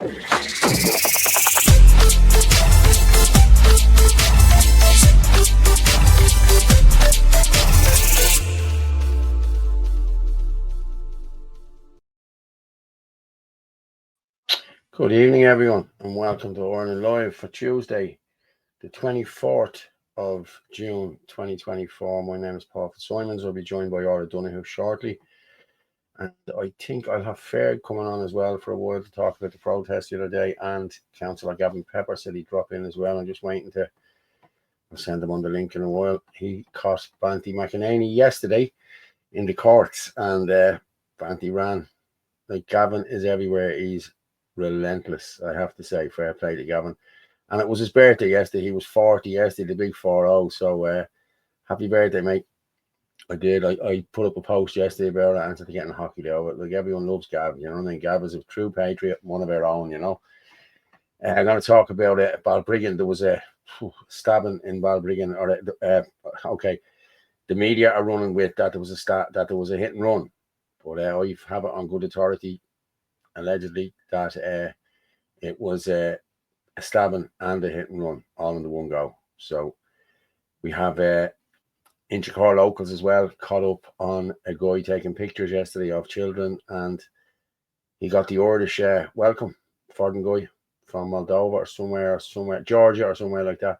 Good evening, everyone, and welcome to Orla Live for Tuesday, the 24th of June 2024. My name is Paul Fitzsimons. I'll be joined by Orla Donohoe shortly. And I think I'll have Faird coming on as well for a while to talk about the protest the other day. And Councillor Gavin Pepper said he'd drop in as well. I'm just waiting to send him on the link in a while. He caught Banty McEnany yesterday in the courts, and Banty ran. Like, Gavin is everywhere. He's relentless, I have to say. Fair play to Gavin. And it was his birthday yesterday. He was 40 yesterday, the big 4-0. So happy birthday, mate. I did. I put up a post yesterday about it and said getting hockey over. Like, everyone loves Gavin, you know what I mean? Gavin's a true patriot, one of our own, you know. I'm going to talk about Balbriggan. There was a stabbing in Balbriggan. Okay, the media are running with that there was a hit and run, but I have it on good authority, allegedly, that it was a stabbing and a hit and run all in the one go. So we have Inchicore locals as well caught up on a guy taking pictures yesterday of children, and he got the Irish welcome for the guy from Moldova or somewhere, Georgia or somewhere like that.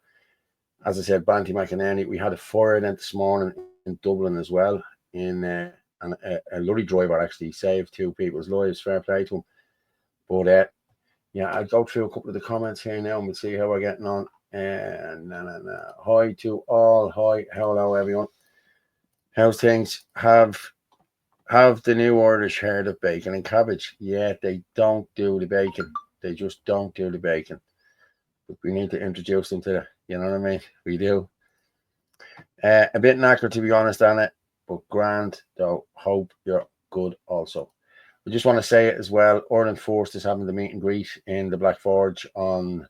As I said, Banty McEnany. We had a fire event this morning in Dublin as well, and a lorry driver actually saved 2 people's lives. Fair play to him. But yeah, I'll go through a couple of the comments here now and we'll see how we're getting on. Hi to all. Hi, hello everyone. How's things? Have the new Irish heard of bacon and cabbage? Yeah, they don't do the bacon. They just don't do the bacon. But we need to introduce them to the, you know what I mean? We do. A bit knackered, to be honest, on it, but grand, though. Hope you're good also. We just want to say it as well. Ireland Force is having the meet and greet in the Black Forge on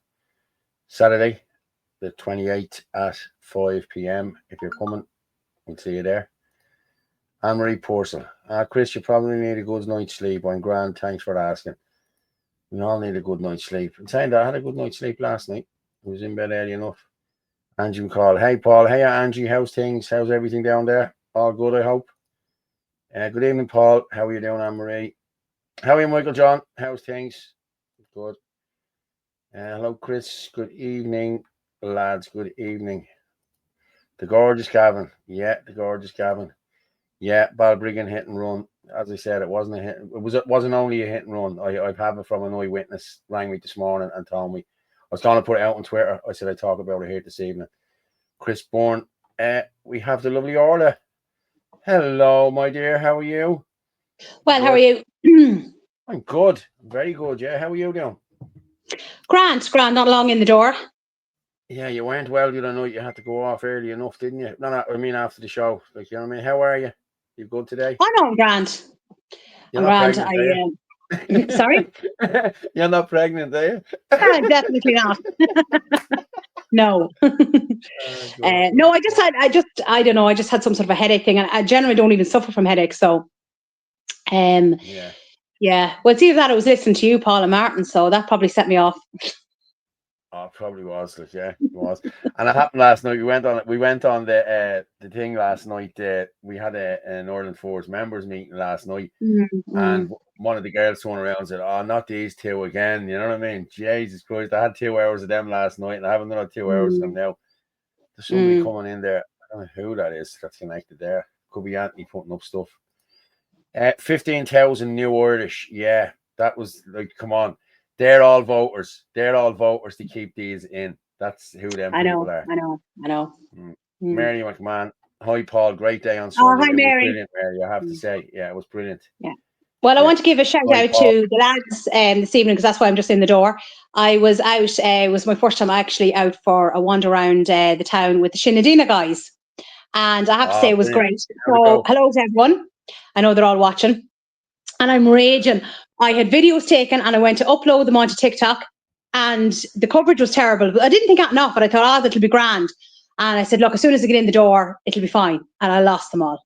Saturday, the 28th at 5 p.m. If you're coming, we'll see you there. Anne-Marie Purcell. Chris, you probably need a good night's sleep. I'm grand. Thanks for asking. We all need a good night's sleep. And saying that, I had a good night's sleep last night. I was in bed early enough. Angie McCall. Hey, Paul. Hey, Angie. How's things? How's everything down there? All good, I hope. Good evening, Paul. How are you doing, Anne-Marie? How are you, Michael John? How's things? Good. Hello, Chris. Good evening, lads. Good evening. The gorgeous Gavin. Yeah, the gorgeous Gavin. Yeah, Balbriggan hit and run. As I said, it wasn't a hit. It wasn't only a hit and run. I have it from an eyewitness. Rang me this morning and told me. I was going to put it out on Twitter. I said I'd talk about it here this evening. Chris Bourne. We have the lovely Orla. Hello, my dear. How are you? Well, good. How are you? I'm good. Very good. Yeah. How are you doing? Grand. Not long in the door. Yeah, you went well the other night. You had to go off early enough, didn't you? No, I mean after the show. Like, you know what I mean? How are you? You good today? Oh no, I'm grand. You're I'm not grand. Pregnant, Sorry? You're not pregnant, are you? Definitely not. No. No, I don't know. I just had some sort of a headache thing, and I generally don't even suffer from headaches. So, yeah. Well, it's either that or I was listening to you, Paul and Martin, so that probably set me off. Oh, it probably was. Like, yeah, it was. And it happened last night. We went on the thing last night. We had an Ireland Force members meeting last night, and one of the girls turned around and said, "Oh, not these two again." You know what I mean? Jesus Christ! I had 2 hours of them last night, and I have another 2 hours of them now. There's somebody coming in there. I don't know who that is that's connected there. Could be Anthony putting up stuff. 15,000 new Irish. Yeah, that was like, come on. They're all voters. They're all voters to keep these in. That's who them people are. I know. Mary McMahon. Hi, Paul. Great day on Sunday. Hi, Mary. It was brilliant, Mary. I have to say. Yeah, it was brilliant. Yeah. Well, I want to give a shout out to the lads this evening, because that's why I'm just in the door. I was out. It was my first time actually out for a wander around the town with the Shinadina guys. And I have to say it was great. So hello to everyone. I know they're all watching. And I'm raging. I had videos taken and I went to upload them onto TikTok, and the coverage was terrible. I didn't think enough, but I thought, that'll be grand. And I said, look, as soon as I get in the door, it'll be fine. And I lost them all.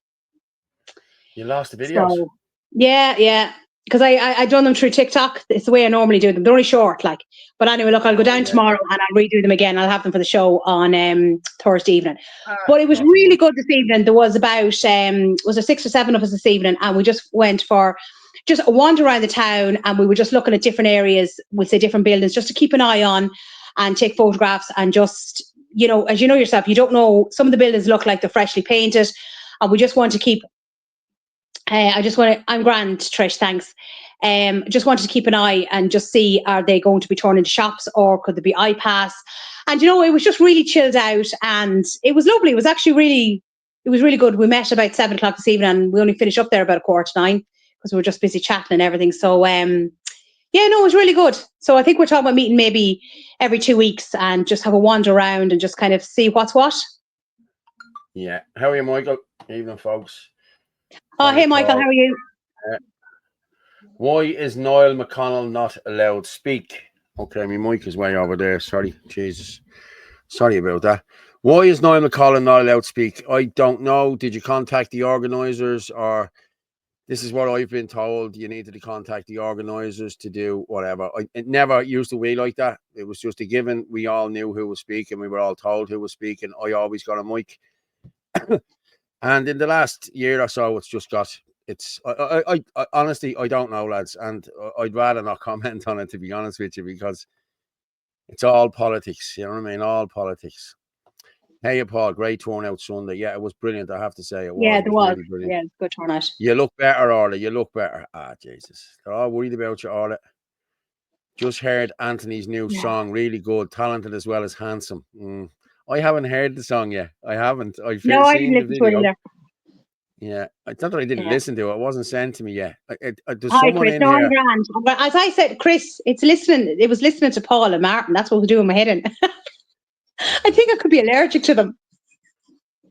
You lost the videos? So, yeah. because I done them through TikTok. It's the way I normally do them. They're only short, like. But anyway, look, I'll go down tomorrow and I'll redo them again. I'll have them for the show on Thursday evening. But it was really good this evening. There was about was there 6 or 7 of us this evening, and we just went for just a wander around the town, and we were just looking at different areas with say different buildings, just to keep an eye on and take photographs, and just, you know, as you know yourself, you don't know, some of the buildings look like they're freshly painted, and we just want to keep I'm grand, Trish, thanks. Just wanted to keep an eye and just see, are they going to be turned into shops, or could there be iPass? And, you know, it was just really chilled out, and it was lovely. It was actually it was really good. We met about 7 o'clock this evening, and we only finished up there about 9:15 because we were just busy chatting and everything. So, yeah, no, it was really good. So I think we're talking about meeting maybe every 2 weeks and just have a wander around and just kind of see what's what. Yeah. How are you, Michael? Evening, folks. Oh, hey, Michael, how are you? Why is Niall McConnell not allowed to speak? Okay, my mic is way over there. Sorry, Jesus. Sorry about that. Why is Niall McConnell not allowed to speak? I don't know. Did you contact the organisers, or this is what I've been told? You needed to contact the organisers to do whatever. It never used to be like that. It was just a given. We all knew who was speaking. We were all told who was speaking. I always got a mic. And in the last year or so, it's just got... I honestly, I don't know, lads, and I'd rather not comment on it, to be honest with you, because it's all politics. You know what I mean? All politics. Hey, Paul, great turnout Sunday. Yeah, it was brilliant. I have to say, it was. Yeah, there was. Really brilliant. Yeah, good turnout. You look better, Orla. You look better. Ah, Jesus, they're all worried about you, Orla. Just heard Anthony's new song. Really good, talented as well as handsome. I haven't heard the song yet. I haven't. I've seen the video. Yeah, it's not that I didn't listen to it. It wasn't sent to me yet. There's someone Chris, in here. I'm grand. As I said, Chris, it's listening. It was listening to Paul and Martin. That's what was doing my head in. I think I could be allergic to them.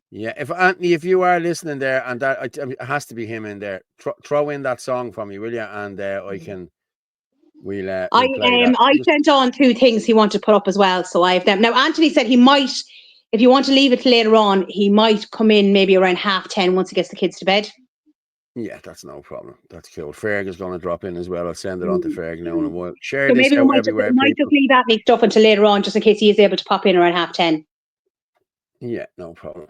Yeah, if Anthony, if you are listening there, and that it has to be him in there, throw in that song for me, will you? And I can. We'll play that. I sent on 2 things he wanted to put up as well, so I have them now. Anthony said he might, if you want to leave it till later on, he might come in maybe around 10:30 once he gets the kids to bed. Yeah, that's no problem. That's cool. Ferg is going to drop in as well. I'll send it on to Ferg now, and we'll share this out everywhere. Might just leave Anthony stuff until later on, just in case he is able to pop in around 10:30. Yeah, no problem.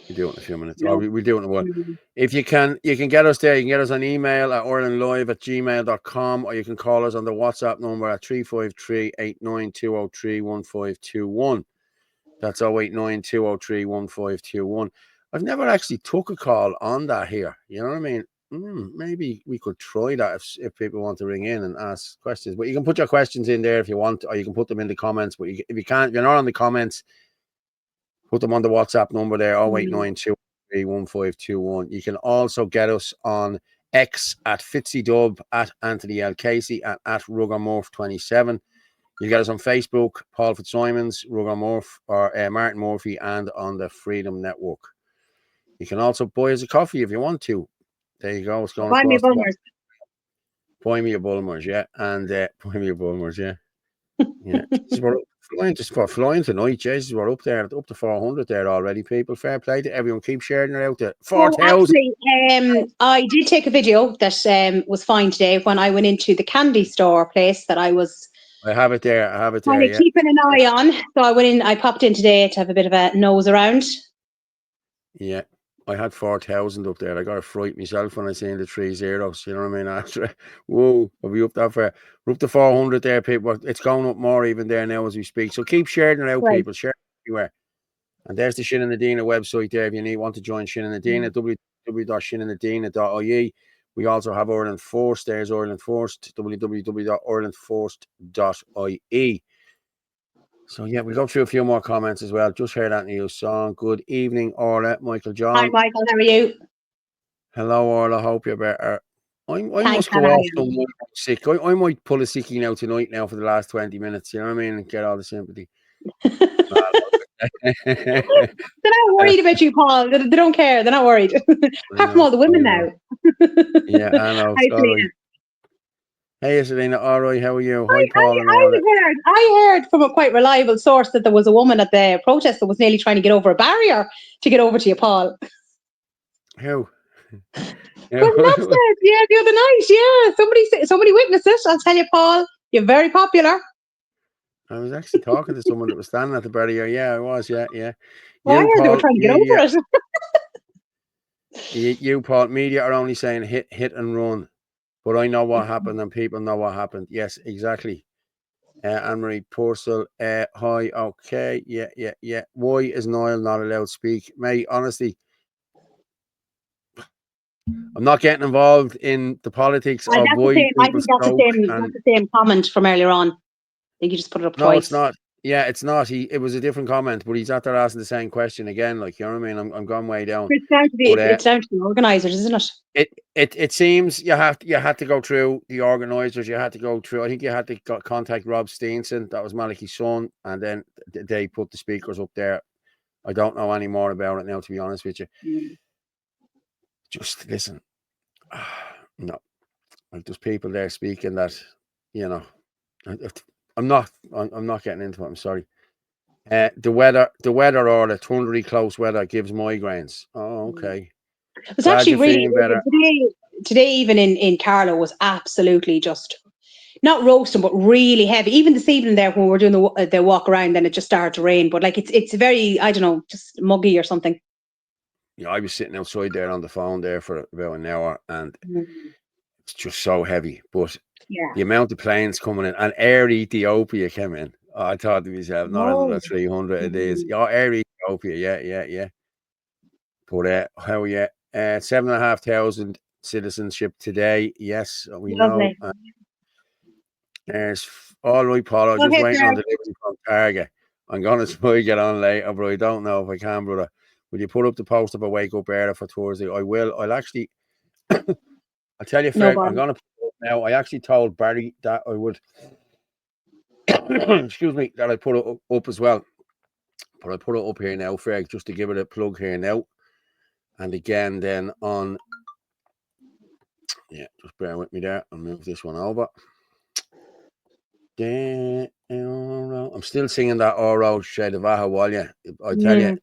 We'll do it in a few minutes. Or we'll do it in a while. If you can get us there. You can get us on email at orlandlive@gmail.com, or you can call us on the WhatsApp number at 353-89203-1521. That's 089-203-1521. I've never actually took a call on that here. You know what I mean? Maybe we could try that if people want to ring in and ask questions. But you can put your questions in there if you want, or you can put them in the comments. But if you can't, you're not on the comments, put them on the WhatsApp number there, 089-203-1521. You can also get us on X at FitzyDub, at Anthony L. Casey, and at RuggerMurph27. You get us on Facebook, Paul Fitzsimons, Rugger Murph, or Martin Murphy, and on the Freedom Network. You can also buy us a coffee if you want to. There you go. It's going Buy me a Bulmers. Buy me a Bulmers, yeah. And buy me a Bulmers, yeah. Yeah. We're flying tonight, Jesus. We're up there, up to 400 there already, people. Fair play to everyone. Keep sharing it out there. 4,000. I did take a video that was fine today when I went into the candy store place that I was... I have it there. Yeah. Keeping an eye on. So I popped in today to have a bit of a nose around. Yeah. I had 4,000 up there. I got a fright myself when I seen the 3 zeros. You know what I mean? After, whoa, are we up that far? We're up to 400 there, people. It's going up more even there now as we speak. So keep sharing it out, people. Share it everywhere. And there's the Shin and Nadina website there. If you want to join Shin and Nadina, www.shinandnadina.ie. We also have Ireland Force. There's Ireland Force, www.irelandforce.ie. So, yeah, we'll go through a few more comments as well. Just heard that new song. Good evening, Orla. Michael John. Hi, Michael. How are you? Hello, Orla. Hope you're better. I must go off somewhere sick. I might pull a sickie now tonight for the last 20 minutes. You know what I mean? And get all the sympathy. They're not worried about you, Paul. They don't care. They're not worried. Apart from all the women now. Yeah, I know. Sorry. Hey, Selena. All right, how are you? Hi, Paul. I heard from a quite reliable source that there was a woman at the protest that was nearly trying to get over a barrier to get over to you, Paul. Who? Well, that's it. Yeah, the other night. Yeah, somebody witnessed it. I'll tell you, Paul. You're very popular. I was actually talking to someone that was standing at the barrier. Yeah, I was. Yeah. Why You, are they were Paul. trying to get over it? You, Paul. Media are only saying hit and run, but I know what happened, and people know what happened. Yes, exactly. Anne-Marie Purcell. Hi. Okay. Yeah. Why is Niall not allowed to speak, mate? Honestly, I'm not getting involved in the politics of why I think people spoke. that's the same comment from earlier on. I think you just put it up twice. No, it's not. Yeah, it's not. It was a different comment, but he's out there asking the same question again. Like, you know what I mean? I'm going way down. It's down to the organisers, isn't it? It seems you had to go through the organisers. You had to go through. I think you had to contact Rob Steenson. That was Malachy's son, and then they put the speakers up there. I don't know any more about it now, to be honest with you. Just listen. No, like there's people there speaking that, you know. I'm not getting into it. I'm sorry. The weather or the thundery close weather gives migraines. Oh, okay. It was actually really better. Today even in Carlow was absolutely just not roasting, but really heavy. Even this evening there when we were doing the walk around, then it just started to rain. But like it's very, I don't know, just muggy or something. Yeah, I was sitting outside there on the phone there for about an hour, and it's just so heavy. But the amount of planes coming in, and Air Ethiopia came in. Oh, I thought to myself, not another 300 it is. Yeah, Air Ethiopia, yeah. But how 7,500 citizenship today. Yes, we know. There's all right, Paul. I was just waiting on delivery from Target. I'm gonna try to get on later, but I don't know if I can, brother. Will you put up the post of a wake up area for Thursday? I will. I'll actually. I'll tell you, Fred. I'm gonna put it up now. I actually told Barry that I would. Excuse me, that I put it up as well. But I put it up here now, Fred, just to give it a plug here now. And again, then on. Yeah, just bear with me there. I'll move this one over. I'm still singing that Orla Shade of Ahawalya. I tell you,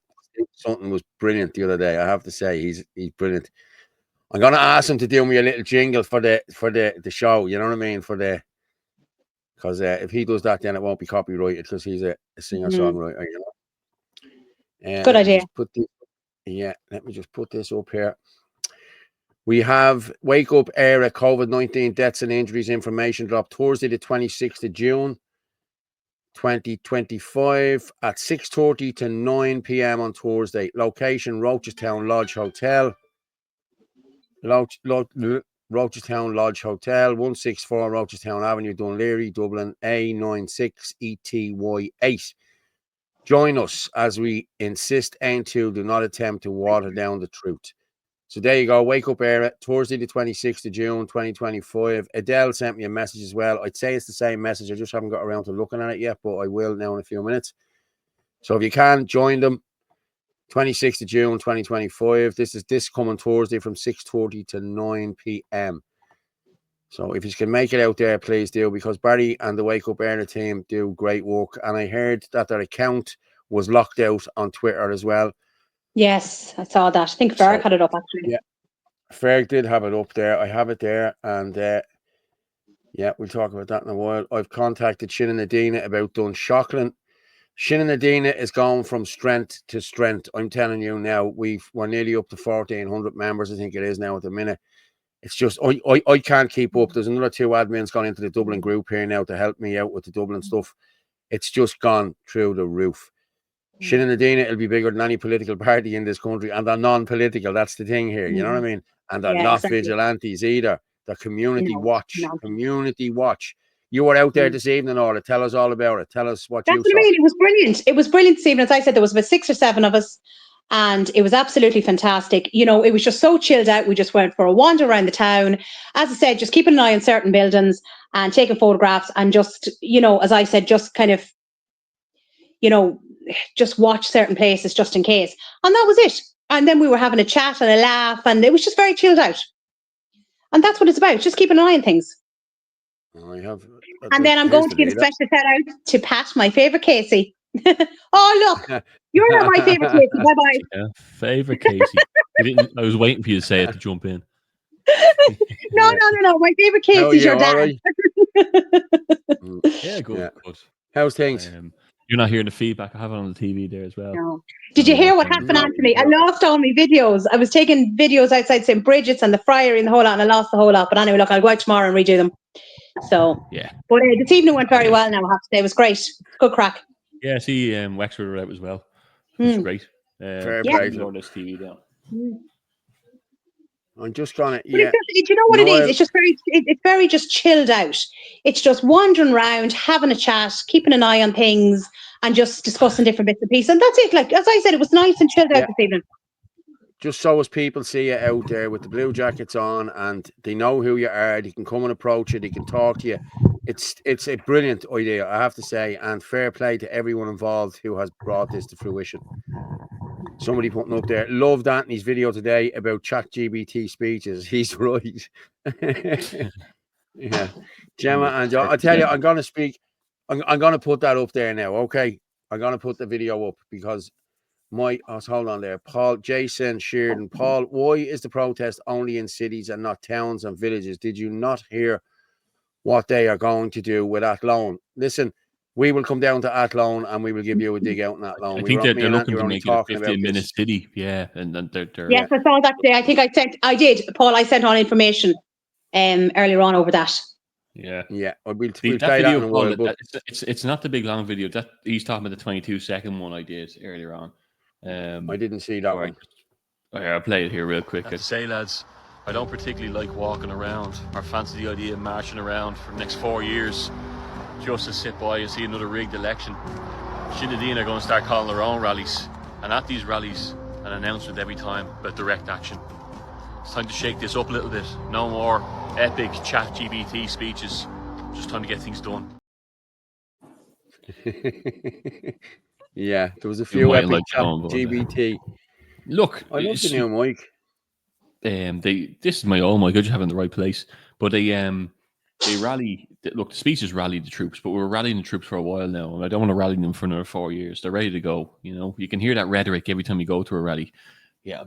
something was brilliant the other day. I have to say, he's brilliant. I'm gonna ask him to do me a little jingle for the show. You know what I mean? Because if he does that, then it won't be copyrighted because he's a singer songwriter. You know. Good idea. Let me just put this up here. We have Wake Up Era COVID-19 deaths and injuries information drop Thursday, the 26th of June, 2025 at 6:30 to 9 p.m. on Thursday. Location, Rochestown Lodge Hotel. Rochestown Lodge Hotel, 164 Rochestown Avenue, Dunleary, Dublin, A96ETY8. Join us as we insist N2 do not attempt to water down the truth. So there you go. Wake Up Era, Thursday, the 26th of June, 2025. Adele sent me a message as well. I'd say it's the same message. I just haven't got around to looking at it yet, but I will now in a few minutes. So if you can, join them. 26th of June, 2025. This is this coming Thursday from 6:30 to 9 p.m. So if you can make it out there, please do, because Barry and the Wake Up Era team do great work. And I heard that their account was locked out on Twitter as well. Yes, I saw that. I think Ferg had it up actually. Yeah, Ferg did have it up there. I have it there, and we'll talk about that in a while. I've contacted Shannon Adina about Dunshaughlin. Shannon Adina is going from strength to strength. I'm telling you now, we're nearly up to 1,400 members. I think it is now at the minute. It's just I can't keep up. There's another 2 admins gone into the Dublin group here now to help me out with the Dublin stuff. It's just gone through the roof. Shannon Adina will be bigger than any political party in this country, and they're non-political. That's the thing here. You know what I mean? And they're not vigilantes either. They're community watch. Community watch. You were out there this evening, Orla. Tell us all about it. Tell us what you saw. That's what I mean. It was brilliant. It was brilliant this evening. As I said, there was about 6 or 7 of us, and it was absolutely fantastic. You know, it was just so chilled out. We just went for a wander around the town. As I said, just keeping an eye on certain buildings and taking photographs, and just, you know, as I said, just kind of, you know, just watch certain places just in case. And that was it. And then we were having a chat and a laugh, and it was just very chilled out. And that's what it's about, just keeping an eye on things. And then I'm going to give a special shout out to Pat, my favourite Casey. Oh, look, you're not my favourite Casey. Bye-bye. Yeah, favourite Casey. I was waiting for you to say it to jump in. No. My favorite case is your dad. Right? Yeah, good. How's things? You're not hearing the feedback. I have it on the TV there as well. No. Did you hear what happened, Anthony? I lost all my videos. I was taking videos outside St. Bridget's and the Friary and the whole lot, and I lost the whole lot. But anyway, look, I'll go out tomorrow and redo them. So, yeah. But this evening went very well now, I have to say. It was great. Good crack. Yeah, I see Wexford were out as well. It was great. Fair play. This TV down. I'm just gonna. But you know what it is? It's just it's very just chilled out. It's just wandering around, having a chat, keeping an eye on things, and just discussing different bits and pieces. And that's it. Like as I said, it was nice and chilled out this evening. Just so as people see you out there with the blue jackets on, and they know who you are, they can come and approach you, they can talk to you. It's a brilliant idea, I have to say, and fair play to everyone involved who has brought this to fruition. Somebody putting up there, loved Anthony's video today about ChatGPT speeches. He's right. Yeah, Gemma and John. I tell you, I'm gonna speak. I'm gonna put that up there now. Okay, I'm gonna put the video up because hold on there. Paul, Jason Sheardon. Paul, why is the protest only in cities and not towns and villages? Did you not hear what they are going to do with Athlone? Listen, we will come down to Athlone and we will give you a dig out in Athlone. I think they're looking to make it a 15-minute city. Yeah, and then they're yes, I saw that today. I think I did, Paul. I sent on information earlier on over that. Yeah. We'll play that that video, in a while. Paul, it's not the big long video. That he's talking about the 22-second one I did earlier on. I didn't see that one. I'll play it here real quick. I have to say, lads, I don't particularly like walking around or fancy the idea of marching around for the next 4 years just to sit by and see another rigged election. Sinn Féin are going to start calling their own rallies, and at these rallies, an announcement every time about direct action. It's time to shake this up a little bit. No more epic ChatGPT speeches. Just time to get things done. Yeah, there was a few epic ChatGPT. Look, I love the new mic. This is my God, you're having the right place. But they rally. Look, the speeches rally the troops, but we're rallying the troops for a while now, and I don't want to rally them for another 4 years. They're ready to go. You know, you can hear that rhetoric every time you go to a rally. Yeah,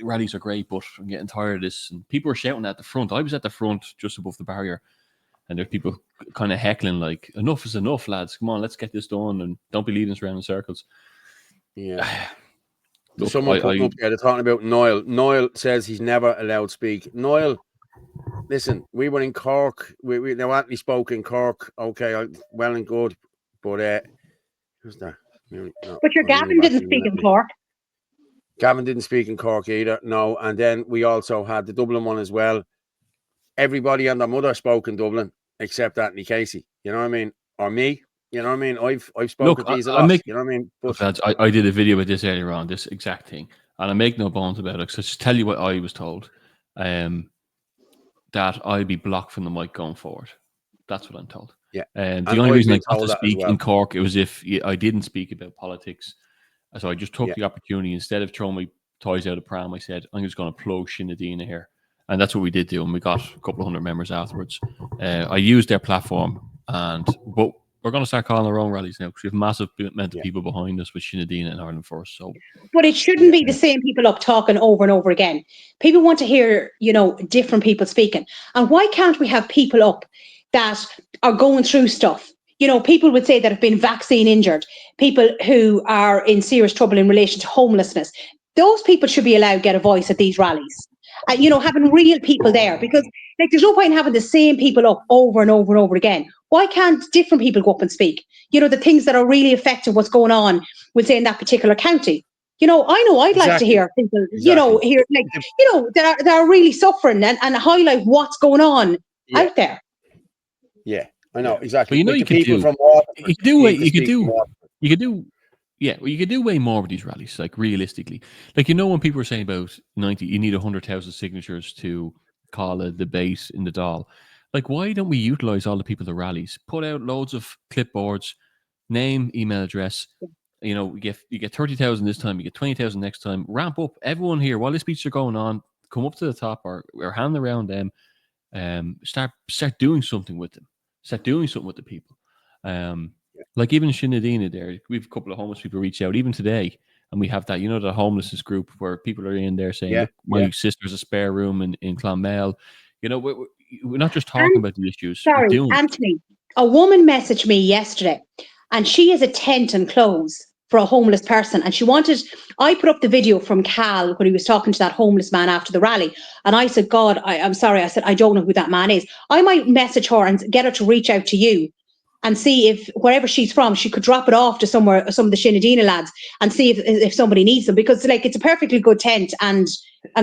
rallies are great, but I'm getting tired of this. And people were shouting at the front. I was at the front, just above the barrier, and there's people kind of heckling like, "Enough is enough, lads! Come on, let's get this done, and don't be leading us around in circles." Yeah. Look, someone putting up there, they're talking about Niall. Niall says he's never allowed speak. Niall, listen, we were in Cork. We now Anthony spoke in Cork. Okay, well and good, but who's that? No, but your Gavin didn't speak in Cork. Gavin didn't speak in Cork either. No, and then we also had the Dublin one as well. Everybody and their mother spoke in Dublin except Anthony Casey. You know what I mean? Or me. You know what I mean? I've spoken to these a lot. You know what I mean? But I did a video with this earlier on, this exact thing, and I make no bones about it. So just tell you what I was told, that I'd be blocked from the mic going forward. That's what I'm told. Yeah. The only reason I got to speak in Cork, it was if I didn't speak about politics. So I just took the opportunity. Instead of throwing my toys out of pram, I said, I'm just going to plug Sinn Féin here. And that's what we did do. And we got a couple of hundred members afterwards. I used their platform. But we're going to start calling our own rallies now because we have a massive amount of people behind us with Sinn Féin and Ireland First. So, but it shouldn't be the same people up talking over and over again. People want to hear, different people speaking. And why can't we have people up that are going through stuff? People would say that have been vaccine injured, people who are in serious trouble in relation to homelessness. Those people should be allowed to get a voice at these rallies. Having real people there, because there's no point in having the same people up over and over and over again. Why can't different people go up and speak? The things that are really affecting what's going on within that particular county. I know I'd like to hear people, that are really suffering and highlight what's going on out there. Yeah, I know exactly. But you could do way more with these rallies, like realistically. Like, when people were saying about 90, you need 100,000 signatures to call a debate in the Dáil. Like, why don't we utilize all the people at the rallies? Put out loads of clipboards, name, email address. You get 30,000 this time, you get 20,000 next time. Ramp up everyone here while the speeches are going on. Come up to the top or hand around them. Start doing something with them. Start doing something with the people. Like even Sinn Féin there, we've a couple of homeless people reach out even today, and we have that, you know, the homelessness group where people are in there saying, Yeah, look, my yeah. sister's a spare room in Clonmel. You know, we're not just talking about the issues. We're Sorry, doing it. Anthony. A woman messaged me yesterday, and she is a tent and clothes for a homeless person. And I put up the video from Cal when he was talking to that homeless man after the rally. And I said, God, I'm sorry. I said, I don't know who that man is. I might message her and get her to reach out to you and see if wherever she's from, she could drop it off to some of the Shinadina lads and see if somebody needs them, because like it's a perfectly good tent and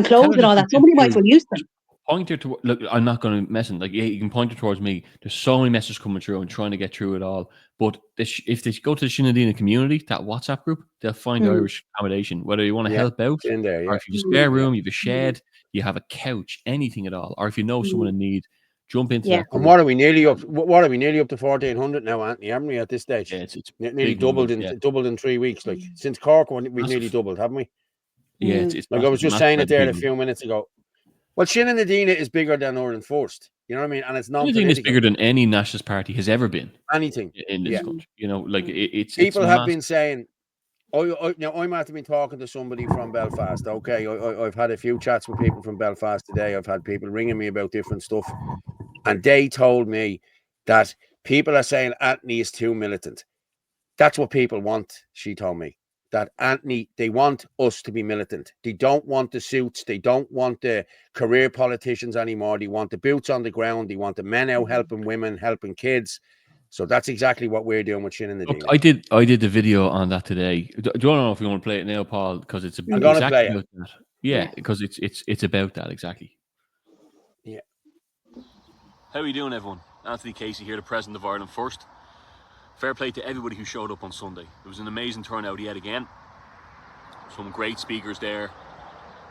clothes and all that. Somebody might as well use them. Point her to, look, I'm not going to mess it. Like, yeah, you can point her towards me. There's so many messages coming through and trying to get through it all. But if they go to the Shinadina community, that WhatsApp group, they'll find Irish accommodation. Whether you want to help out, in there, or if you have a spare room, you have a shed, you have a couch, anything at all, or if you know someone in need, jump into that group. And what are we nearly up? What are we nearly up to 1,400 now, Anthony? Haven't we at this stage? Yeah, it's nearly doubled in 3 weeks. Like since Cork, we've nearly doubled, haven't we? Yeah, it's like I was just saying it there a few minutes ago. Well, Shinadina is bigger than Ireland First. You know what I mean? And it's not. Anything is bigger than any nationalist party has ever been. Anything in this country, you know, like it's. People have been saying, now I might have been talking to somebody from Belfast. Okay, I've had a few chats with people from Belfast today. I've had people ringing me about different stuff, and they told me that people are saying Anthony is too militant. That's what people want. She told me that Anthony, they want us to be militant. They don't want the suits. They don't want the career politicians anymore. They want the boots on the ground. They want the men out helping women, helping kids. So that's exactly what we're doing with Shinadina. I did the video on that today. Do you want to know if you want to play it now, Paul? Because it's I'm going to play it. That. Yeah, because it's about that exactly. Yeah. How are you doing, everyone? Anthony Casey here, the President of Ireland First. Fair play to everybody who showed up on Sunday. It was an amazing turnout yet again. Some great speakers there.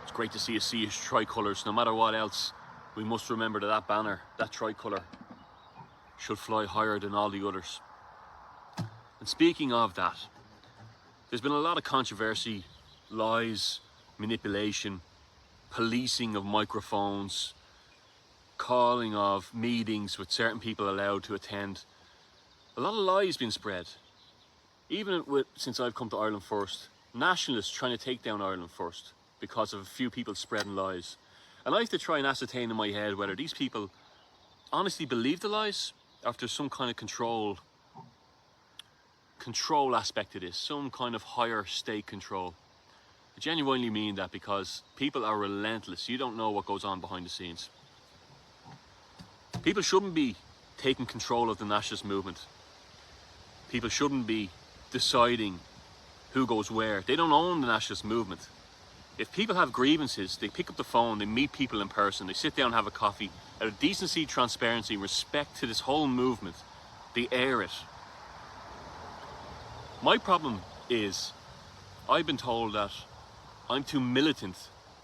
It's great to see us see his tricolours. No matter what else, we must remember that banner, that tricolour, should fly higher than all the others. And speaking of that, there's been a lot of controversy, lies, manipulation, policing of microphones, calling of meetings with certain people allowed to attend. A lot of lies being spread. Even since I've come to Ireland First, nationalists trying to take down Ireland First because of a few people spreading lies. And I have to try and ascertain in my head whether these people honestly believe the lies after some kind of control aspect of this, some kind of higher state control. I genuinely mean that, because people are relentless. You don't know what goes on behind the scenes. People shouldn't be taking control of the nationalist movement. People shouldn't be deciding who goes where. They don't own the nationalist movement. If people have grievances, they pick up the phone, they meet people in person, they sit down and have a coffee. Out of decency, transparency, respect to this whole movement, they air it. My problem is, I've been told that I'm too militant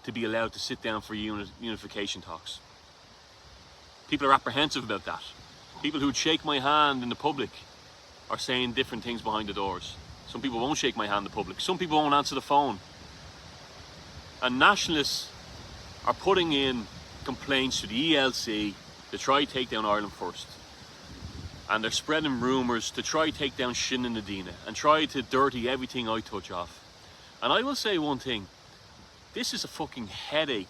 to be allowed to sit down for unification talks. People are apprehensive about that. People who'd shake my hand in the public are saying different things behind the doors. Some people won't shake my hand in the public. Some people won't answer the phone. And nationalists are putting in complaints to the ELC to try to take down Ireland First. And they're spreading rumours to try to take down Shinadina and try to dirty everything I touch off. And I will say one thing. This is a fucking headache.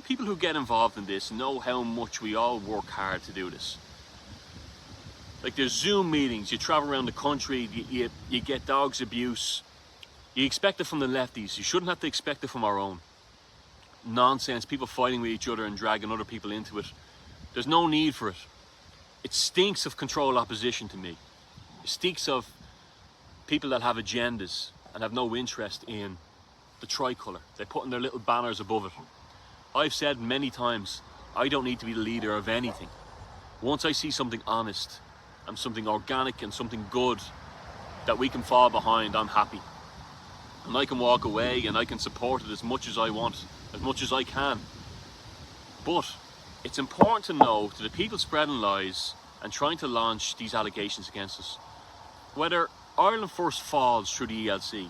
People who get involved in this know how much we all work hard to do this. Like, there's Zoom meetings, you travel around the country, you get dogs abuse. You expect it from the lefties. You shouldn't have to expect it from our own. Nonsense, people fighting with each other and dragging other people into it. There's no need for it. It stinks of control opposition to me. It stinks of people that have agendas and have no interest in the tricolour. They're putting their little banners above it. I've said many times, I don't need to be the leader of anything. Once I see something honest and something organic and something good that we can fall behind, I'm happy. And I can walk away and I can support it as much as I want, as much as I can. But it's important to know to the people spreading lies and trying to launch these allegations against us, whether Ireland First falls through the ELC,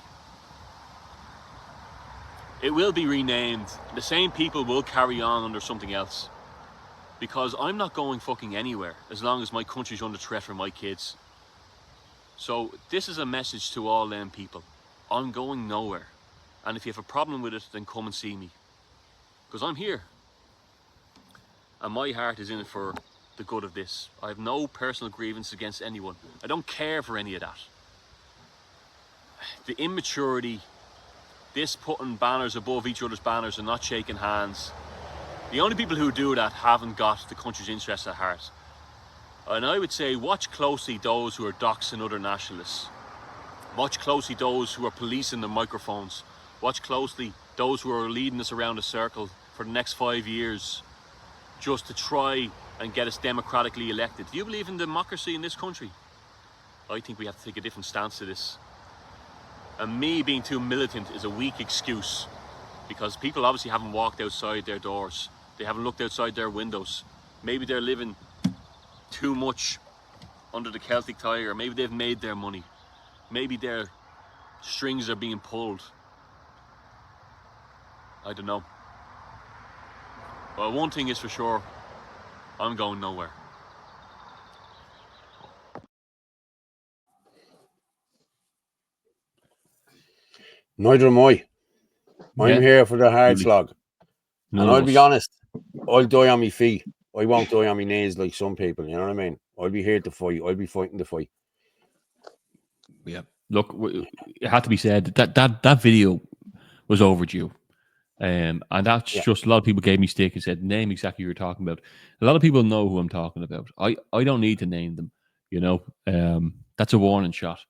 it will be renamed. The same people will carry on under something else. Because I'm not going fucking anywhere as long as my country's under threat for my kids. So this is a message to all them people. I'm going nowhere. And if you have a problem with it, then come and see me. Because I'm here. And my heart is in it for the good of this. I have no personal grievance against anyone. I don't care for any of that. The immaturity, this putting banners above each other's banners and not shaking hands. The only people who do that haven't got the country's interests at heart. And I would say watch closely those who are doxing other nationalists. Watch closely those who are policing the microphones. Watch closely those who are leading us around a circle for the next 5 years just to try and get us democratically elected. Do you believe in democracy in this country? I think we have to take a different stance to this. And me being too militant is a weak excuse, because people obviously haven't walked outside their doors. They haven't looked outside their windows. Maybe they're living too much under the Celtic Tiger. Maybe they've made their money. Maybe their strings are being pulled. I don't know. But one thing is for sure, I'm going nowhere. Neither am I. I'm here for the hard slog. And I'll be honest, I'll die on my feet. I won't die on my knees like some people, you know what I mean? I'll be here to fight. I'll be fighting the fight. Yeah. Look, it had to be said that video was overdue. And that's just, a lot of people gave me stick and said, name exactly who you're talking about. A lot of people know who I'm talking about. I don't need to name them, you know. That's a warning shot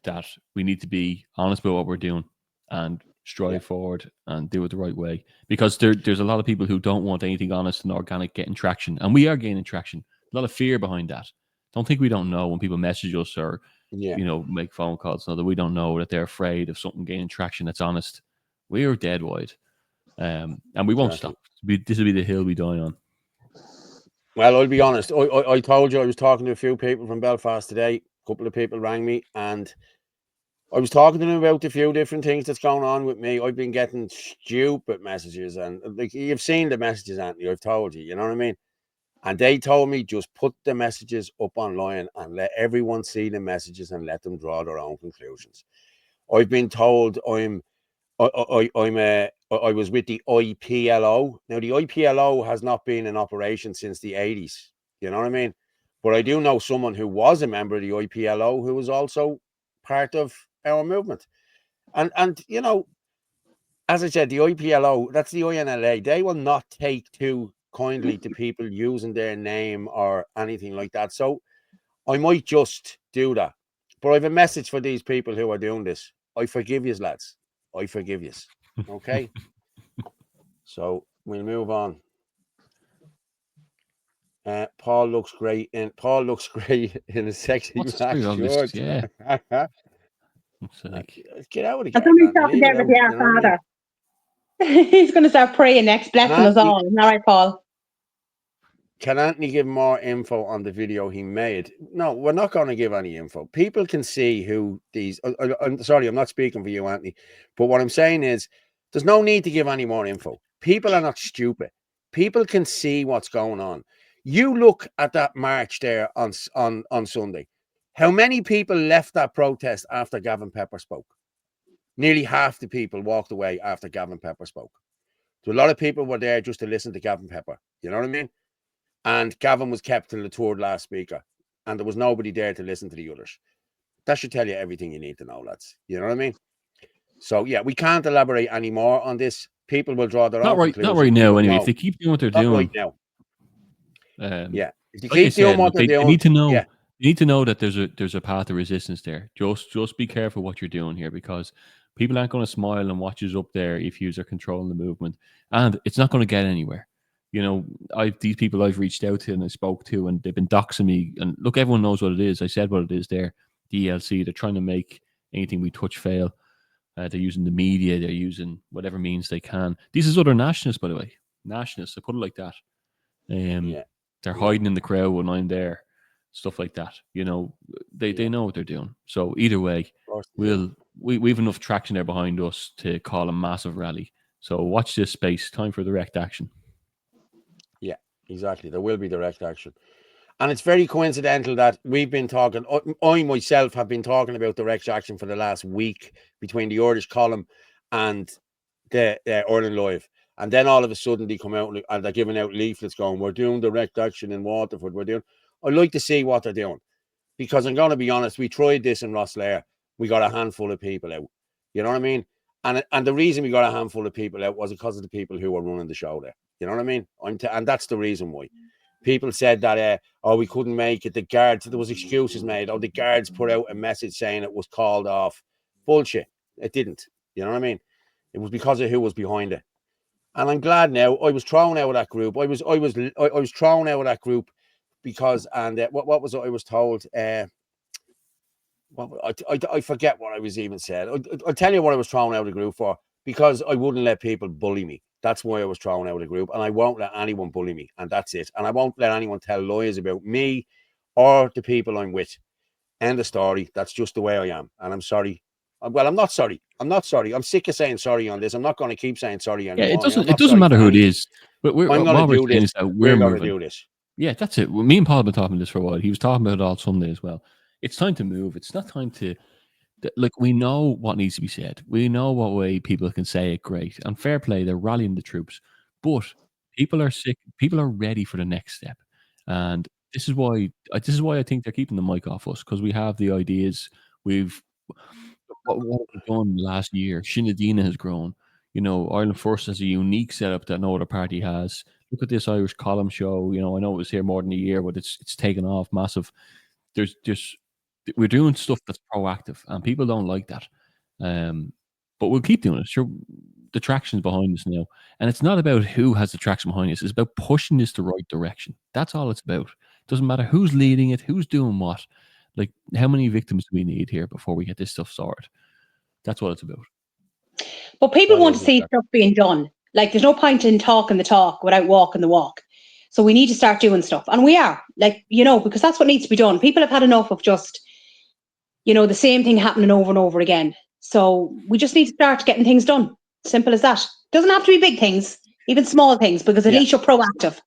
that we need to be honest about what we're doing and strive forward and do it the right way. Because there's a lot of people who don't want anything honest and organic getting traction. And we are gaining traction. A lot of fear behind that. Don't think we don't know when people message us or, you know, make phone calls, so that we don't know that they're afraid of something gaining traction that's honest. We are dead wide. And we won't stop. This will be the hill we die on. Well, I'll be honest. I told you I was talking to a few people from Belfast today. A couple of people rang me, and I was talking to them about a few different things that's going on with me. I've been getting stupid messages, and like you've seen the messages, Anthony. I've told you, you know what I mean. And they told me just put the messages up online and let everyone see the messages and let them draw their own conclusions. I've been told I was with the IPLO. Now, the IPLO has not been in operation since the 80s. You know what I mean? But I do know someone who was a member of the IPLO who was also part of our movement. And you know, as I said, the IPLO, that's the INLA, they will not take too kindly to people using their name or anything like that. So I might just do that. But I have a message for these people who are doing this. I forgive you, lads. I forgive you. Okay? So we'll move on. Paul looks great in a sexy black short. Yeah. Get out of the game. He's going to start praying next, blessing us all. Isn't that right, Paul? Can Anthony give more info on the video he made? No, we're not going to give any info. People can see who these... I'm sorry, I'm not speaking for you, Anthony. But what I'm saying is there's no need to give any more info. People are not stupid. People can see what's going on. You look at that march there on Sunday. How many people left that protest after Gavin Pepper spoke? Nearly half the people walked away after Gavin Pepper spoke. So a lot of people were there just to listen to Gavin Pepper. You know what I mean? And Gavin was kept till the third last speaker. And there was nobody there to listen to the others. That should tell you everything you need to know, lads. You know what I mean? So, yeah, we can't elaborate any more on this. People will draw their own conclusions. Not right now, anyway. If they keep doing what they're doing. Right now. If they keep doing what they're doing. They need to know. Yeah. You need to know that there's a path of resistance there. Just be careful what you're doing here, because people aren't going to smile and watch us up there if you are controlling the movement, and it's not going to get anywhere. You know, these people I've reached out to and I spoke to, and they've been doxing me. And look, everyone knows what it is. I said what it is there. The ELC, they're trying to make anything we touch fail. They're using the media. They're using whatever means they can. These is other nationalists, by the way. Nationalists, I put it like that. They're hiding in the crowd when I'm there. Stuff like that. You know, they know what they're doing. So either way, we've enough traction there behind us to call a massive rally. So watch this space. Time for direct action. Yeah, exactly. There will be direct action. And it's very coincidental that we've been talking, I myself have been talking about direct action for the last week between the Irish column and the Ireland Live. And then all of a sudden they come out and they're giving out leaflets going, we're doing direct action in Waterford. I'd like to see what they're doing. Because I'm going to be honest, we tried this in Rosslare. We got a handful of people out. You know what I mean? And the reason we got a handful of people out was because of the people who were running the show there. You know what I mean? And that's the reason why. People said that, we couldn't make it. The guards, there was excuses made. The guards put out a message saying it was called off. Bullshit. It didn't. You know what I mean? It was because of who was behind it. And I'm glad now. I was thrown out of that group. I was thrown out of that group because, and what was it I was told? I forget what I was even said. I'll tell you what I was thrown out of the group for, because I wouldn't let people bully me. That's why I was thrown out of the group, and I won't let anyone bully me, and that's it. And I won't let anyone tell lies about me or the people I'm with. End of story. That's just the way I am, and I'm sorry. Well, I'm not sorry. I'm sick of saying sorry on this. I'm not going to keep saying sorry anymore. Yeah, it doesn't matter who it is. But we're saying is that we're going to do this. Yeah, that's it. Well, me and Paul have been talking this for a while. He was talking about it all Sunday as well. It's time to move. It's not time to, like, we know what needs to be said. We know what way people can say it great. And fair play, they're rallying the troops. But people are sick. People are ready for the next step. And this is why I think they're keeping the mic off us, because we have the ideas. What we've done last year. Sinn Féin has grown. You know, Ireland First has a unique setup that no other party has. Look at this Irish column show. You know, I know it was here more than a year, but it's taken off massive. We're doing stuff that's proactive, and people don't like that. But we'll keep doing it. Sure, the traction's behind us now, and it's not about who has the traction behind us. It's about pushing this the right direction. That's all it's about. It doesn't matter who's leading it, who's doing what. Like, how many victims do we need here before we get this stuff sorted? That's what it's about. But people want to see stuff being done. Like, there's no point in talking the talk without walking the walk. So we need to start doing stuff. And we are, like, you know, because that's what needs to be done. People have had enough of just, you know, the same thing happening over and over again. So we just need to start getting things done. Simple as that. Doesn't have to be big things, even small things, because at least you're proactive.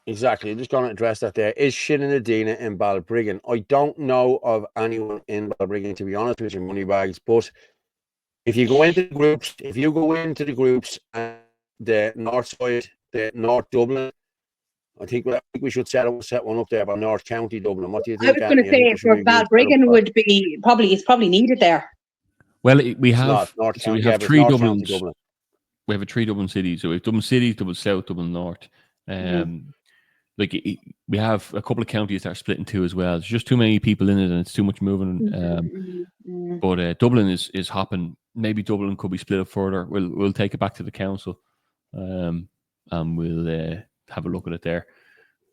Exactly. I'm just going to address that there. Is Sinn Féin in Balbriggan? I don't know of anyone in Balbriggan, to be honest with you, Moneybags. But if you go into the groups and the north side, the North Dublin, I think we should set one up there about North County Dublin. What do you think? I was going to say for Balbriggan would be it's probably needed there. Well, we have three Dublins. Dublin. We have 3 Dublin cities. So we have Dublin City, Dublin South, Dublin North. Like, we have a couple of counties that are split in 2 as well. There's just too many people in it, and it's too much moving. But Dublin is hopping. Maybe Dublin could be split up further. We'll take it back to the council, and we'll have a look at it there.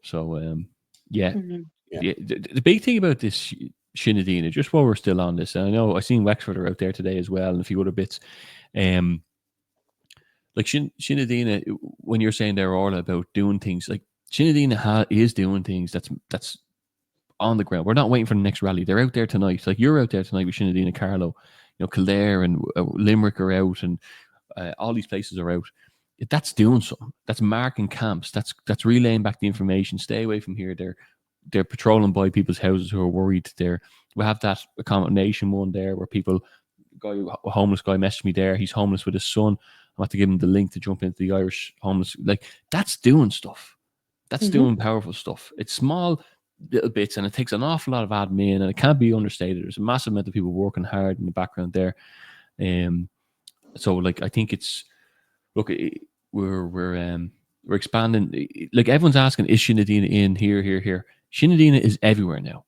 So the big thing about this Sinn Féin, just while we're still on this, and I know I seen Wexford are out there today as well, and a few other bits. Like Sinn Féin, when you're saying there, Orla, about doing things, like Sinn Féin is doing things that's on the ground. We're not waiting for the next rally. They're out there tonight. Like, you're out there tonight with Sinn Féin and Carlow. You know, Kildare and Limerick are out, and all these places are out. That's doing something. That's marking camps. That's relaying back the information. Stay away from here. They're patrolling by people's houses who are worried. We have that accommodation one there where a homeless guy messaged me there. He's homeless with his son. I have to give him the link to jump into the Irish homeless. Like, that's doing stuff. That's doing powerful stuff. It's small little bits, and it takes an awful lot of admin, and it can't be understated. There's a massive amount of people working hard in the background there. So, like, I think it's, look, we're expanding. Like, everyone's asking, is Sinn Féin in here? Sinn Féin is everywhere now.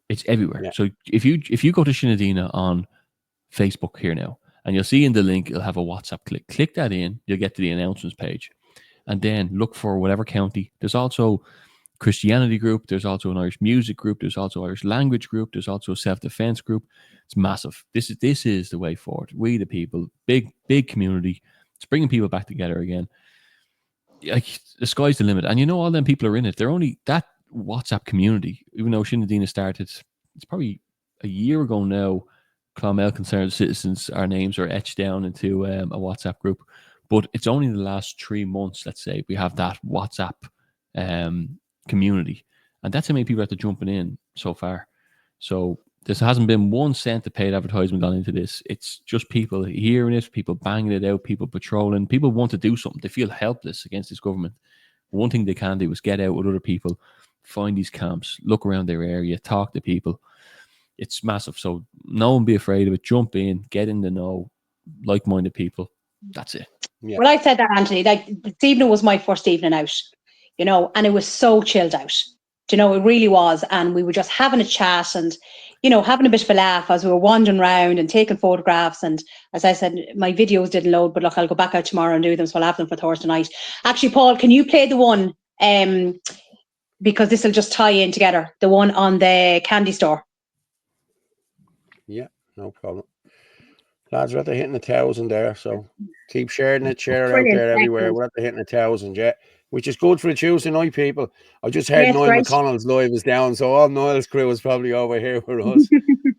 It's everywhere. Yeah. So if you go to Sinn Féin on Facebook here now, and you'll see in the link, it'll have a WhatsApp click that in, you'll get to the announcements page, and then look for whatever county. There's also Christianity group, there's also an Irish music group, there's also Irish language group, there's also a self-defense group. It's massive. This is the way forward. We the people, big community. It's bringing people back together again. Like, the sky's the limit, and you know, all them people are in it. They're only that WhatsApp community, even though Sinn Féin started, it's probably a year ago now. Clonmel Concerned Citizens, our names are etched down into a WhatsApp group, but it's only the last 3 months, let's say, we have that WhatsApp community, and that's how many people have to jumping in so far. So There hasn't been 1 cent of paid advertisement gone into this. It's just people hearing it, people banging it out, people patrolling. People want to do something. They feel helpless against this government. One thing they can do is get out with other people, find these camps, look around their area, talk to people. It's massive. So no one be afraid of it. Jump in, get in the know, like-minded people. That's it. Yeah. Well, I said that, Anthony. Like, this evening was my first evening out, you know, and it was so chilled out. Do you know, it really was. And we were just having a chat and, you know, having a bit of a laugh as we were wandering around and taking photographs. And as I said, my videos didn't load, but look, I'll go back out tomorrow and do them. So I'll have them for Thursday night. Actually, Paul, can you play the one, because this will just tie in together, the one on the candy store? Yeah, no problem. Lads, we're at the hitting 1,000 there, so keep sharing it, share it out there everywhere. We're at the hitting 1,000, yeah, which is good for a Tuesday night, people. I just heard Niall McConnell's live is down, so all Niall's crew is probably over here with us.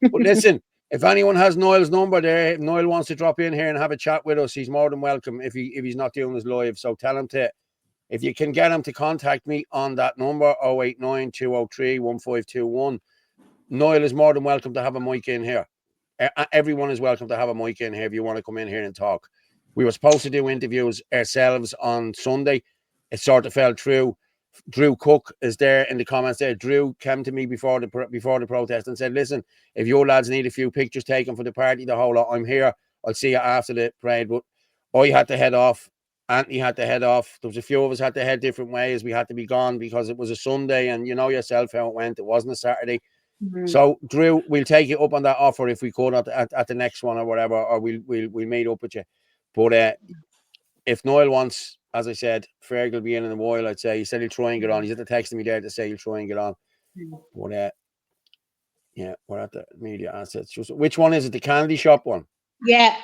But listen, if anyone has Niall's number there, if Niall wants to drop in here and have a chat with us, he's more than welcome if he's not doing his live. So tell him to, if you can get him to contact me on that number, 089 203 1521. Niall is more than welcome to have a mic in here. Everyone is welcome to have a mic in here if you want to come in here and talk. We were supposed to do interviews ourselves on Sunday. It sort of fell through. Drew Cook is there in the comments there. Drew came to me before the protest and said, listen, if your lads need a few pictures taken for the party, the whole lot, I'm here. I'll see you after the parade. But I had to head off. Anthony had to head off. There was a few of us had to head different ways. We had to be gone because it was a Sunday, and you know yourself how it went. It wasn't a Saturday. Mm-hmm. So Drew, we'll take you up on that offer if we could at the next one or whatever, or we'll meet up with you. But if Niall wants, as I said, Ferg will be in a while. I'd say he said he'll try and get on. He's at the texting me there to say he'll try and get on. But yeah, we're at the media assets. Just which one is it? The candy shop one? Yeah.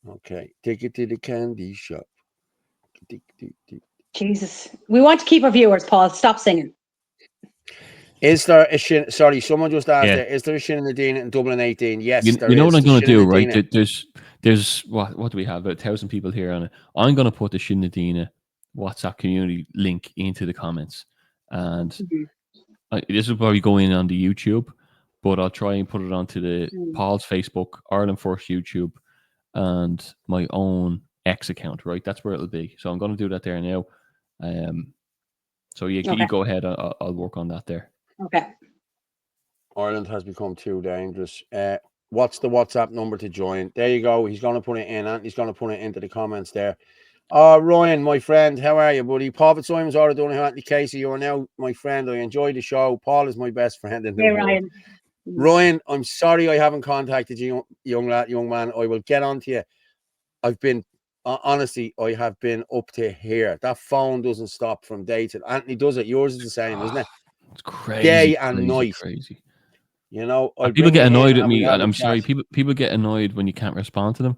Okay, take it to the candy shop. Jesus, we want to keep our viewers. Paul, stop singing. Is there a shin? Sorry, someone just asked there. Is there a Shinadina in Dublin 18? Yes, there is. You know what I'm going to do, right? There's what do we have? 1,000 people here on it. I'm going to put the Shinadina WhatsApp community link into the comments, and this will probably go in on the YouTube, but I'll try and put it onto the Paul's Facebook, Ireland First YouTube, and my own X account. Right, that's where it'll be. So I'm going to do that there now. So you go ahead. I'll work on that there. Okay. Ireland has become too dangerous. What's the WhatsApp number to join? There you go. He's going to put it in, and he's going to put it into the comments there. Ryan, my friend, how are you, buddy? Paul Fitzsimons, Orla, Donohoe, Anthony Casey, you are now my friend. I enjoy the show. Paul is my best friend in the world. Ryan. Ryan, I'm sorry I haven't contacted you, young man. I will get on to you. I've been, honestly, I have been up to here. That phone doesn't stop from day to Anthony does it. Yours is the same, isn't it? It's crazy. Day and night. Crazy. You know, people get annoyed at me, and I'm sorry. People get annoyed when you can't respond to them.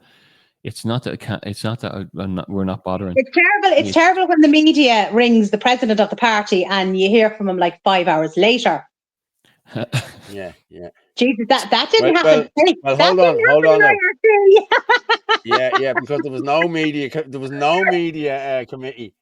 It's not that we're not bothering. It's terrible. It's terrible when the media rings the president of the party and you hear from him like 5 hours later. Yeah. Jesus, that didn't happen. Well, hold on. Yeah, because there was no media. There was no media committee.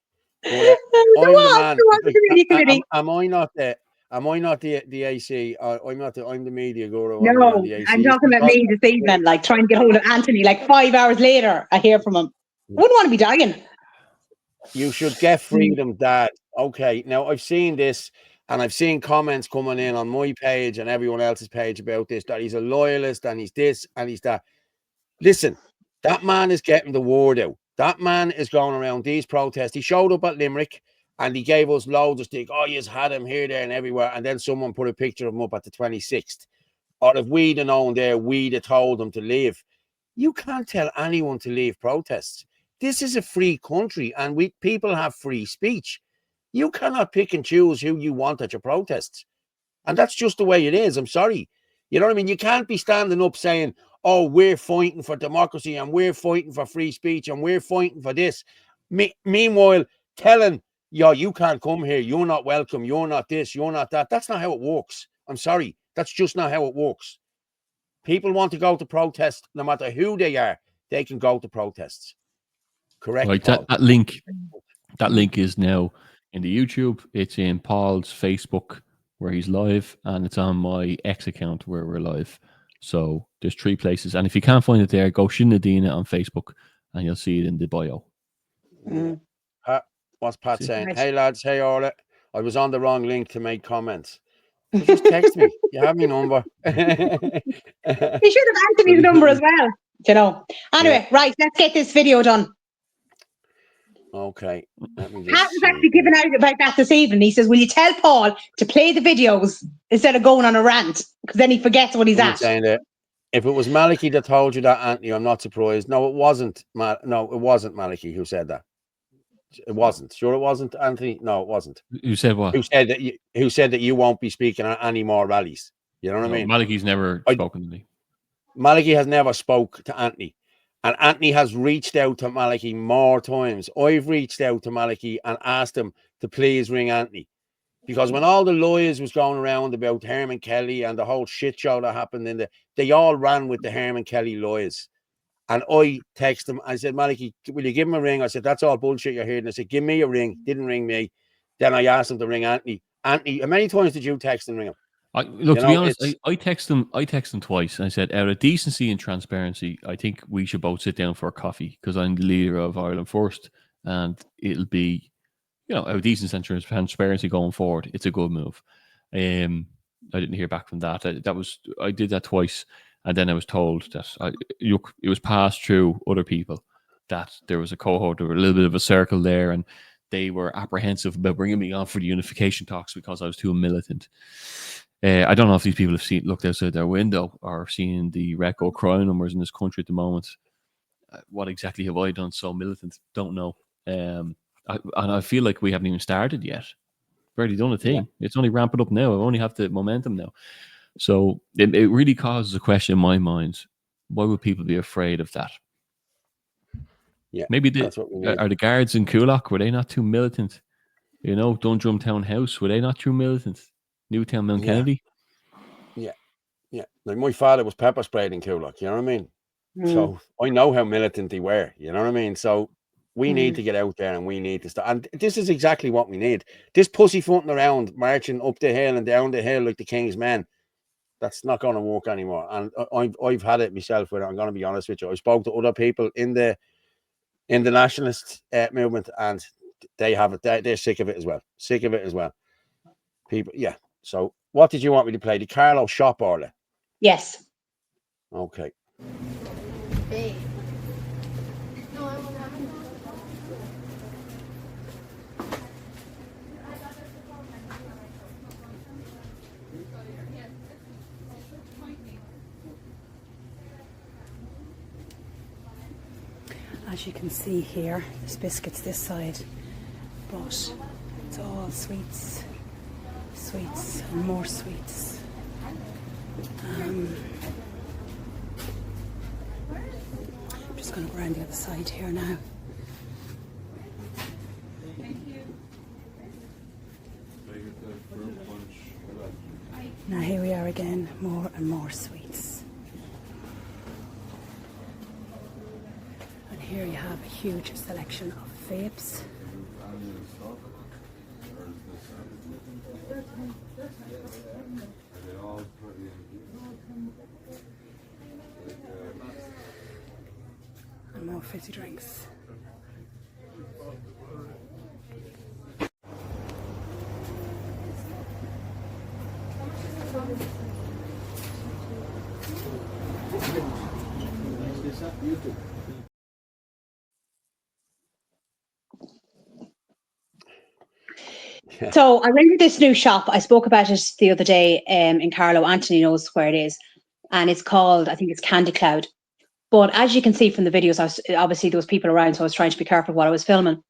Am I not the AC? I'm the media guru. No, I'm talking about me this evening, like trying to get hold of Anthony. Like 5 hours later, I hear from him. Wouldn't want to be dying. You should get freedom, Dad. Okay, now I've seen this, and I've seen comments coming in on my page and everyone else's page about this, that he's a loyalist and he's this and he's that. Listen, that man is getting the word out. That man is going around these protests. He showed up at Limerick and he gave us loads of stick. Oh, you've had him here, there, and everywhere. And then someone put a picture of him up at the 26th. Or if we'd have known there, we'd have told him to leave. You can't tell anyone to leave protests. This is a free country and people have free speech. You cannot pick and choose who you want at your protests. And that's just the way it is. I'm sorry. You know what I mean? You can't be standing up saying, oh, we're fighting for democracy and we're fighting for free speech and we're fighting for this. Meanwhile, telling, you can't come here. You're not welcome. You're not this. You're not that. That's not how it works. I'm sorry. That's just not how it works. People want to go to protests, no matter who they are. They can go to protests. Correct. Right. That link is now in the YouTube. It's in Paul's Facebook where he's live, and it's on my X account where we're live. So there's 3 places, and if you can't find it there, go Shinadina on Facebook, and you'll see it in the bio. Pat, what's Pat saying? Right. Hey lads, hey Orla. I was on the wrong link to make comments. So just text me. You have my number. He should have answered his number as well. You know. Anyway, right, let's get this video done. Okay. Let me Pat just was actually see. giving out about that this evening. He says, will you tell Paul to play the videos instead of going on a rant? Because then he forgets what he's Someone at. saying that if it was Maliki that told you that, Anthony, I'm not surprised. No, it wasn't. No, it wasn't Maliki who said that. It wasn't. Sure, it wasn't, Anthony. No, it wasn't. Who said what? Who said that you won't be speaking at any more rallies? You know what I mean? Maliki's never spoken to me. Maliki has never spoke to Anthony, and Anthony has reached out to Maliki more times. I've reached out to Maliki and asked him to please ring Anthony, because when all the lawyers was going around about Herman Kelly and the whole shit show that happened they all ran with the Herman Kelly lawyers. And I texted him. I said, Maliki, will you give him a ring? I said, that's all bullshit you're hearing. I said, give me a ring. Didn't ring me. Then I asked him to ring Anthony. Anthony, how many times did you text and ring him? Look, to be honest, I texted him twice, and I said, out of decency and transparency, I think we should both sit down for a coffee, because I'm the leader of Ireland First, and it'll be, out of decency and transparency going forward. It's a good move. I didn't hear back from that. I did that twice, and then I was told that it was passed through other people that there was a cohort, there were a little bit of a circle there, and they were apprehensive about bringing me on for the unification talks because I was too militant. I don't know if these people have looked outside their window or seen the record crime numbers in this country at the moment. What exactly have I done so militant? Don't know. And I feel like we haven't even started yet. Barely done a thing. Yeah. It's only ramping up now. I only have the momentum now. So it really causes a question in my mind. Why would people be afraid of that? Yeah, maybe are the guards in Coolock, were they not too militant? Dundrum Town House, were they not too militant? Newtown, Mount Kennedy? Yeah. Like my father was pepper sprayed in Coolock, you know what I mean? So I know how militant they were, you know what I mean? So we need to get out there and we need to start. And this is exactly what we need. This pussyfooting around, marching up the hill and down the hill like the King's men, that's not going to work anymore. And I've had it myself with it. I'm going to be honest with you. I spoke to other people in the nationalist movement, and they have it. They're sick of it as well. People, yeah. So what did you want me to play? The Carlo Shop, Orla? Yes. Okay. Hey. As you can see here, there's biscuits this side, but it's all sweets, and more sweets. I'm just going to go around the other side here now. Now here we are again, more and more sweets. And here you have a huge selection of vapes. And more fizzy drinks. So I went to this new shop. I spoke about it the other day in Carlo. Anthony knows where it is. And it's called, I think it's Candy Cloud. But as you can see from the videos, obviously there was people around, so I was trying to be careful what I was filming.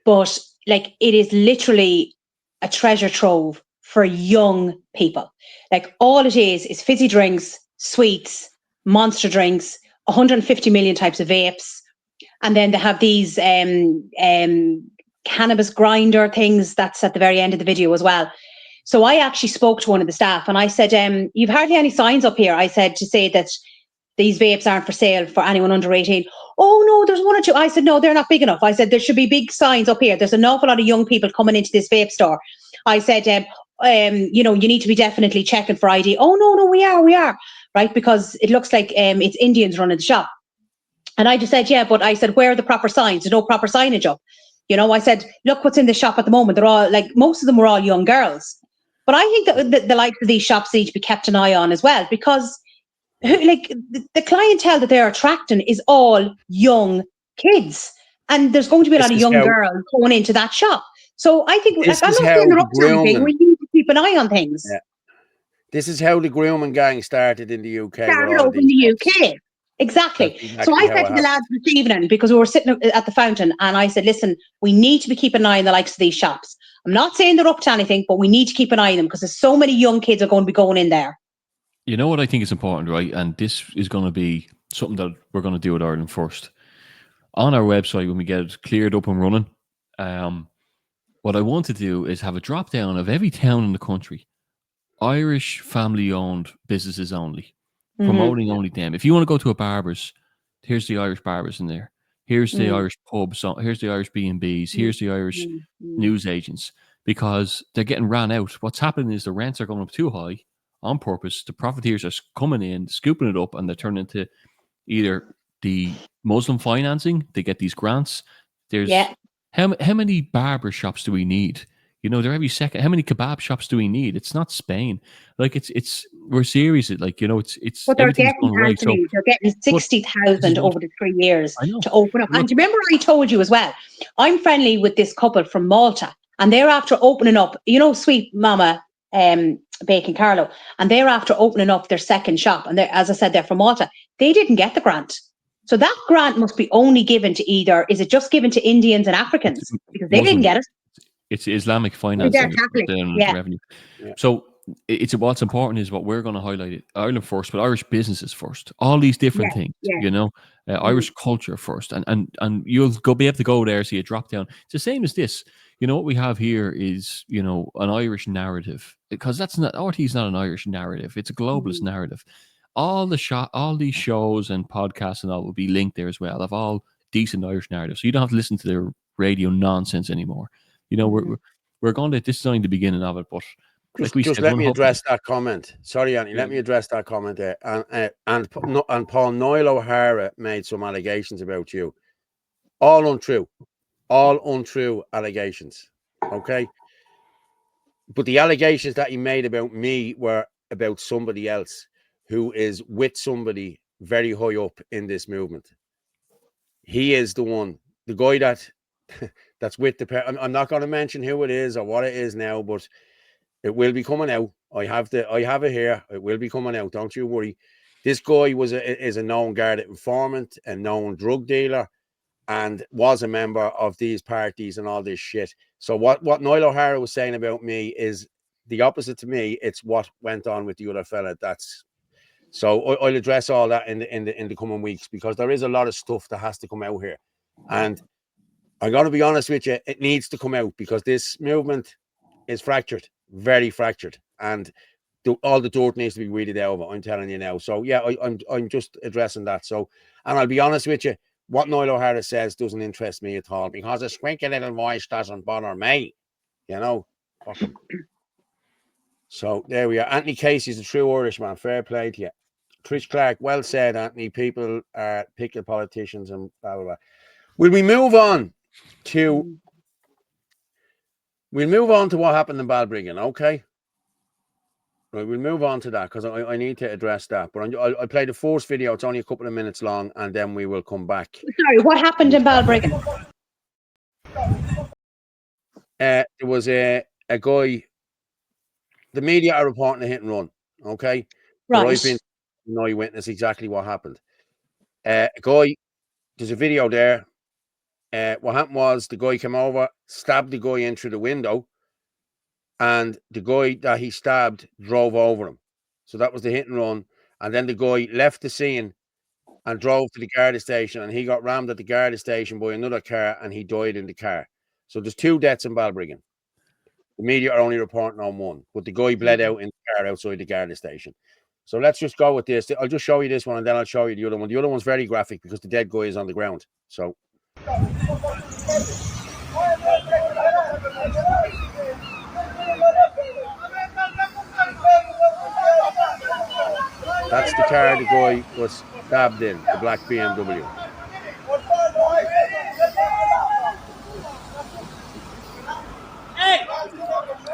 But like, it is literally a treasure trove for young people. Like, all it is fizzy drinks, sweets, monster drinks, 150 million types of vapes. And then they have these cannabis grinder things that's at the very end of the video as well. So I actually spoke to one of the staff and I said, you've hardly any signs up here. I said, to say that these vapes aren't for sale for anyone under 18. Oh no, there's one or two. I said, no, they're not big enough. I said, there should be big signs up here. There's an awful lot of young people coming into this vape store. I said, you know, you need to be definitely checking for ID. Oh, no, we are, right? Because it looks like it's Indians running the shop. And I just said, yeah, but I said, where are the proper signs? There's no proper signage up. You know, I said, look what's in the shop at the moment. They're all, like, most of them were all young girls. But I think that the likes of these shops need to be kept an eye on as well, because like the clientele that they're attracting is all young kids. And there's going to be a lot of young girls going into that shop. So I think, like, I'm not saying they're up to anything. We need to keep an eye on things. Yeah. This is how the grooming gang started in the UK. Started over in the UK. Exactly. So I said to the lads this evening, because we were sitting at the fountain, and I said, listen, we need to be keeping an eye on the likes of these shops. I'm not saying they're up to anything, but we need to keep an eye on them, because there's so many young kids are going to be going in there. You know what I think is important, right? And this is going to be something that we're going to do at Ireland First. On our website, when we get it cleared up and running, what I want to do is have a drop down of every town in the country, Irish family-owned businesses only, promoting only them. If you want to go to a barber's, here's the Irish barbers in there. Here's the Irish pubs. Here's the Irish B&Bs. Here's the Irish news agents, because they're getting ran out. What's happening is the rents are going up too high on purpose. The profiteers are coming in, scooping it up, and they're turning into either the Muslim financing. They get these grants. There's how many barber shops do we need? You know, they're every second. How many kebab shops do we need? It's not Spain. Like we're serious. Like, you know, it's. But they're getting, Anthony, they're getting 60,000 over the 3 years to open up. And do you remember I told you as well? I'm friendly with this couple from Malta, and they're after opening up. You know, Sweet Mama Bacon Carlo, and they're after opening up their second shop. And as I said, they're from Malta. They didn't get the grant. So that grant must be only given to is it just given to Indians and Africans? Because they didn't get it. It's Islamic financing. Exactly. Revenue. Yeah. So what's important is what we're going to highlight it. Ireland first, but Irish businesses first. All these different things, you know, Irish culture first. And you'll be able to go there, see a drop down. It's the same as this. You know, what we have here is, you know, an Irish narrative, because RT is not an Irish narrative. It's a globalist narrative. All these shows and podcasts and all will be linked there as well, of all decent Irish narratives. So you don't have to listen to their radio nonsense anymore. You know, we're going to, this is only the beginning of it, but just let me address that comment. Sorry, Annie, let me address that comment there. And Paul Noel O'Hara made some allegations about you. All untrue allegations. Okay. But the allegations that he made about me were about somebody else who is with somebody very high up in this movement. He is the one, the guy that's with the. I'm not going to mention who it is or what it is now, but it will be coming out. I have it here. It will be coming out. Don't you worry. This guy is a known Garda informant, a known drug dealer, and was a member of these parties and all this shit. So what Noel O'Hara was saying about me is the opposite to me. It's what went on with the other fella. So I'll address all that in the coming weeks, because there is a lot of stuff that has to come out here, and I'm going to be honest with you, it needs to come out, because this movement is fractured, very fractured, and all the dirt needs to be weeded out of it. I'm telling you now. So yeah, I'm just addressing that. So, and I'll be honest with you, what Noel O'Hara says doesn't interest me at all, because a squeaky little voice doesn't bother me. You know. Fuck him. So there we are. Anthony Casey's a true Irishman. Fair play to you. Trish Clark, well said, Anthony. People are picky politicians and blah blah blah. Will we move on to? We'll move on to what happened in Balbriggan, okay? Right, we'll move on to that, because I need to address that. But I'll play the first video. It's only a couple of minutes long, and then we will come back. Sorry, what happened in Balbriggan? There was a guy. The media are reporting a hit and run, okay? Right. But I've been an eyewitness exactly what happened. A guy, there's a video there. What happened was the guy came over, stabbed the guy in through the window, and the guy that he stabbed drove over him. So that was the hit and run. And then the guy left the scene and drove to the Garda station, and he got rammed at the Garda station by another car, and he died in the car. So there's 2 deaths in Balbriggan. The media are only reporting on 1, but the guy bled out in the car outside the Garda station. So let's just go with this. I'll just show you this one, and then I'll show you the other one. The other one's very graphic, because the dead guy is on the ground. So. That's the car the guy was stabbed in, the black BMW.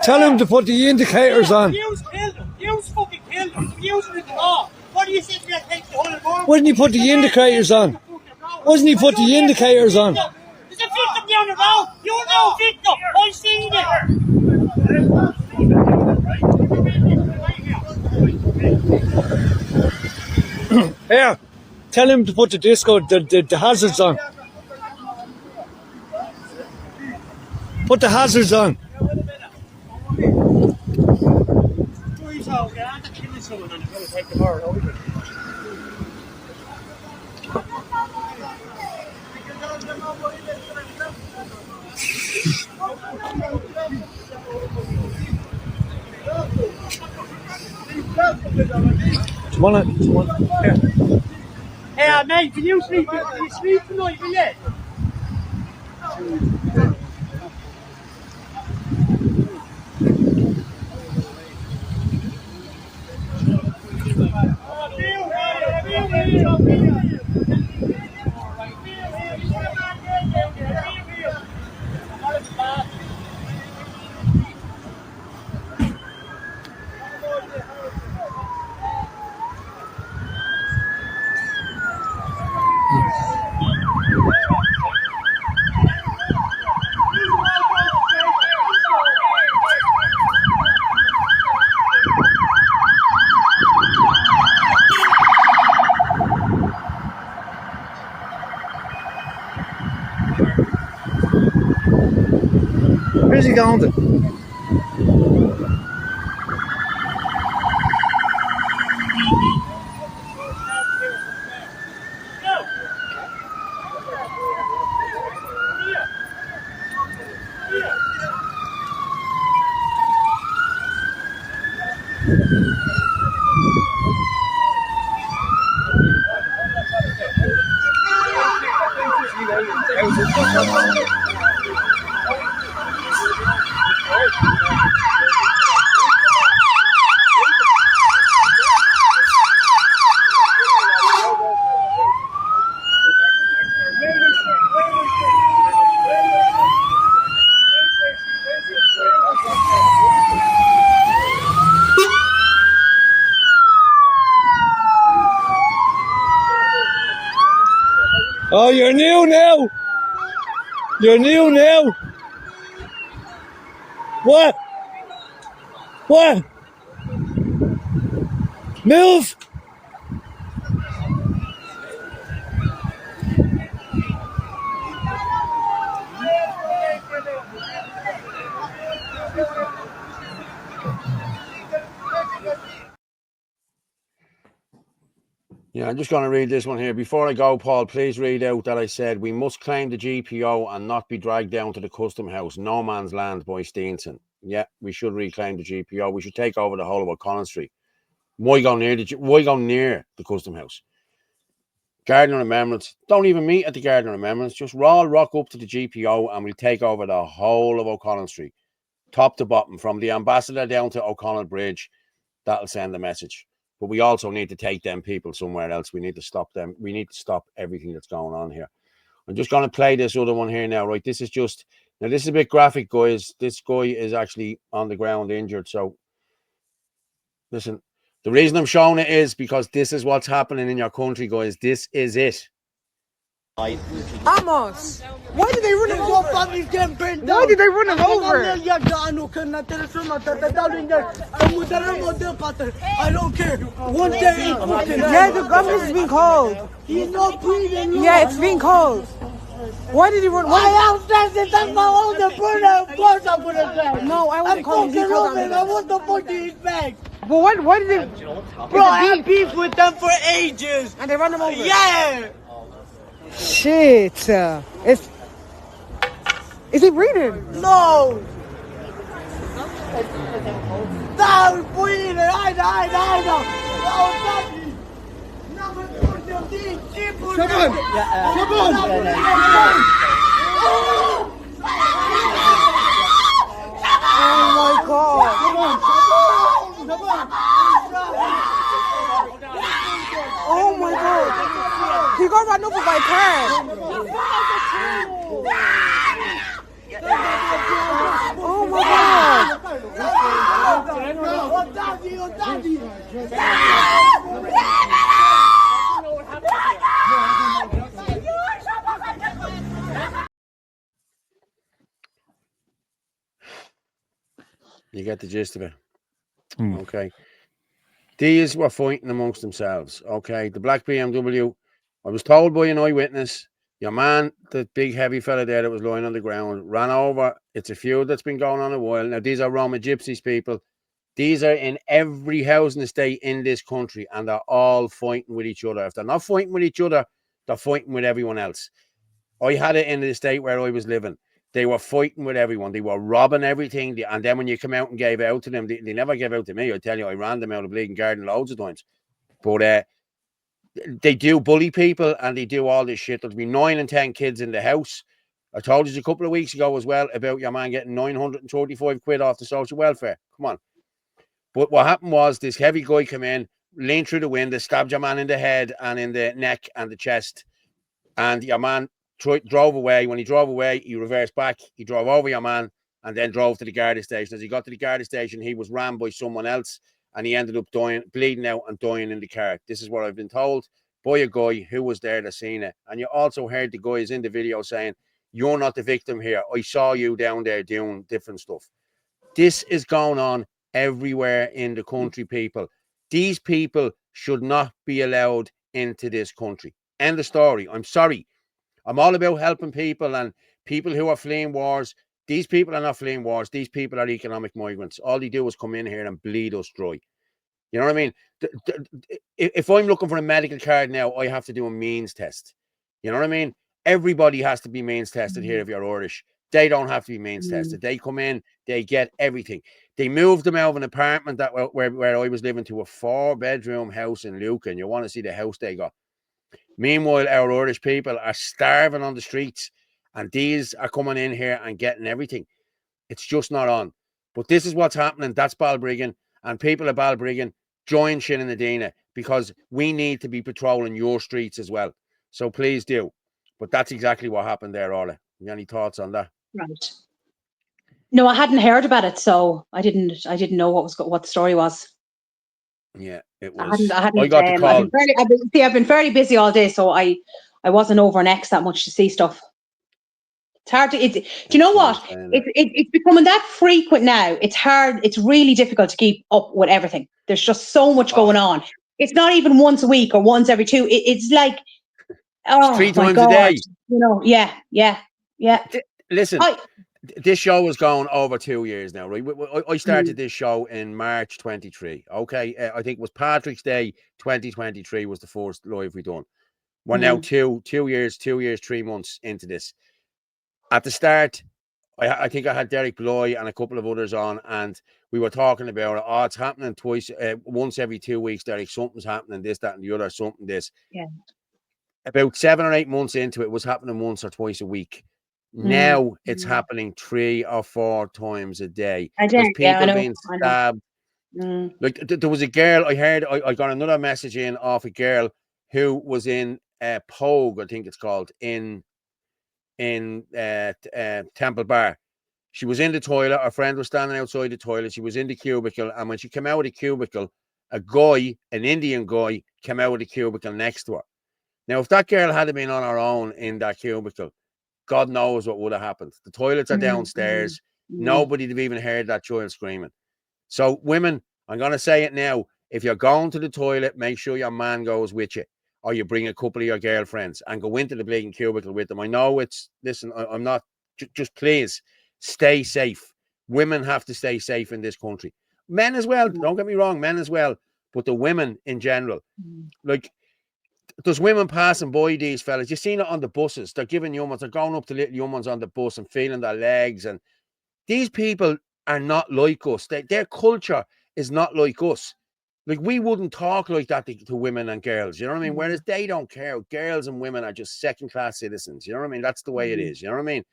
Tell him to put the indicators on. Yous killed him. Yous fucking killed him. Yous in the law. What do you think you're taking the whole world? Why didn't he put the indicators on? Wasn't he put the indicators on? There's a victim down the road. You know victim. I seen it. Here, tell him to put the disco, the hazards on. Put the hazards on. Hey, mate, can you sleep? Can you sleep tonight, will you? Where's he going to? Oh, you're new now. You're new now. What? What? Move. Yeah, I'm just going to read this one here. Before I go, Paul, please read out that I said we must claim the GPO and not be dragged down to the custom house. No man's land by Steenson. Yeah, we should reclaim the GPO. We should take over the whole of O'Connell Street. Why go near the custom house? Garden of Remembrance. Don't even meet at the Garden of Remembrance. Just rock up to the GPO and we'll take over the whole of O'Connell Street. Top to bottom, from the Ambassador down to O'Connell Bridge. That'll send a message. But we also need to take them people somewhere else. We need to stop them. We need to stop everything that's going on here. I'm just going to play this other one here now, right? This is a bit graphic, guys. This guy is actually on the ground injured. So, listen, the reason I'm showing it is because this is what's happening in your country, guys. This is it. Amos, why did they run him over? Why did they run him over? I don't care. One day. Yeah, the ambulance is being called. He's not breathing. Yeah, it's being called. Why did he run? I am stressed. That's my older brother. Of course I'm gonna say. No, I want to call him. I want the fuck to his bag. But why did they? Bro, I had beef with them for ages. And they run him over. Yeah. Shit. Is he breathing? No. No, breathing. I know. Oh, daddy. Oh my God. run over by a car. Oh my God. You get the gist of it. Mm. Okay. These were fighting amongst themselves. Okay. The black BMW, I was told by an eyewitness, your man, the big heavy fella there that was lying on the ground, ran over. It's a feud that's been going on a while. Now, these are Roma gypsies, people. These are in every housing estate in this country, and they're all fighting with each other. If they're not fighting with each other, they're fighting with everyone else. I had it in the estate where I was living. They were fighting with everyone. They were robbing everything. And then when you come out and gave out to them, they never gave out to me. I tell you, I ran them out of bleeding garden loads of times. But they do bully people and they do all this shit. There'll be 9 and 10 kids in the house. I told you a couple of weeks ago as well about your man getting 935 quid off the social welfare. Come on. But what happened was this heavy guy came in, leaned through the window, stabbed your man in the head and in the neck and the chest. And your man drove away. When he drove away, he reversed back. He drove over your man and then drove to the Garda station. As he got to the Garda station, he was rammed by someone else and he ended up dying, bleeding out and dying in the car. This is what I've been told by a guy who was there that seen it. And you also heard the guys in the video saying, you're not the victim here. I saw you down there doing different stuff. This is going on everywhere in the country, people. These people should not be allowed into this country. End of story. I'm sorry. I'm all about helping people and people who are fleeing wars. These people are not fleeing wars. These people are economic migrants. All they do is come in here and bleed us dry. You know what I mean? If I'm looking for a medical card now, I have to do a means test. You know what I mean? Everybody has to be means tested here if you're Irish. They don't have to be means tested. They come in, they get everything. They moved them out of an apartment that where I was living to a 4-bedroom house in Lucan. You want to see the house they got. Meanwhile, our Irish people are starving on the streets and these are coming in here and getting everything. It's just not on. But this is what's happening. That's Balbriggan, and people of Balbriggan join Sinn Féin because we need to be patrolling your streets as well. So please do. But that's exactly what happened there, Orla. You any thoughts on that? Right. No, I hadn't heard about it, so I didn't know what the story was. Yeah, it was. I hadn't. I got the call. I've been very busy all day, so I wasn't over an X that much to see stuff. It's hard to. Do you know what? It's becoming that frequent now. It's hard. It's really difficult to keep up with everything. There's just so much going on. It's not even once a week or once every 2. It's like, oh, 3 my times God. a day. You know, yeah. Listen, this show is going over 2 years now, right? I started this show in March 23. Okay, I think it was Patrick's Day 2023 was the first live we done. We're now 2 years, 3 months into this. At the start, I think I had Derek Bloy and a couple of others on, and we were talking about it. Oh, it's happening once every 2 weeks, Derek. Something's happening, this, that, and the other, something, this. Yeah. About 7 or 8 months into it, was happening once or twice a week. Now it's happening 3 or 4 times a day. There's people being stabbed. Like there was a girl I heard. I got another message in off a girl who was in Pogue, I think it's called, in Temple Bar. She was in the toilet. Her friend was standing outside the toilet. She was in the cubicle, and when she came out of the cubicle, a guy, an Indian guy, came out of the cubicle next to her. Now, if that girl had been on her own in that cubicle, God knows what would have happened. The toilets are downstairs. Nobody would have even heard that child screaming. So, women, I'm going to say it now. If you're going to the toilet, make sure your man goes with you, or you bring a couple of your girlfriends and go into the bleeding cubicle with them. I know listen, I'm not, just please stay safe. Women have to stay safe in this country. Men as well. Don't get me wrong, men as well. But the women in general, like, there's women passing by these fellas. You've seen it on the buses. They're giving young ones, they're going up to little young ones on the bus and feeling their legs. And these people are not like us. Their culture is not like us. Like, we wouldn't talk like that to women and girls. You know what I mean? Whereas they don't care. Girls and women are just second-class citizens. You know what I mean? That's the way it is. You know what I mean?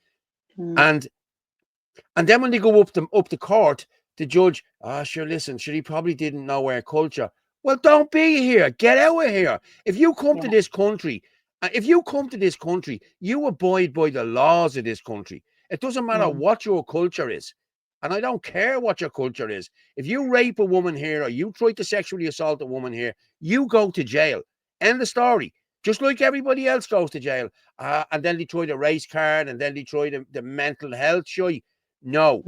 And then when they go up to court, the judge, sure, listen, sure, he probably didn't know our culture. Well, don't be here. Get out of here. If you come to this country If you come to this country, you abide by the laws of this country. It doesn't matter what your culture is. And I don't care what your culture is. If you rape a woman here or you try to sexually assault a woman here, you go to jail. End of story. Just like everybody else goes to jail. And then they try the race card and then they try the mental health shy. No.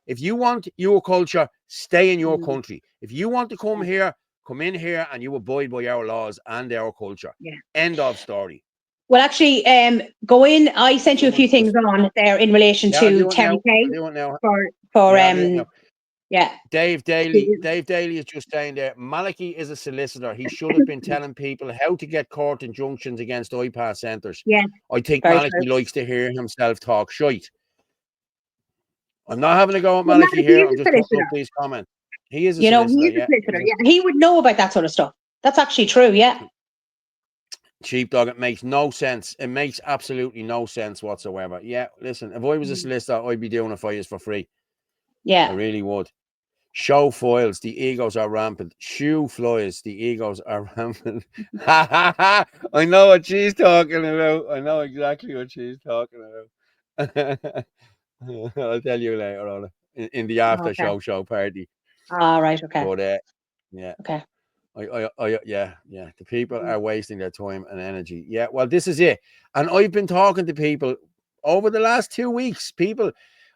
If you want your culture, stay in your country. If you want to come here, come in here and you abide by our laws and our culture. End of story. Well, actually, go in. I sent you a few things on there in relation to Terry Kay Dave Daly is just saying there, Malachy is a solicitor. He should have been telling people how to get court injunctions against IPAS centres. Yeah, I think Malachy likes to hear himself talk shite. I'm not having a go at Malachy here. I'm just putting up these comments. He is a solicitor. He's a solicitor. Yeah, he would know about that sort of stuff. That's actually true. Yeah. Sheepdog, it makes no sense. It makes absolutely no sense whatsoever. Yeah, listen, if I was a solicitor, I'd be doing it for you for free. Yeah. I really would. Show foils, the egos are rampant. Shoe flies, the egos are rampant. I know what she's talking about. I know exactly what she's talking about. I'll tell you later on in the after show party. All right. Okay. But yeah. Okay. The people are wasting their time and energy. Yeah, well, this is it. And I've been talking to people over the last 2 weeks. People,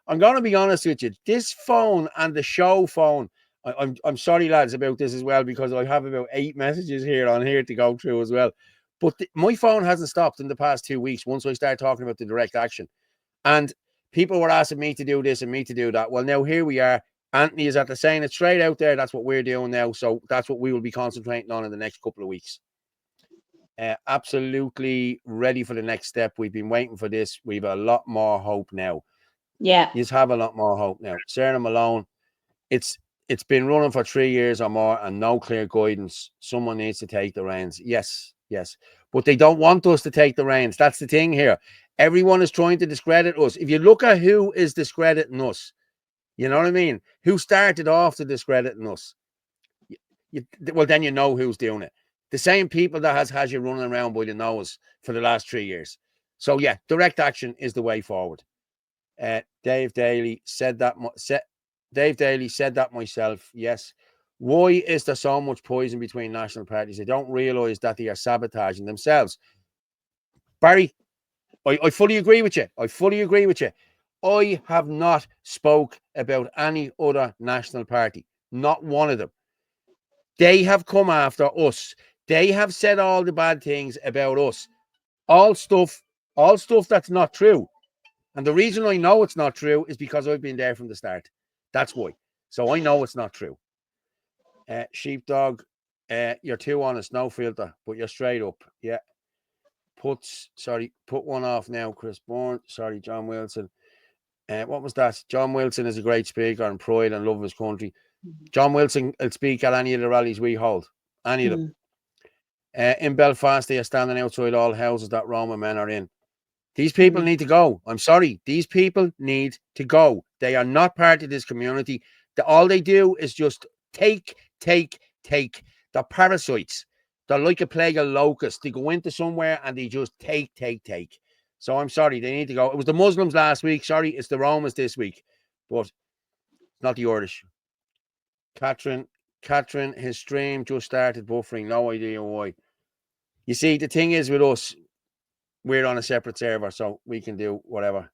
I'm going to be honest with you. This phone and the show phone, I'm sorry, lads, about this as well, because I have about 8 messages here on here to go through as well. But my phone hasn't stopped in the past 2 weeks once I started talking about the direct action. And people were asking me to do this and me to do that. Well, now here we are. Anthony is at the saying it straight out there. That's what we're doing now. So that's what we will be concentrating on in the next couple of weeks. Absolutely ready for the next step. We've been waiting for this. We've a lot more hope now. Yeah. You have a lot more hope now. Sarah Malone, it's been running for 3 years or more and no clear guidance. Someone needs to take the reins. Yes. But they don't want us to take the reins. That's the thing here. Everyone is trying to discredit us. If you look at who is discrediting us, you know what I mean? Who started off to discrediting us? Well, then you know who's doing it. The same people that has you running around by the nose for the last 3 years. So yeah, direct action is the way forward. Dave Daly said that. Dave Daly said that myself. Yes. Why is there so much poison between national parties? They don't realise that they are sabotaging themselves. Barry, I fully agree with you. I have not spoke about any other national party. Not one of them. They have come after us. They have said all the bad things about us. All stuff that's not true. And the reason I know it's not true is because I've been there from the start. That's why. So I know it's not true. Sheepdog, you're too honest, no filter, but you're straight up. Yeah. Put one off now, Chris Bourne. Sorry, John Wilson. What was that? John Wilson is a great speaker and pride and love of his country. John Wilson will speak at any of the rallies we hold. Any of them. In Belfast, they are standing outside all houses that Roma men are in. These people need to go. I'm sorry. These people need to go. They are not part of this community. All they do is just take. They're parasites. They're like a plague of locusts. They go into somewhere and they just take. So I'm sorry. They need to go. It was the Muslims last week. Sorry, it's the Romans this week. But it's not the Irish. Catherine, his stream just started buffering. No idea why. You see, the thing is with us, we're on a separate server, so we can do whatever.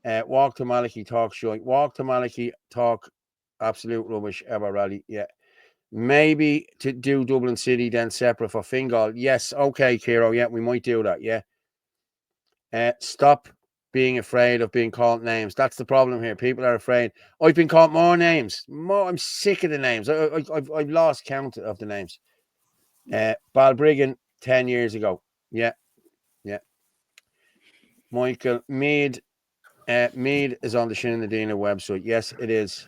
Walk to Malachy, talk shite. Walk to Malachy, talk absolute rubbish, ever rally. Yeah. Maybe to do Dublin City, then separate for Fingal. Yes, okay, Kiro. Yeah, we might do that. Yeah. Stop being afraid of being called names. That's the problem here. People are afraid. I've been called more names. I'm sick of the names. I've lost count of the names. Balbriggan 10 years ago. Yeah. Michael Mead. Mead is on the Shinadina website. Yes, it is.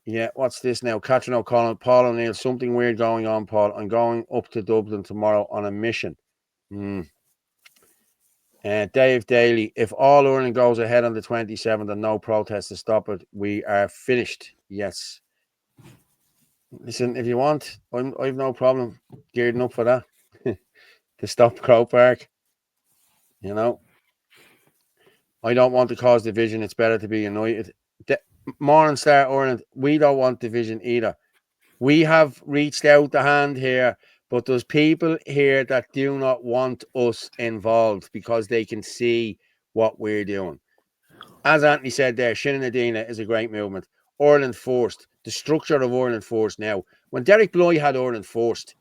Yeah, what's this now? Catherine O'Connell, Paul O'Neill, something weird going on, Paul. I'm going up to Dublin tomorrow on a mission. Dave Daly, if all Ireland goes ahead on the 27th and no protest to stop it, we are finished. Yes. Listen, if you want, I've no problem gearing up for that. To stop Crow Park. You know, I don't want to cause division. It's better to be united. Morning Star Ireland, we don't want division either. We have reached out the hand here, but there's people here that do not want us involved because they can see what we're doing. As Anthony said there, Sinn Féin is a great movement. Ireland First, the structure of Ireland First now. When Derek Bly had Ireland First,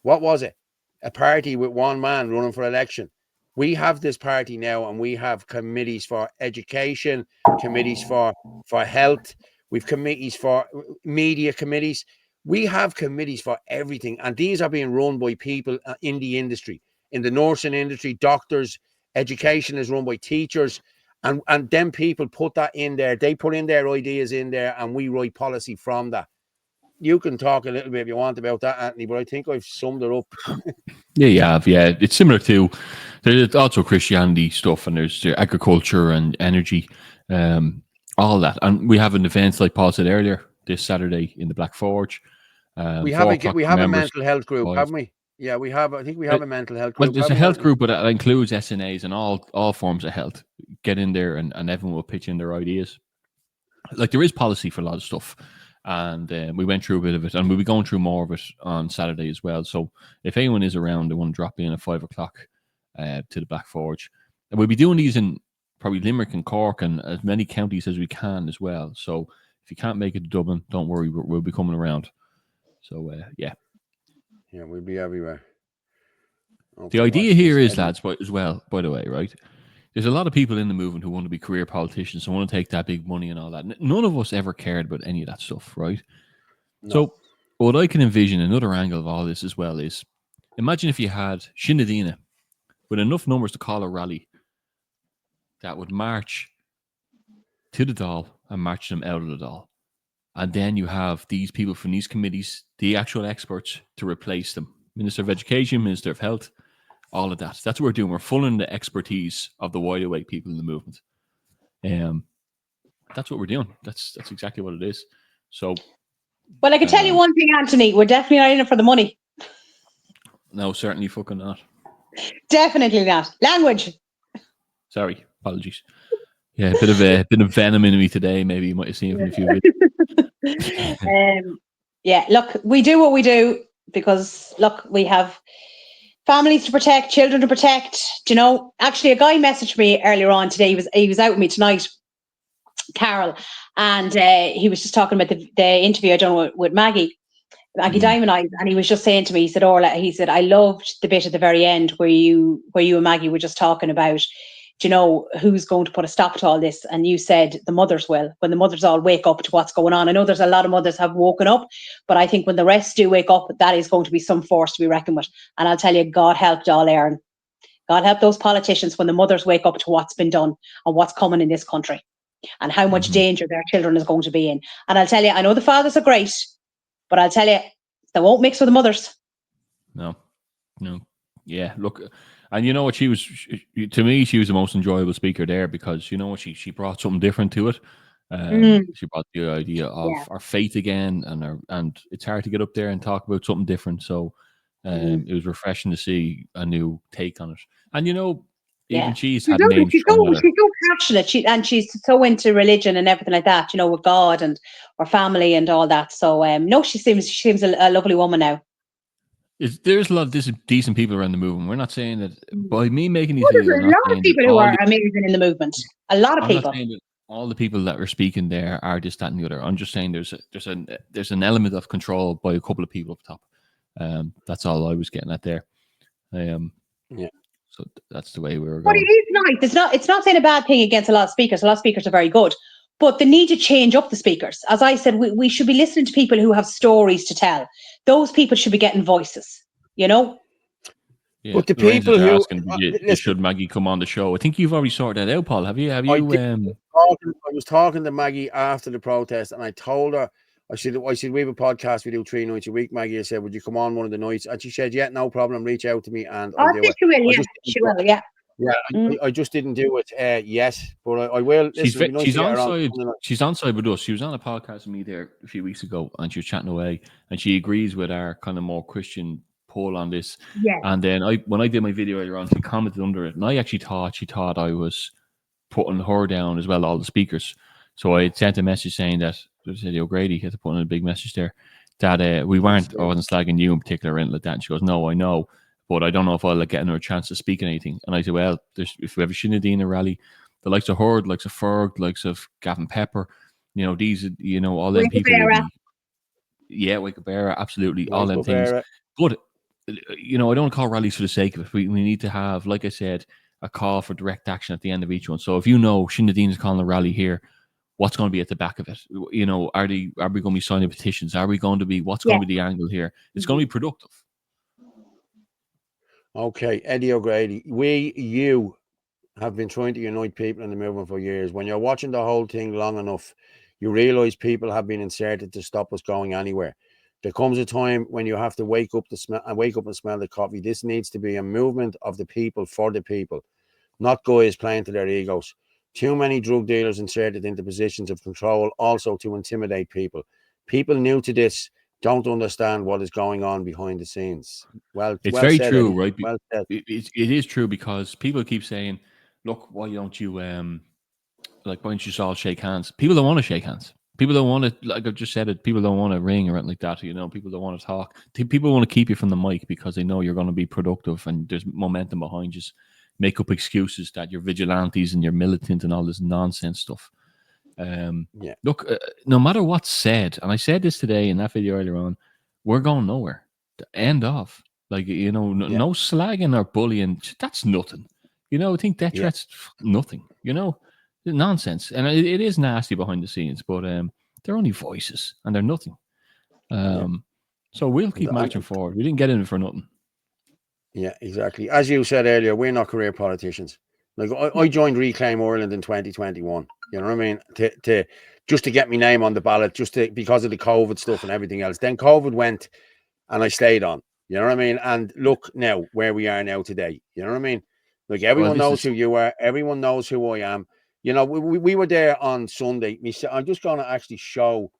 what was it? A party with one man running for election. We have this party now, and we have committees for education, committees for health. We've committees for media committees. We have committees for everything, and these are being run by people in the industry, in the nursing industry, doctors. Education is run by teachers, and them people put that in there. They put in their ideas in there, and we write policy from that. You can talk a little bit if you want about that, Anthony, but I think I've summed it up. Yeah, you have. Yeah, it's similar to there's also Christianity stuff, and there's agriculture and energy, all that. And we have an event like Paul said earlier this Saturday in the Black Forge. We have a mental health group, haven't we? Yeah, we have. I think we have a mental health group. Well, there's a health group, but that includes SNAs and all forms of health. Get in there, and everyone will pitch in their ideas. Like there is policy for a lot of stuff. And we went through a bit of it, and we'll be going through more of it on Saturday as well. So if anyone is around, they want to drop in at 5 o'clock to the Black Forge. And we'll be doing these in probably Limerick and Cork and as many counties as we can as well. So if you can't make it to Dublin, don't worry, we'll be coming around. So, yeah. Yeah, we'll be everywhere. Okay, the idea here is, lads, as well, by the way, right? There's a lot of people in the movement who want to be career politicians and want to take that big money and all that. None of us ever cared about any of that stuff, right? No. So what I can envision, another angle of all this as well, is imagine if you had Sinn Féin with enough numbers to call a rally that would march to the Dáil and march them out of the Dáil. And then you have these people from these committees, the actual experts, to replace them. Minister of Education, Minister of Health, all of that. That's what we're doing. We're following the expertise of the wide awake people in the movement. That's what we're doing. That's exactly what it is. So, well, I can tell you one thing, Anthony. We're definitely not in it for the money. No, certainly fucking not. Definitely not. Language. Sorry, apologies. Yeah, a bit of venom in me today. Maybe you might have seen it in a few videos. Yeah, look, we do what we do because look, we have families to protect, children to protect. Do you know, actually, a guy messaged me earlier on today. He was out with me tonight, Carol, and he was just talking about the interview I done with Maggie Diamond Eyes, and he was just saying to me, he said, Orla, he said, I loved the bit at the very end where you and Maggie were just talking about, do you know, who's going to put a stop to all this? And you said the mothers will, when the mothers all wake up to what's going on. I know there's a lot of mothers have woken up, but I think when the rest do wake up, that is going to be some force to be reckoned with. And I'll tell you, God help Dáil Éireann. God help those politicians when the mothers wake up to what's been done and what's coming in this country and how much danger their children is going to be in. And I'll tell you, I know the fathers are great, but I'll tell you, they won't mix with the mothers. No. Yeah, look, and you know what, to me, she was the most enjoyable speaker there because, you know what, she brought something different to it. She brought the idea of our faith again, and it's hard to get up there and talk about something different. So it was refreshing to see a new take on it. And, you know, even she's had names. She's so passionate, she's so into religion and everything like that, you know, with God and our family and all that. So no, she seems a lovely woman now. There's a lot of decent people around the movement. We're not saying that by me making these videos. There's a lot of people who are amazing in the movement. A lot of people. Not saying that all the people that are speaking there are this, that, and the other. I'm just saying there's an element of control by a couple of people up top. That's all I was getting at there. So that's the way we were going. But it is nice. It's not saying a bad thing against a lot of speakers. A lot of speakers are very good. But they need to change up the speakers. As I said, we should be listening to people who have stories to tell. Those people should be getting voices, you know? Yeah, but the people who asking, should Maggie come on the show? I think you've already sorted that out, Paul. Have you? I was talking to Maggie after the protest, and I told her, I said, we have a podcast. We do 3 nights a week. Maggie, I said, would you come on one of the nights? And she said, yeah, no problem. Reach out to me, and I'll do it. She will, yeah. Yeah, I just didn't do it yet, but I will. She's on side with us. She was on a podcast with me there a few weeks ago, and she was chatting away, and she agrees with our kind of more Christian pull on this. Yeah. And then when I did my video earlier on, she commented under it, and I actually thought she thought I was putting her down as well, all the speakers. So I sent a message saying that Eddie O'Grady had to put in a big message there that I wasn't slagging you in particular or anything like that. And she goes, no, I know, but I don't know if I'll get another chance to speak on anything. And I said, well, if we have a Shinadina rally, the likes of Hurd, likes of Ferg, likes of Gavin Pepper, these, all them people will be, Wickabera, absolutely, all them things. But, I don't call rallies for the sake of it. We need to have, like I said, a call for direct action at the end of each one. So if Shinadina's calling a rally here, what's going to be at the back of it? Are we going to be signing petitions? Are we going to be, what's going to be the angle here? It's going to be productive. Okay, Eddie O'Grady, you have been trying to unite people in the movement for years. When you're watching the whole thing long enough, you realize people have been inserted to stop us going anywhere. There comes a time when you have to wake up and smell the coffee. This needs to be a movement of the people for the people, not guys playing to their egos. Too many drug dealers inserted into positions of control, also to intimidate people. People new to this don't understand what is going on behind the scenes. Well, it's well very said, true, Eddie. right? Well said. It is true, because people keep saying, look, why don't you why don't you all shake hands? People don't want to shake hands. People don't want to, like I've just said it, people don't want to ring or anything like that. People don't want to talk. People want to keep you from the mic because they know you're going to be productive and there's momentum behind you. Make up excuses that you're vigilantes and you're militant and all this nonsense stuff. Look, no matter what's said, and I said this today in that video earlier on, we're going nowhere. The end of. No slagging or bullying. That's nothing. I think death threats, nothing. Nonsense. And it is nasty behind the scenes, but they're only voices and they're nothing. So we'll keep marching forward. We didn't get in it for nothing. Yeah, exactly. As you said earlier, we're not career politicians. Like I joined Reclaim Ireland in 2021. You know what I mean? To just to get my name on the ballot, because of the COVID stuff and everything else. Then COVID went, and I stayed on. You know what I mean? And look now where we are now today. You know what I mean? Like everyone knows who you are. Everyone knows who I am. We were there on Sunday. I'm just going to actually show.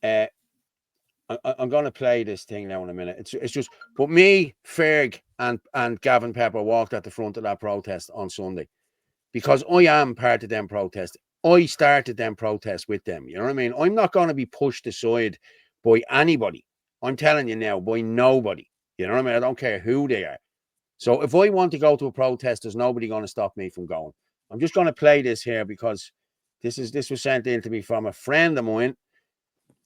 I'm going to play this thing now in a minute. It's just, but me, Ferg, and Gavin Pepper walked at the front of that protest on Sunday because I am part of them protests. I started them protests with them. You know what I mean? I'm not going to be pushed aside by anybody. I'm telling you now, by nobody. You know what I mean? I don't care who they are. So if I want to go to a protest, there's nobody going to stop me from going. I'm just going to play this here because this was sent in to me from a friend of mine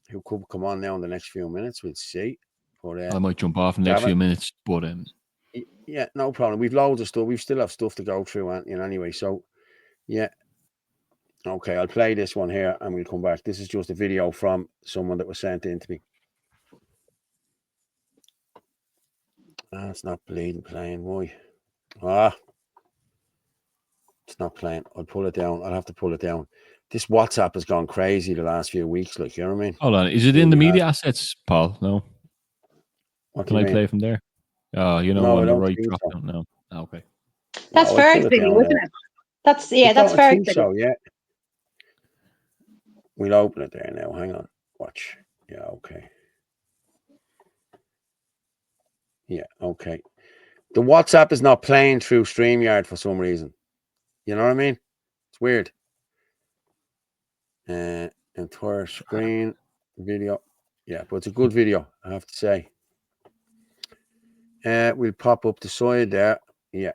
who could come on now in the next few minutes. We'll see. But, I might jump off in the next few minutes, but yeah, no problem. We've loads of stuff. We still have stuff to go through, anyway. So, yeah. Okay, I'll play this one here and we'll come back. This is just a video from someone that was sent in to me. It's not playing. Why? It's not playing. I'll pull it down. I'll have to pull it down. This WhatsApp has gone crazy the last few weeks. Like, you know what I mean? Hold on. Is it in the media assets, Paul? No. What can I play from there? No, on the right drop down. No. Okay. That's Ferg's video, isn't it? That's Ferg's video. So, yeah. We'll open it there now. Hang on. Watch. Yeah, okay. Yeah, okay. The WhatsApp is not playing through StreamYard for some reason. You know what I mean? It's weird. Entire screen video. Yeah, but it's a good video, I have to say. We'll pop up the side there. Yeah.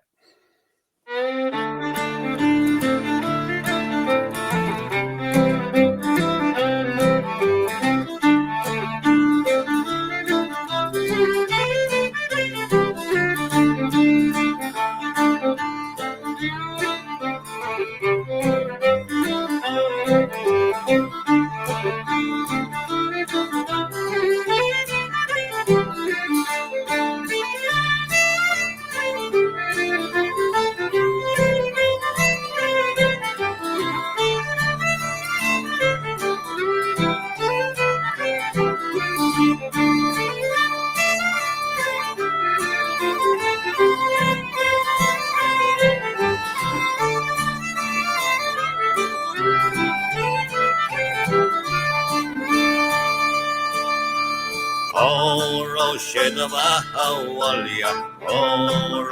Roshinama Hawalya,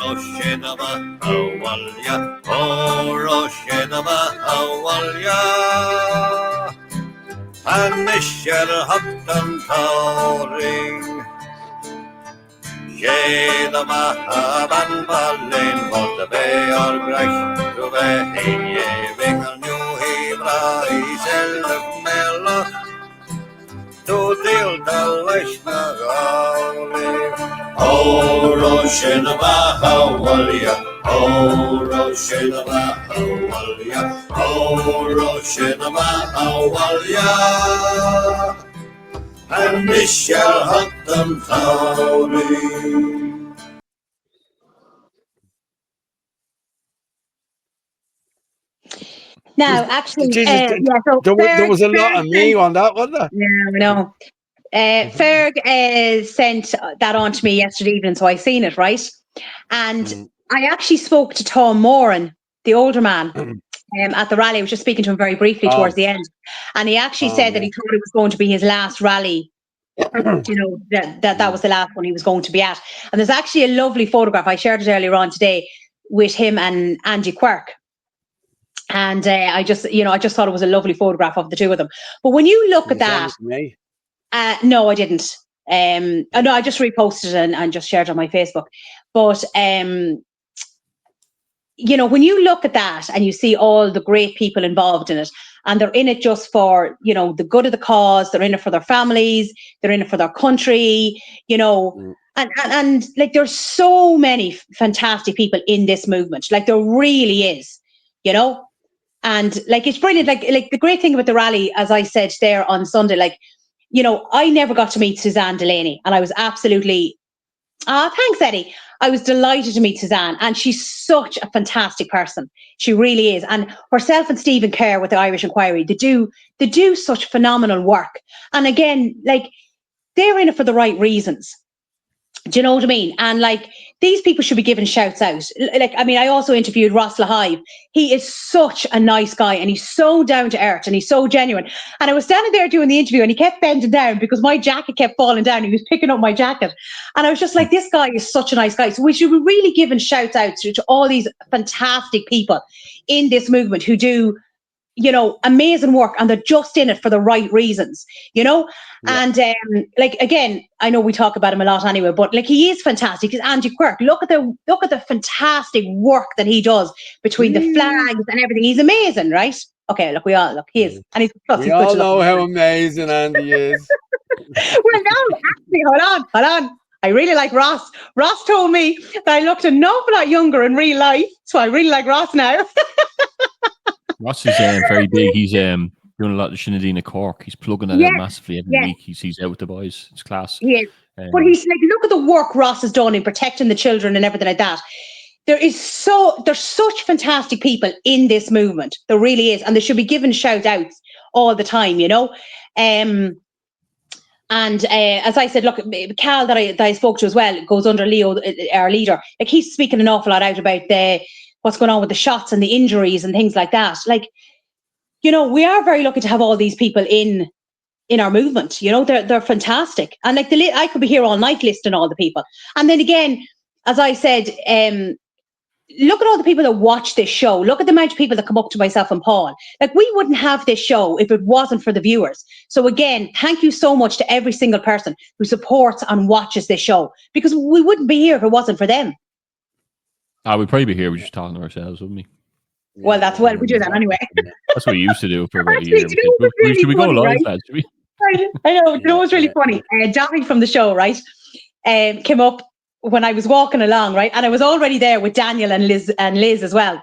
Roshinama Hawalya, Roshinama Hawalya, and Mishel Hutton Towering. Jeda Mahaban Balin, but the Bay or Grash to the Hinye, Vingal New Hebra, Isel of Mela, to deal the Lishna Goli. Oh, Roshinaba Hawalya, oh, Roshinaba Hawalya, oh, Roshinaba Hawalya. And we shall hunt them towering. Now, actually, Jesus, so there was a lot of me on that, wasn't there? Yeah, I know. Ferg sent that on to me yesterday evening, so I seen it, right? And I actually spoke to Tom Moran, the older man, at the rally. I was just speaking to him very briefly towards the end. And he actually said that he thought it was going to be his last rally. You know, that was the last one he was going to be at. And there's actually a lovely photograph. I shared it earlier on today with him and Andy Quirk. And I just thought it was a lovely photograph of the two of them. But when you look at that, no, I didn't. No, I just reposted it and just shared it on my Facebook. But you know, when you look at that and you see all the great people involved in it, and they're in it just for, you know, the good of the cause, they're in it for their families, they're in it for their country, you know, and like there's so many fantastic people in this movement. Like there really is, you know. And like it's brilliant. Like the great thing about the rally, as I said there on Sunday, like, you know, I never got to meet Suzanne Delaney, and I was absolutely, thanks, Eddie. I was delighted to meet Suzanne, and she's such a fantastic person. She really is. And herself and Stephen Kerr with the Irish Inquiry, they do such phenomenal work. And again, like they're in it for the right reasons. Do you know what I mean? And like these people should be given shouts out. Like, I mean, I also interviewed Ross Lahive. He is such a nice guy, and he's so down to earth, and he's so genuine. And I was standing there doing the interview, and he kept bending down because my jacket kept falling down. He was picking up my jacket, and I was just like, this guy is such a nice guy. So we should be really giving shouts out to all these fantastic people in this movement who do, you know, amazing work, and they're just in it for the right reasons, you know. And like again, I know we talk about him a lot anyway, but like he is fantastic. He's Andy Quirk. Look at the fantastic work that he does between the flags and everything. He's amazing, right? Okay, look, he is, and we all know how amazing Andy is. Well, no, actually, hold on. I really like Ross. Ross told me that I looked an awful lot younger in real life, so I really like Ross now. Ross is very big. He's doing a lot of Shinadina Cork. He's plugging that out massively every week. He's out with the boys. It's class. Yeah. But he's like, look at the work Ross has done in protecting the children and everything like that. There's such fantastic people in this movement. There really is. And they should be given shout outs all the time, you know. And as I said, look, Cal that I spoke to as well goes under Leo, our leader. Like he's speaking an awful lot out about what's going on with the shots and the injuries and things like that. Like, you know, we are very lucky to have all these people in our movement. You know, they're fantastic. And like I could be here all night listing all the people. And then again, as I said, look at all the people that watch this show. Look at the amount of people that come up to myself and Paul. Like we wouldn't have this show if it wasn't for the viewers. So again, thank you so much to every single person who supports and watches this show, because we wouldn't be here if it wasn't for them. We'd probably be here. We're just talking to ourselves, wouldn't we? Well, we do that anyway. That's what we used to do for about a year. Actually, you know, really should we go live, right? lads? Should we? I know. You know what's really funny? Johnny from the show, right, came up when I was walking along, right, and I was already there with Daniel and Liz as well,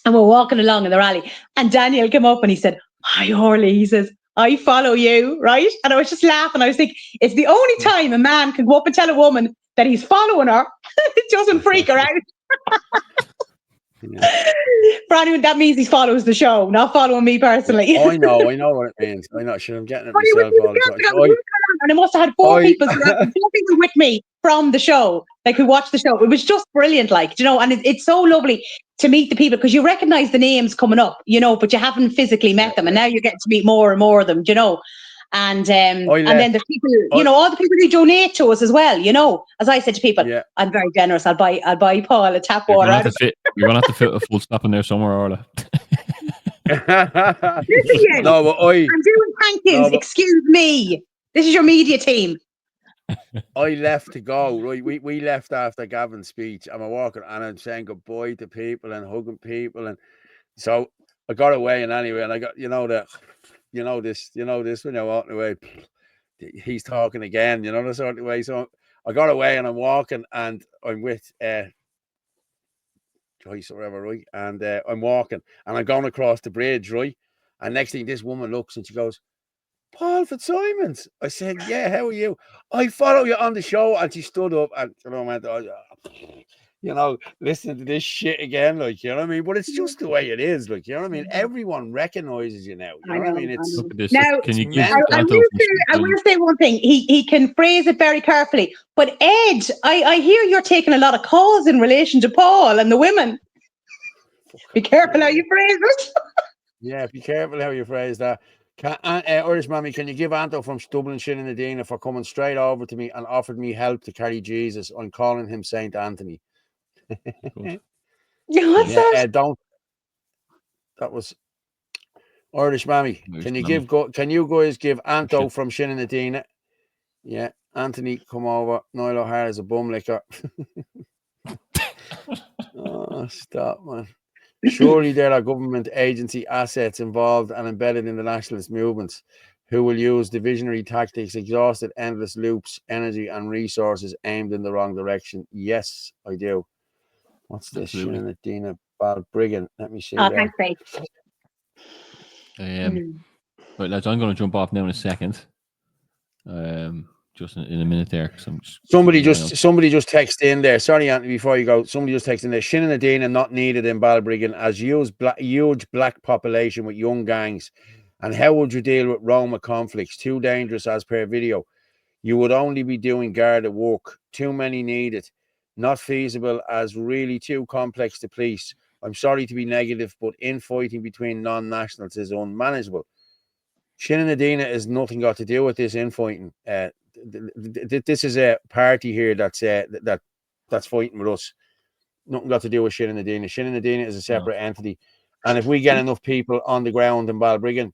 and we're walking along in the rally, and Daniel came up and he said, "Hi, Orla," he says, "I follow you," right? And I was just laughing. I was thinking, it's the only time a man can go up and tell a woman that he's following her. It doesn't freak her out. For anyone, that means he follows the show, not following me personally. I know what it means. I know. I'm getting it myself all the time. And I must have had four people with me from the show, like who watched the show. It was just brilliant, like, you know, and it's so lovely to meet the people, because you recognize the names coming up, you know, but you haven't physically met them, and now you're getting to meet more and more of them, you know. And then there's people, all the people who donate to us as well. As I said to people, I'm very generous. I'll buy Paul a tap water. You're gonna have to fit a full stop in there somewhere, Orla. Listen, no, but I'm doing thank yous. Excuse me. This is your media team. I left to go. Right, we left after Gavin's speech, and we're walking, and I'm saying goodbye to people and hugging people, and so I got away, and anyway, and I got this when you're walking away, he's talking again, the sort of way. So I got away, and I'm walking, and I'm with Joyce or whatever, right? And I'm walking, and I'm going across the bridge, right? And next thing, this woman looks, and she goes, Paul Fitzsimons. I said, yeah, how are you? I follow you on the show. And she stood up and, went, listening to this shit again, like, you know what I mean? But it's just the way it is, like, you know what I mean? Everyone recognizes you now. You know what I mean? It's Look at this. Now, Can you I will say one thing. He can phrase it very carefully. But Ed, I hear you're taking a lot of calls in relation to Paul and the women. Be careful how you phrase it. Yeah, be careful how you phrase that. Irish Mammy, can you give Anto from Dublin Shinanadina for coming straight over to me and offered me help to carry Jesus? I'm calling him Saint Anthony. What's that? Don't. That was Irish Mammy. Can you guys give Anto from Shinanadina? Yeah, Anthony, come over. Niall O'Hara is a bum licker. Oh, stop, man. Surely there are government agency assets involved and embedded in the nationalist movements who will use divisionary tactics, exhausted endless loops, energy and resources aimed in the wrong direction. Yes, I do. What's this? Shinanadina Balbriggan. Let me see. Thanks, Faith. Right, lads, I'm going to jump off now in a second. Just in a minute there. Somebody just texted in there. Sorry, Anthony, before you go. Somebody just texted in there. Shinanadina not needed in Balbriggan as huge black population with young gangs. And how would you deal with Roma conflicts? Too dangerous as per video. You would only be doing guarded work. Too many needed. Not feasible as really too complex to police. I'm sorry to be negative, but infighting between non-nationals is unmanageable. Shinanadina has nothing got to do with this infighting. This is a party here that's fighting with us. Nothing got to do with Shinanadina. Shinanadina is a separate entity, and if we get enough people on the ground in Balbriggan,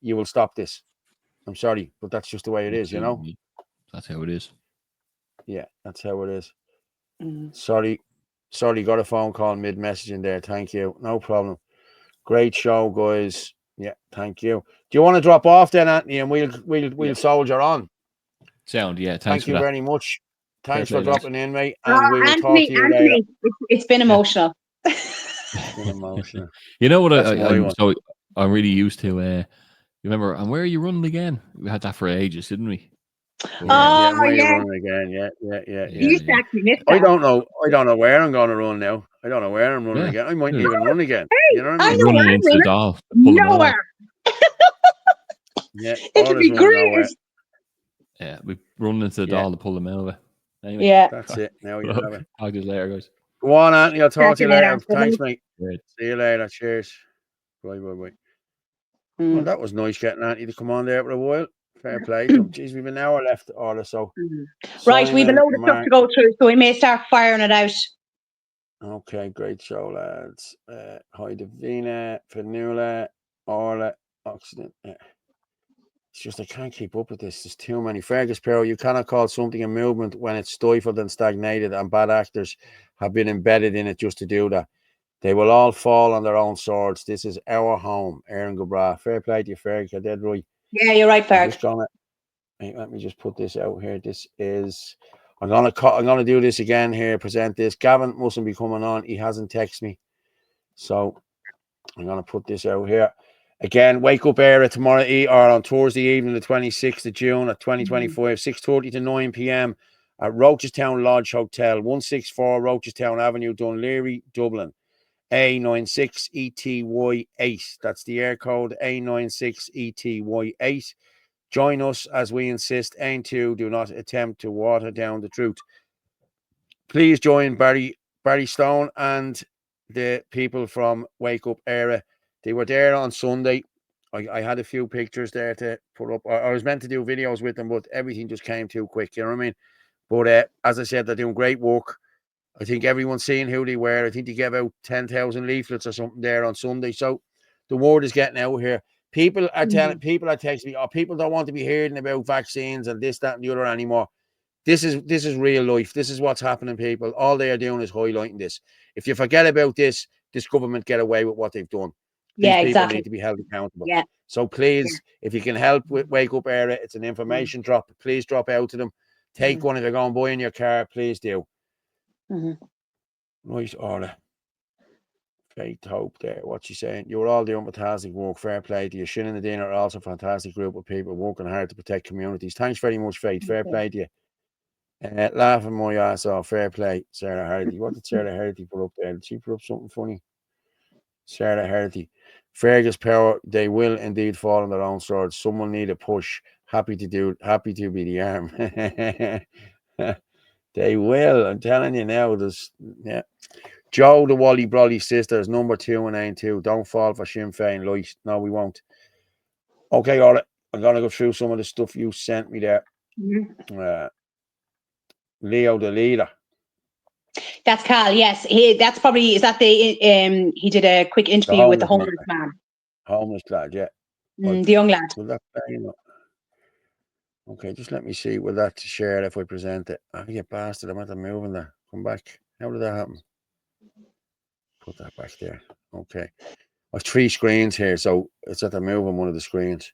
you will stop this. I'm sorry, but that's just the way it is. That's how it is. Yeah, that's how it is. Sorry, got a phone call mid-messaging there. Thank you. No problem. Great show, guys. Yeah, thank you. Do you want to drop off then, Anthony, and we'll soldier on? Sound, yeah. Thank you very much. Thanks for dropping in, mate. And we will talk to you later. It's been emotional. It's been emotional. You know what? I'm really used to. Remember, and where are you running again? We had that for ages, didn't we? Yeah, where are you running again? Yeah. I don't know where I'm going to run now. I don't know where I'm running again. I might even run again. Hey, you know what I mean? Running into the doll. Nowhere. Yeah, it would be great. Yeah, we run into the doll to pull them over. Anyway, yeah, that's it. Now you have it. Talk to you later, guys. Go on, Anthony. I'll talk to you later. Thanks, mate. Great. See you later. Cheers. Bye. Well, that was nice getting Anthony to come on there for a while. Fair play to him. Jeez, we've an hour left, Orla, so. Right, we've a load of stuff to go through, so we may start firing it out. Okay, great show, lads. Hi, Davina, Fanula, Orla, Occident. It's just I can't keep up with this. There's too many. Fergus Pero, you cannot call something a movement when it's stifled and stagnated, and bad actors have been embedded in it just to do that. They will all fall on their own swords. This is our home, Aaron Gobra. Fair play to you, Fergus. You're dead right. Yeah, you're right, Fergus. Let me just put this out here. This is. I'm gonna do this again here. Present this. Gavin mustn't be coming on. He hasn't texted me, so I'm gonna put this out here. Again, Wake Up Era tomorrow or on Thursday evening, the 26th of June at 2025, 6:30 to 9 p.m. at Rochestown Lodge Hotel, 164 Rochestown Avenue, Dunleary, Dublin. A96ETY8. That's the air code, A96ETY8. Join us as we insist, and do not attempt to water down the truth. Please join Barry Stone and the people from Wake Up Era. They were there on Sunday, I had a few pictures there to put up. I was meant to do videos with them, but everything just came too quick. You know what I mean? But as I said, they're doing great work. I think everyone's seeing who they were. I think they gave out 10,000 leaflets or something there on Sunday. So the word is getting out here. People are texting me, people don't want to be hearing about vaccines and this, that, and the other anymore. This is real life. This is what's happening, people. All they are doing is highlighting this. If you forget about this government get away with what they've done. These people need to be held accountable. Yeah. So please, if you can help with Wake Up Area, it's an information drop. Please drop out to them. Take one if you're going to buy in your car. Please do. Right, Orla. Faith Hope there. What's she saying? You're all doing fantastic work. Fair play to you. Shin and the Dean are also a fantastic group of people working hard to protect communities. Thanks very much, Faith. Fair play to you. Laughing my ass off. Fair play, Sarah Hardy. What did Sarah Hardy put up there? Did she put up something funny? Sarah Hardy. Fergus Power, they will indeed fall on their own swords. Someone need a push. Happy to be the arm. They will. I'm telling you now. Joe, the Wally Brolly sisters, number 2 and Ain 2. Don't fall for Sinn Féin light. No, we won't. Okay, all right. I'm gonna go through some of the stuff you sent me there. Leo the leader. That's Cal. Yes, that's probably he did a quick interview with the homeless man. Homeless lad, yeah. The young lad. Will that okay, just let me see. Will that share if I present it? Oh, you bastard! I'm at the moving there. Come back. How did that happen? Put that back there. Okay. I have 3 screens here, so it's at the move on one of the screens.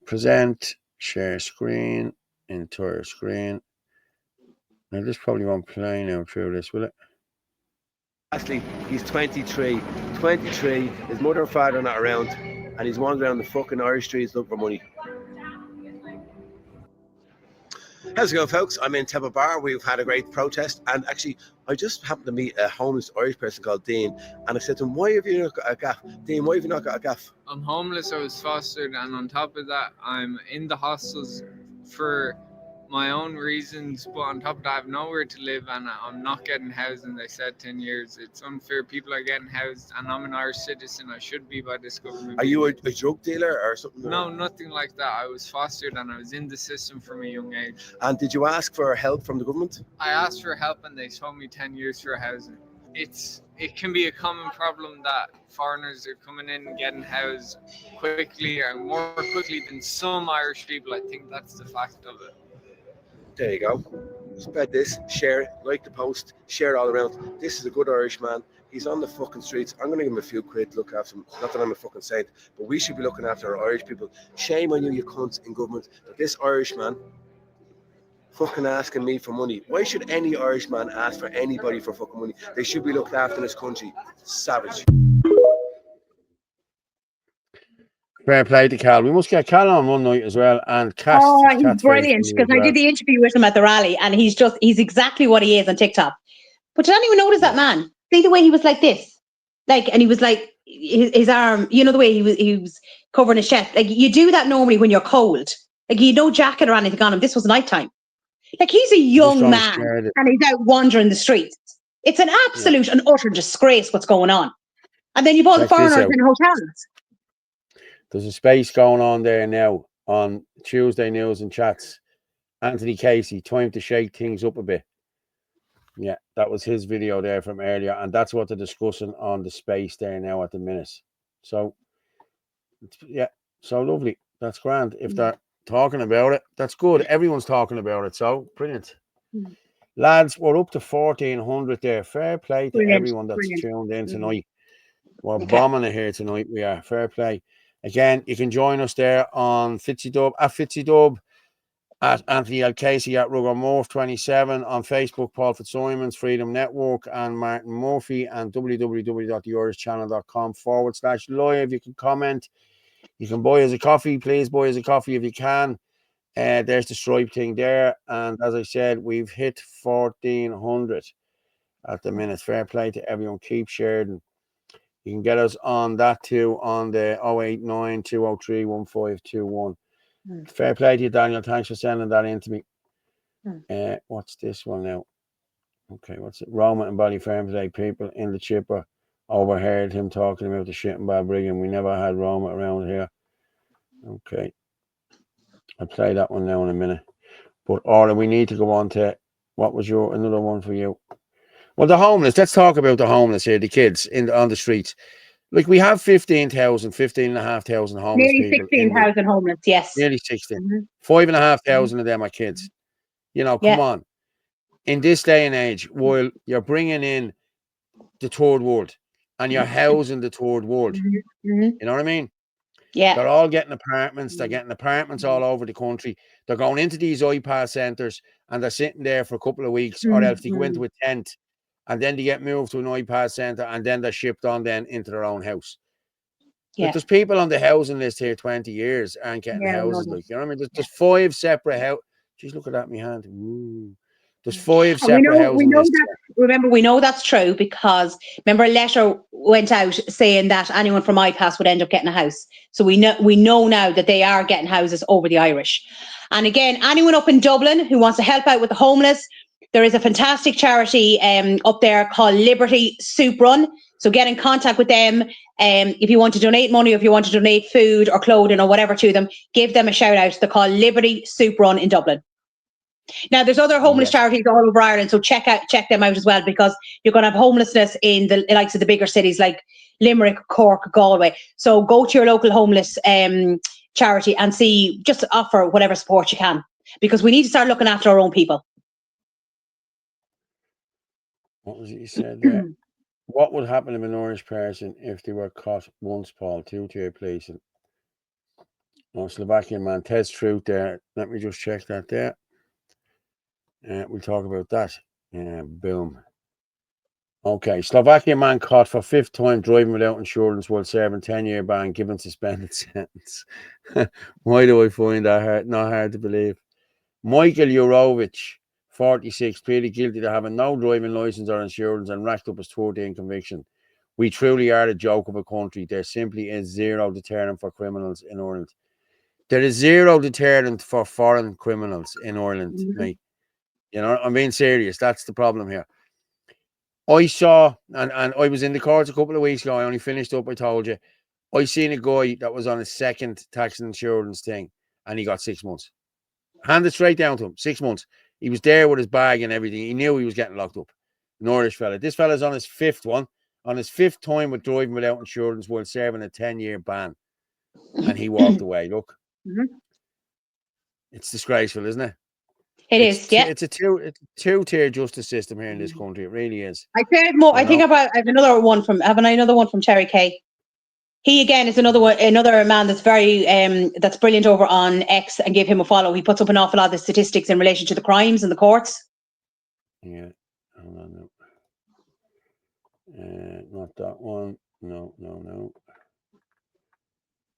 Present, share screen, entire screen. Now this probably won't play now through this, will it? Lastly, he's 23. 23, his mother and father are not around, and he's wandering around the fucking Irish streets looking for money. How's it going, folks? I'm in Temple Bar. We've had a great protest, and actually, I just happened to meet a homeless Irish person called Dean, and I said to him, "Why have you not got a gaff? Dean, why have you not got a gaff?" I'm homeless, I was fostered, and on top of that, I'm in the hostels for my own reasons, but on top of that, I have nowhere to live, and I'm not getting housing. They said 10 years. It's unfair. People are getting housed, and I'm an Irish citizen. I should be by this government. Are you a drug dealer or something? No, nothing like that. I was fostered, and I was in the system from a young age. And did you ask for help from the government? I asked for help, and they told me 10 years for housing. It can be a common problem that foreigners are coming in and getting housed quickly, or more quickly than some Irish people. I think that's the fact of it. There you go. Spread this, share it, like the post, share it all around. This is a good Irish man. He's on the fucking streets. I'm going to give him a few quid to look after him. Not that I'm a fucking saint, but we should be looking after our Irish people. Shame on you, you cunts in government, that this Irish man fucking asking me for money. Why should any Irish man ask for anybody for fucking money? They should be looked after in this country. Savage. Fair play to Cal. We must get Cal on one night as well. And Cass. Oh, he's brilliant, because I did the interview with him at the rally, and he's exactly what he is on TikTok. But did anyone notice that man? See the way he was like this? And he was like, his arm, you know, the way he was covering his chest. Like, you do that normally when you're cold. Like, you had no jacket or anything on him. This was nighttime. Like, he's a young man, and he's out wandering the streets. It's an absolute and utter disgrace what's going on. And then you've all the foreigners in hotels. There's a space going on there now on Tuesday News and Chats. Anthony Casey, time to shake things up a bit. Yeah, that was his video there from earlier, and that's what they're discussing on the space there now at the minute. So, yeah, so lovely. That's grand. If they're talking about it, that's good. Everyone's talking about it, so brilliant. Lads, we're up to 1,400 there. Fair play to everyone that's tuned in tonight. We're bombing it here tonight. We are. Fair play. Again, you can join us there on Fitzidub, at Fitzidub, at Anthony L. Casey, at Rugger Morph 27, on Facebook, Paul Fitzsimons, Freedom Network, and Martin Murphy, and www.theirishchannel.com/live. You can comment. You can buy us a coffee. Please buy us a coffee if you can. There's the Stripe thing there. And as I said, we've hit 1,400 at the minute. Fair play to everyone. Keep sharing. You can get us on that too on the 089 203 1521. Fair play to you, Daniel. Thanks for sending that in to me. What's this one now? Okay, what's it? Roma and Ballyfermot today. People in the chipper overheard him talking about the shit and bad rigging. We never had Roma around here. Okay. I'll play that one now in a minute. But Orla, we need to go on to what was another one for you? Well, the homeless. Let's talk about the homeless here, the kids on the streets. Like we have 15,500 homeless Nearly people. 16,000 homeless, yes. Nearly 16. Mm-hmm. 5,500 of them are kids. You know, come on. In this day and age, while you're bringing in the third world and you're housing the third world, you know what I mean? Yeah. They're all getting apartments. They're getting apartments all over the country. They're going into these iPad centres and they're sitting there for a couple of weeks, or else they go into a tent and then they get moved to an iPad centre and then they're shipped on then into their own house. Yeah. Like there's people on the housing list here 20 years aren't getting houses. Like, you know what I mean? There's 5 separate houses. Jeez, look at that in my hand. Ooh. There's 5 separate housing lists. Remember, we know that's true because remember a letter went out saying that anyone from IPAS would end up getting a house. So we know now that they are getting houses over the Irish. And again, anyone up in Dublin who wants to help out with the homeless, there is a fantastic charity up there called Liberty Soup Run. So get in contact with them. If you want to donate money, or if you want to donate food or clothing or whatever to them, give them a shout out. They're called Liberty Soup Run in Dublin. Now, there's other homeless charities all over Ireland, so check them out as well, because you're going to have homelessness in the likes of the bigger cities like Limerick, Cork, Galway. So go to your local homeless charity and see, just offer whatever support you can, because we need to start looking after our own people. What was it you said there? What would happen to an Irish person if they were caught once, Paul? 2-tier placing. Oh, Slovakian man, test truth there. Let me just check that there. We'll talk about that. Boom. Okay, Slovakian man caught for 5th time driving without insurance while serving 10-year ban, given suspended sentence. Why do I find that not hard to believe? Michael Jurovic, 46, pleaded guilty to having no driving license or insurance and racked up his 13 conviction. We truly are the joke of a country. There simply is zero deterrent for criminals in Ireland. There is zero deterrent for foreign criminals in Ireland, mate. You know, I'm being serious. That's the problem here. I saw, and I was in the courts a couple of weeks ago. I only finished up, I told you. I seen a guy that was on his 2nd tax and insurance thing, and he got 6 months. Handed straight down to him, 6 months. He was there with his bag and everything. He knew he was getting locked up. An Irish fella. This fella's on his 5th one, on his 5th time with driving without insurance while serving a 10-year ban. And he walked away. Look. It's disgraceful, isn't it? It's a two-tier justice system here in this country. It really is. I have another one from Terry Kay. He again is another man that's very that's brilliant over on X, and give him a follow. He puts up an awful lot of the statistics in relation to the crimes in the courts. Yeah, hold on. Not that one. No.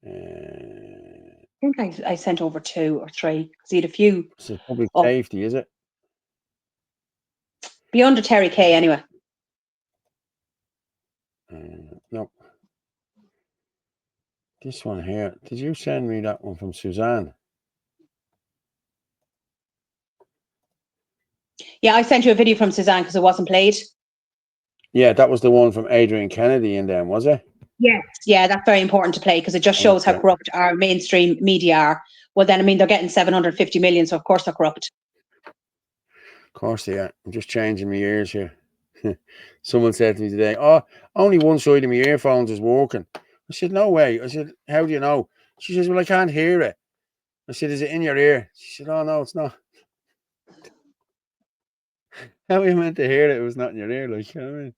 I think I sent over 2 or 3 because he had a few. It's public safety, is it? Be under Terry Kay anyway. No. This one here. Did you send me that one from Suzanne? Yeah, I sent you a video from Suzanne because it wasn't played. Yeah, that was the one from Adrian Kennedy in them, was it? Yes, yeah, that's very important to play because it just shows how corrupt our mainstream media are. Well, then, I mean, they're getting 750 million, so of course they're corrupt. Of course they are. I'm just changing my ears here. Someone said to me today, oh, only one side of my earphones is working. I said, no way. I said, how do you know? She says, well, I can't hear it. I said, is it in your ear? She said, oh, no, it's not. How are you meant to hear it? It was not in your ear, like, you know what I mean?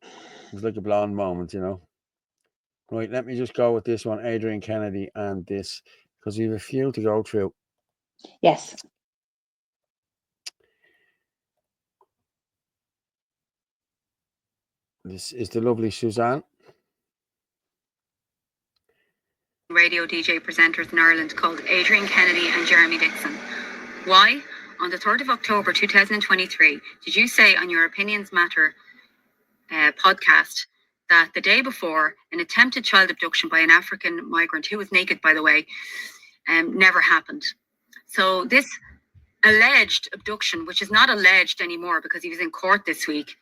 It was like a blonde moment, you know. Right, let me just go with this one, Adrian Kennedy, and this, because we have a few to go through. Yes. This is the lovely Suzanne. Radio DJ presenters in Ireland called Adrian Kennedy and Jeremy Dixon. Why? On the 3rd of October 2023, did you say on your Opinions Matter podcast that the day before, an attempted child abduction by an African migrant, who was naked, by the way, never happened? So this alleged abduction, which is not alleged anymore because he was in court this week,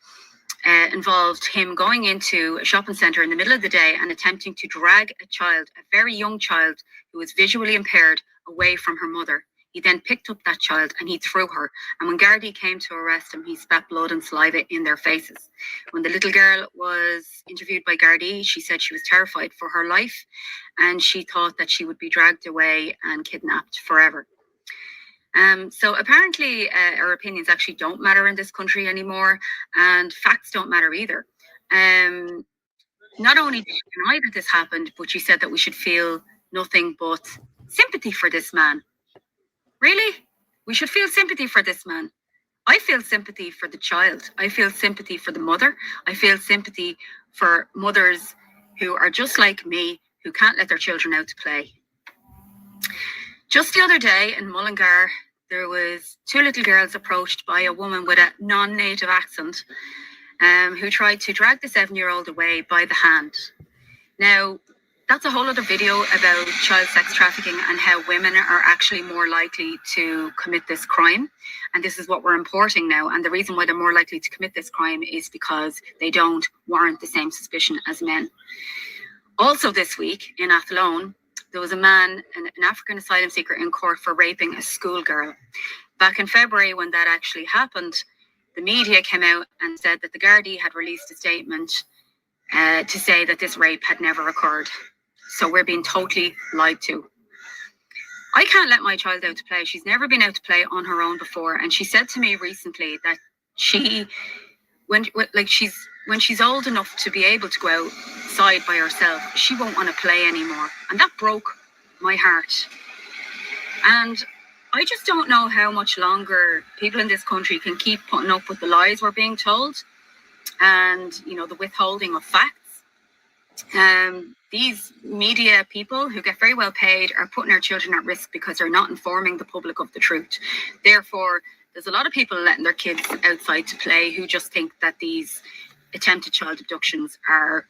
involved him going into a shopping centre in the middle of the day and attempting to drag a child, a very young child who was visually impaired, away from her mother. He then picked up that child and he threw her. And when Gardaí came to arrest him, he spat blood and saliva in their faces. When the little girl was interviewed by Gardaí, she said she was terrified for her life and she thought that she would be dragged away and kidnapped forever. So apparently our opinions actually don't matter in this country anymore, and facts don't matter either. Not only did she deny that this happened, but she said that we should feel nothing but sympathy for this man. Really? We should feel sympathy for this man. I feel sympathy for the child. I feel sympathy for the mother. I feel sympathy for mothers who are just like me, who can't let their children out to play. Just the other day in Mullingar, there was 2 little girls approached by a woman with a non-native accent who tried to drag the 7-year-old away by the hand. Now, that's a whole other video about child sex trafficking and how women are actually more likely to commit this crime. And this is what we're importing now. And the reason why they're more likely to commit this crime is because they don't warrant the same suspicion as men. Also this week in Athlone, there was a man, an African asylum seeker, in court for raping a schoolgirl. Back in February, when that actually happened, the media came out and said that the Gardaí had released a statement to say that this rape had never occurred. So we're being totally lied to. I can't let my child out to play. She's never been out to play on her own before. And she said to me recently that when she's old enough to be able to go outside by herself, she won't want to play anymore. And that broke my heart. And I just don't know how much longer people in this country can keep putting up with the lies we're being told and, you know, the withholding of facts. These media people who get very well paid are putting our children at risk because they're not informing the public of the truth. Therefore, there's a lot of people letting their kids outside to play who just think that these attempted child abductions are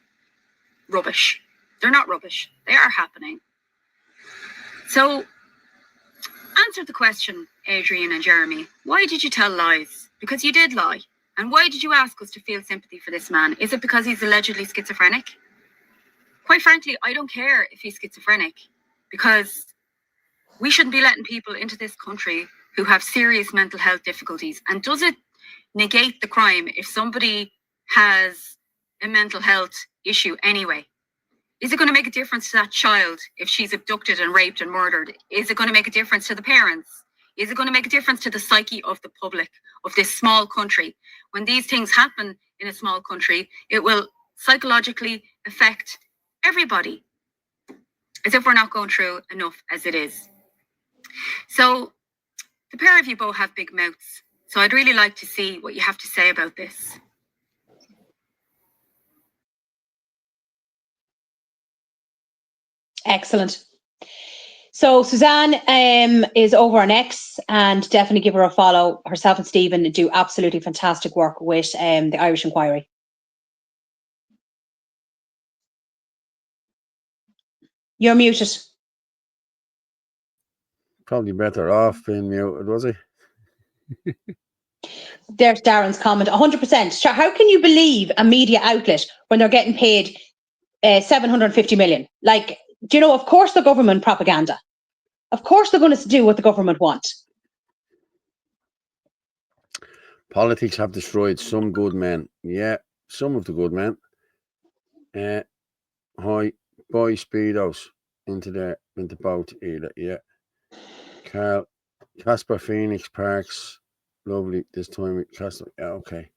rubbish. They're not rubbish. They are happening. So, answer the question, Adrian and Jeremy. Why did you tell lies? Because you did lie. And why did you ask us to feel sympathy for this man? Is it because he's allegedly schizophrenic? Quite frankly, I don't care if he's schizophrenic, because we shouldn't be letting people into this country who have serious mental health difficulties. And does it negate the crime if somebody has a mental health issue anyway? Is it going to make a difference to that child if she's abducted and raped and murdered? Is it going to make a difference to the parents? Is it going to make a difference to the psyche of the public of this small country? When these things happen in a small country, it will psychologically affect everybody, as if we're not going through enough as it is. So the pair of you both have big mouths. So I'd really like to see what you have to say about this. Excellent. So Suzanne is over on X, and definitely give her a follow. Herself and Stephen do absolutely fantastic work with the Irish Inquiry. You're muted. Probably better off being muted, was he? There's Darren's comment. 100%. How can you believe a media outlet when they're getting paid 750 million? Like, do you know, of course the government propaganda. Of course they're going to do what the government want. Politics have destroyed some good men. Yeah, some of the good men. Hi, boy, Speedos into boat either. Yeah. Carl, Casper Phoenix Parks, lovely this time with Casper. Yeah, okay.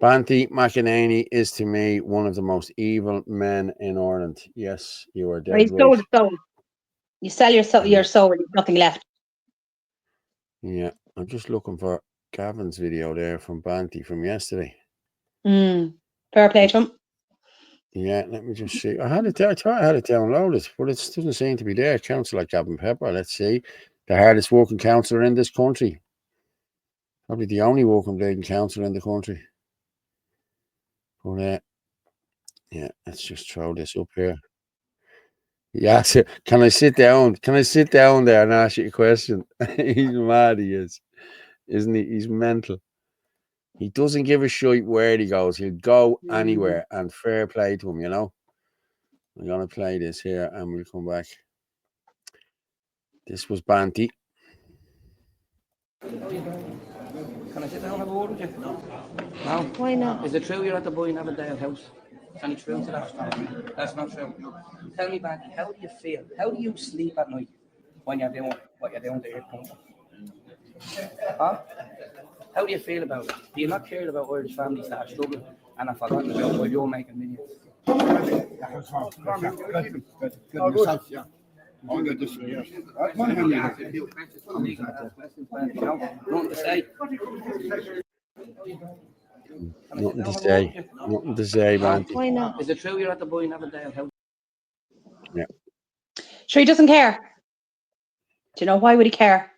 Banty McEnany is to me one of the most evil men in Ireland. Yes, you are dead right. You sell your soul, your soul, and nothing left. Yeah, I'm just looking for Gavin's video there from Banty from yesterday. Fair play to him. Yeah, let me just see. I thought I had it downloaded, but it doesn't seem to be there. Councillor Gavin Pepper, let's see. The hardest working councillor in this country. Probably the only working bleeding councillor in the country. But yeah, let's just throw this up here. Yeah, so can I sit down? Can I sit down there and ask you a question? He's mad, he is. Isn't he? He's mental. He doesn't give a shit where he goes. He'll go anywhere, and fair play to him, you know. I'm going to play this here, and we'll come back. This was Banty. Can I sit down and have a word with you? No. Why not? Is it true you're at the Boy in Avondale house? Is any truth to that? That's not true. Tell me, Banty, how do you feel? How do you sleep at night when you're doing what you're doing to your country? Huh? How do you feel about it? Do you not care about Irish families that are struggling and are forgotten about while you're making millions? Good yourself, yeah. Nothing to say. Nothing to say, Banty. Why not? Is it true you're at the Boy in Avondale house? Yeah. Sure, he doesn't care. Do you know why would he care?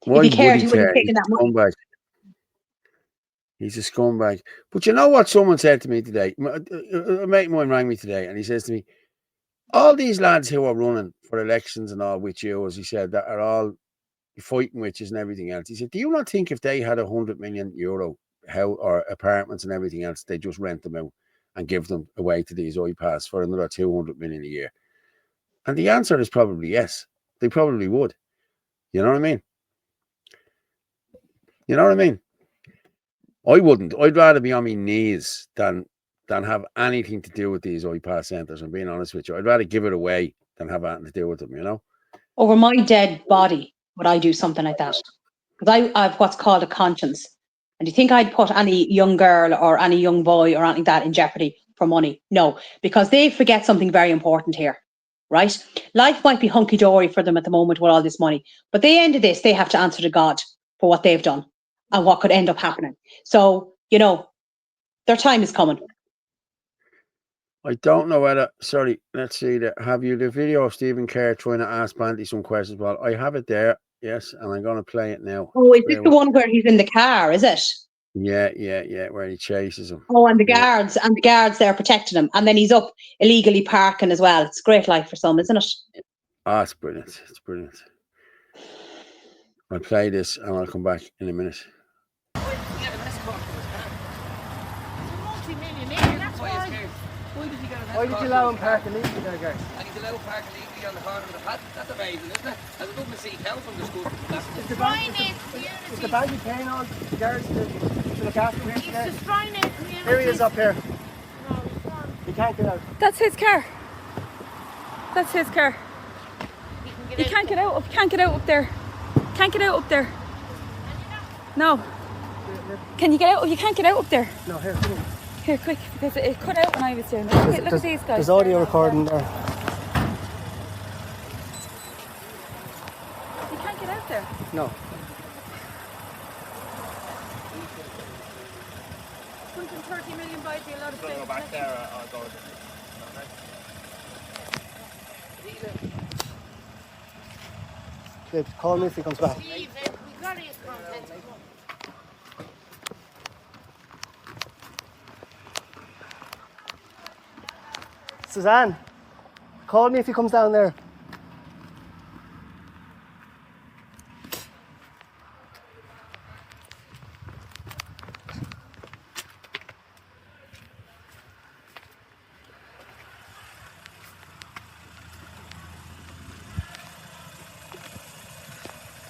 Why if he cared, he would wouldn't have taken that money. Scumbag. He's a scumbag. But you know what someone said to me today? A mate of mine rang me today, and he says to me, all these lads who are running for elections and all with you, as he said, that are all fighting witches and everything else. He said, do you not think if they had €100 million or apartments and everything else, they just rent them out and give them away to these iPads for another 200 million a year? And the answer is probably yes. They probably would. You know what I mean? You know what I mean? I wouldn't. I'd rather be on my knees than have anything to do with these iPad centres. I'm being honest with you. I'd rather give it away than have anything to do with them, you know? Over my dead body would I do something like that? Because I have what's called a conscience. And do you think I'd put any young girl or any young boy or anything like that in jeopardy for money? No, because they forget something very important here, right? Life might be hunky-dory for them at the moment with all this money, but at the end of this, they have to answer to God for what they've done and what could end up happening. So, you know, their time is coming. I don't know whether, sorry, let's see, have you the video of Stephen Kerr trying to ask Banty some questions? Well, I have it there, yes, and I'm going to play it now. Oh, is this the one where he's in the car, is it? Yeah, where he chases him. Oh, and the guards there protecting him. And then he's up illegally parking as well. It's a great life for some, isn't it? Ah, it's brilliant. It's brilliant. I'll play this and I'll come back in a minute. Why did you allow him park illegally there, guys? And he's allowed park illegally on the corner of the pad. That's amazing, isn't it? As a government seek help from the school. Is the bank paying all the guards to look after him today? He's destroying it. Here he is up here. He can't get out. That's his car. That's his car. He can't get out. Can't get out up there. Can't get out up there. No. Can you get out? You can't get out up there. No, here, come on. Here, quick, because it cut out when I was doing it. Look at these guys. There's audio recording there. You can't get out there. No. 130 million buys you a lot of space. Go back there or go Dave, call me if he comes back. We got his content. Suzanne, call me if he comes down there.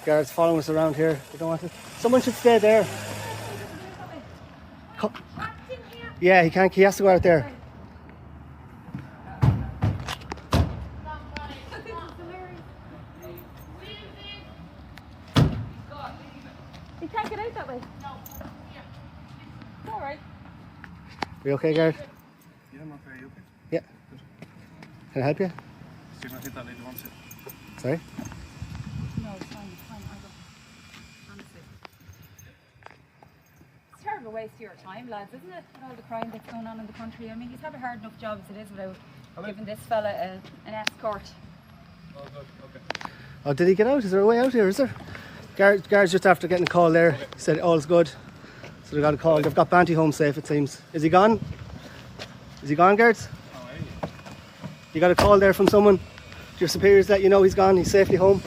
Guards following us around here. They don't want to. Someone should stay there. Yeah, he can't. He has to go out there. You can't get out that way. No. It's all right. Are you okay, guard? Yeah, I'm okay. You okay? Yeah. Can I help you? See if I hit that lady once. Sorry? No, it's fine. It's fine. I go. Honestly. It's a terrible waste of your time, lads, isn't it? With all the crime that's going on in the country. I mean, he's had a hard enough job as it is without giving this fella an escort. Oh, good. Okay. Oh, did he get out? Is there a way out here? Is there? Guards just after getting a call there. He said all's good. So they got a call. They've got Banty home safe, it seems. Is he gone? Is he gone, guards? Oh, hey. You got a call there from someone? Your superiors let you know he's gone, he's safely home?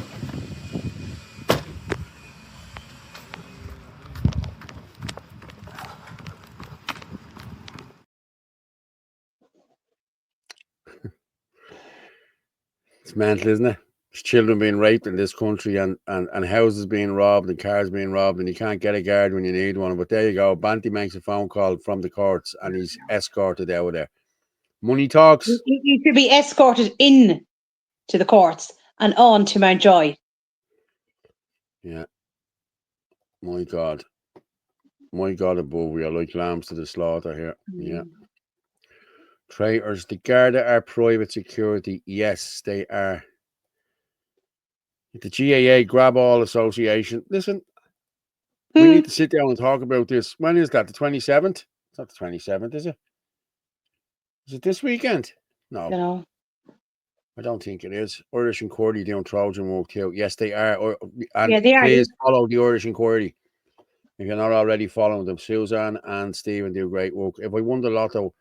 It's mental, isn't it? There's children being raped in this country and houses being robbed and cars being robbed, and you can't get a guard when you need one. But there you go. Banty makes a phone call from the courts and he's escorted out of there. Money talks. You should be escorted in to the courts and on to Mountjoy. Yeah. My God. My God above, we are like lambs to the slaughter here. Yeah. Traitors. The Garda are private security. Yes, they are. The GAA Grab All Association. Listen, we need to sit down and talk about this. When is that? The 27th? It's not the 27th, is it? Is it this weekend? No. No. I don't think it is. Irish Inquiry doing Trojan work too. Yes, they are. And Yeah, they are. please follow the Irish Inquiry. If you're not already following them, Suzanne and Stephen do great work. If I won the lotto,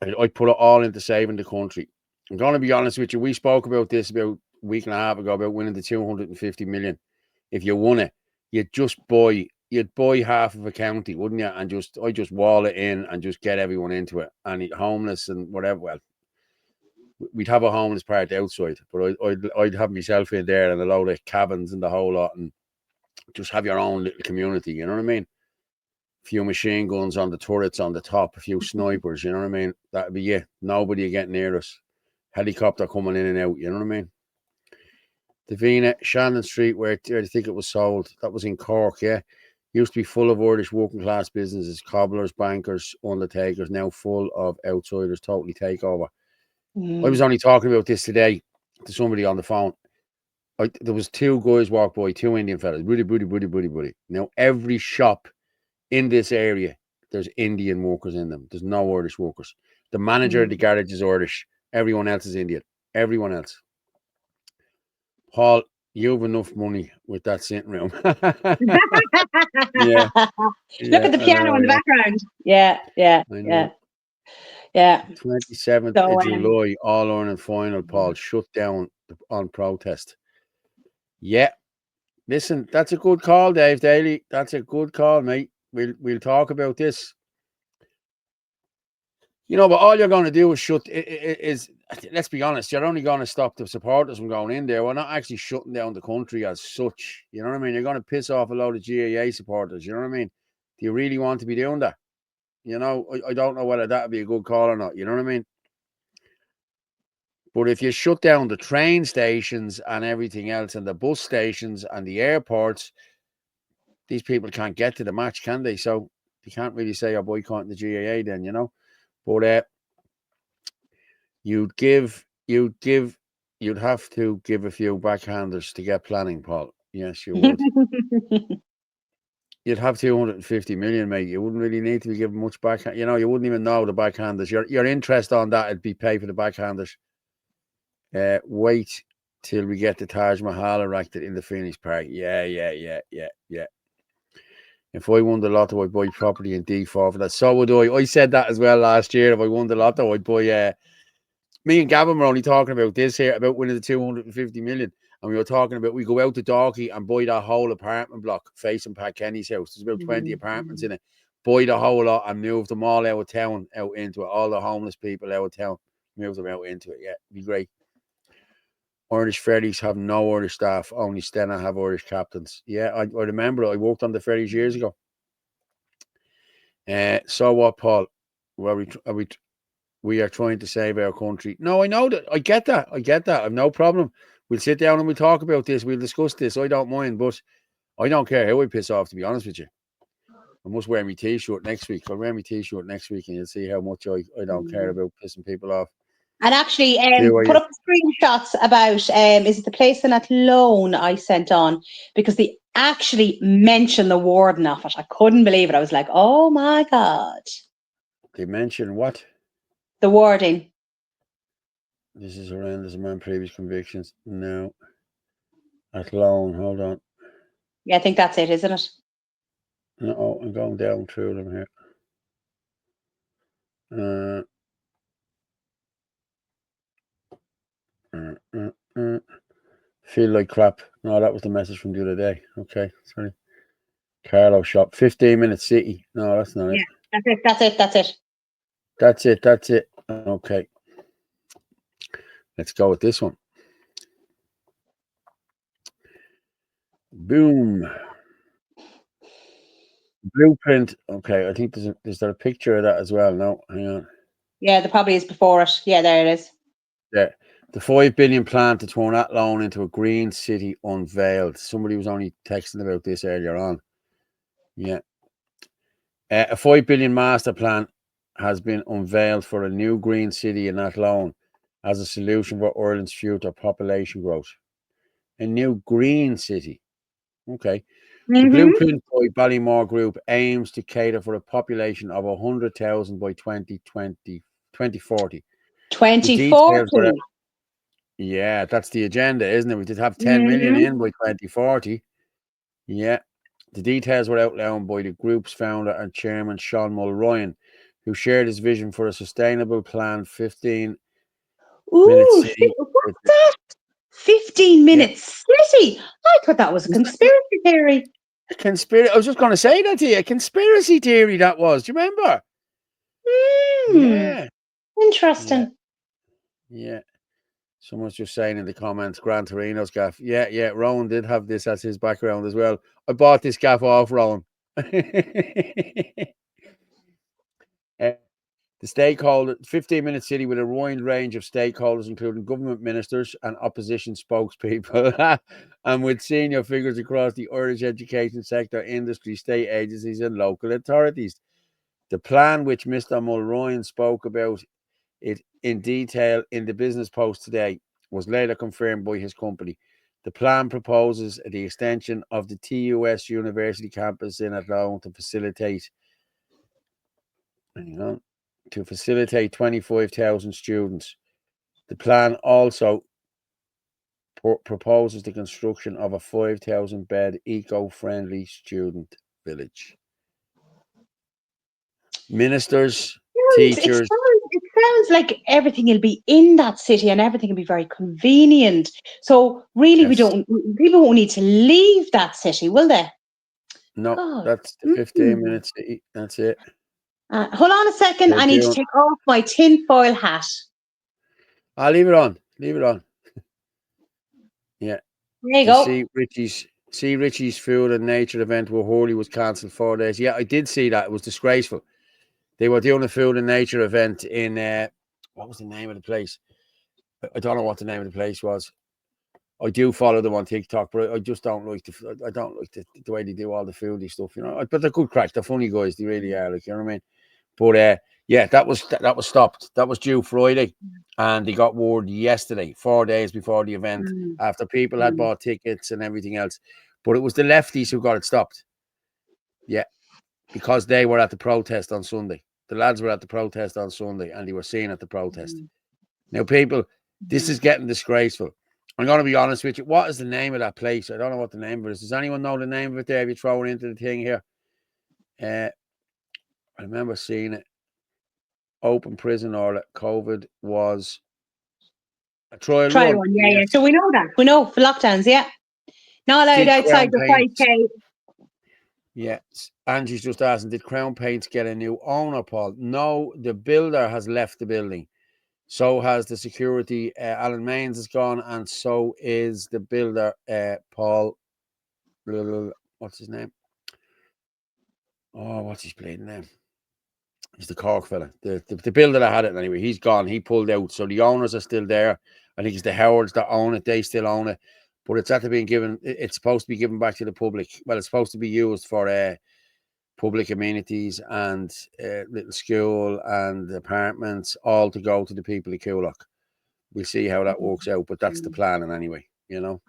I'd put it all into saving the country. I'm going to be honest with you. We spoke about this about a week and a half ago about winning the 250 million. If you won it, you'd buy half of a county, wouldn't you? And I just wall it in and just get everyone into it. And homeless and whatever. Well, we'd have a homeless part outside, but I'd have myself in there and a load of cabins and the whole lot, and just have your own little community. You know what I mean? A few machine guns on the turrets on the top, a few snipers. You know what I mean? That'd be it. Nobody would get near us. Helicopter coming in and out. You know what I mean? Davina, Shannon Street, where I think it was sold. That was in Cork, yeah. Used to be full of Irish working class businesses, cobblers, bankers, undertakers. Now full of outsiders, totally take over. I was only talking about this today to somebody on the phone. There was two guys walk by, two Indian fellas. Buddy. Now every shop in this area, there's Indian workers in them. There's no Irish workers. The manager of the garage is Irish. Everyone else is Indian. Everyone else. Paul, you have enough money with that sitting room. Yeah. Look at the piano in the background. Yeah. 27th of July, All Ireland final, Paul, shut down on protest. Yeah. Listen, that's a good call, Dave Daly. That's a good call, mate. We'll talk about this. You know, but all you're going to do is let's be honest, you're only going to stop the supporters from going in there. We're not actually shutting down the country as such. You know what I mean? You're going to piss off a load of GAA supporters. You know what I mean? Do you really want to be doing that? You know, I don't know whether that would be a good call or not. You know what I mean? But if you shut down the train stations and everything else and the bus stations and the airports, these people can't get to the match, can they? So they can't really say you're boycotting the GAA then, you know? But you'd have to give a few backhanders to get planning, Paul. Yes, you would. You'd have 250 million, mate. You wouldn't really need to be giving much backhand. You know, you wouldn't even know the backhanders. Your interest on that would be pay for the backhanders. Wait till we get the Taj Mahal erected in the Phoenix Park. Yeah. If I won the lotto, I'd buy property in D4 for that. So would I. I said that as well last year. If I won the lotto, I'd buy. Me and Gavin were only talking about this here, about winning the 250 million. And we were talking about we go out to Dalkey and buy that whole apartment block facing Pat Kenny's house. There's about 20 apartments in it. Buy the whole lot and move them all out of town, out into it. All the homeless people out of town, move them out into it. Yeah, it'd be great. Irish ferries have no Irish staff. Only Stena have Irish captains. Yeah, I remember it. I worked on the ferries years ago. So what, Paul? We are trying to save our country. No, I know that. I get that. I've no problem. We'll sit down and we'll talk about this. We'll discuss this. I don't mind, but I don't care how I piss off, to be honest with you. I must wear my T-shirt next week. I'll wear my T-shirt next week and you'll see how much I don't care about pissing people off. And actually, put up screenshots about, is it the place in Athlone I sent on? Because they actually mentioned the warden of it. I couldn't believe it. I was like, oh my God. They mentioned what? The warding. This is horrendous. Man, previous convictions. No. Athlone, hold on. Yeah, I think that's it, isn't it? No, I'm going down through them here. Feel like crap. No, that was the message from the other day. Okay, sorry. Carlo shop. 15-minute city. No, that's not it. That's it. That's it. Okay. Let's go with this one. Boom. Blueprint. Okay, I think is there a picture of that as well? No, hang on. Yeah, there probably is before it. Yeah, there it is. Yeah, the 5 billion plan to turn that loan into a green city unveiled. Somebody was only texting about this earlier on. Yeah, a 5 billion master plan has been unveiled for a new green city in that loan as a solution for Ireland's future population growth. A new green city. Okay. The blueprint by Ballymore Group aims to cater for a population of 100,000 by 2040. 2040. Yeah, that's the agenda, isn't it? We did have 10 million in by 2040. Yeah. The details were outlined by the group's founder and chairman, Sean Mulryan, who shared his vision for a sustainable planned 15-minute city. What's that? 15 minutes city? I thought that was a conspiracy theory. I was just going to say that to you. A conspiracy theory that was. Do you remember? Yeah. Interesting. Yeah. Someone's just saying in the comments, Gran Torino's gaff. Yeah. Rowan did have this as his background as well. I bought this gaff off Rowan. The stakeholder 15-minute city with a wide range of stakeholders, including government ministers and opposition spokespeople, and with senior figures across the Irish education sector, industry, state agencies, and local authorities. The plan, which Mr. Mulryan spoke about it in detail in the Business Post today, was later confirmed by his company. The plan proposes the extension of the TUS University campus in Athlone to facilitate 25,000 students. The plan also proposes the construction of a 5,000-bed eco-friendly student village. Ministers, teachers. It sounds like everything will be in that city and everything will be very convenient. So really, people won't need to leave that city, will they? No, God. That's the 15 minutes. That's it. Hold on a second. I need to take off my tinfoil hat. I'll leave it on. Leave it on. Yeah. There you go. See Richie's Food and Nature event where Hurley was cancelled 4 days. Yeah, I did see that. It was disgraceful. They were doing a food and nature event in what was the name of the place? I don't know what the name of the place was. I do follow them on TikTok, but I just don't like the way they do all the foodie stuff, you know. But they're good crack. They're funny guys. They really are. Like, you know what I mean? But yeah, that was stopped. That was due Friday, and they got word yesterday, 4 days before the event, after people had bought tickets and everything else. But it was the lefties who got it stopped. Yeah, because they were at the protest on Sunday. The lads were at the protest on Sunday, and they were seen at the protest. Now, people, this is getting disgraceful. I'm going to be honest with you. What is the name of that place? I don't know what the name of it is. Does anyone know the name of it there? If you throw it into the thing here. I remember seeing it. Open prison or COVID was a trial one. Yeah. So we know that. We know for lockdowns, yeah. Not allowed outside the 5K. Yeah. Angie's just asking, did Crown Paints get a new owner, Paul? No, the builder has left the building. So has the security. Alan Mains is gone, and so is the builder, Paul. What's his name? Oh, what's his bleeding name? He's the Cork fella. The builder that had it anyway. He's gone. He pulled out. So the owners are still there. I think it's the Howards that own it. They still own it. But it's after being given. It's supposed to be given back to the public. Well, it's supposed to be used for public amenities and little school and apartments, all to go to the people of Coolock. We'll see how that works out. But that's the plan, and anyway, you know.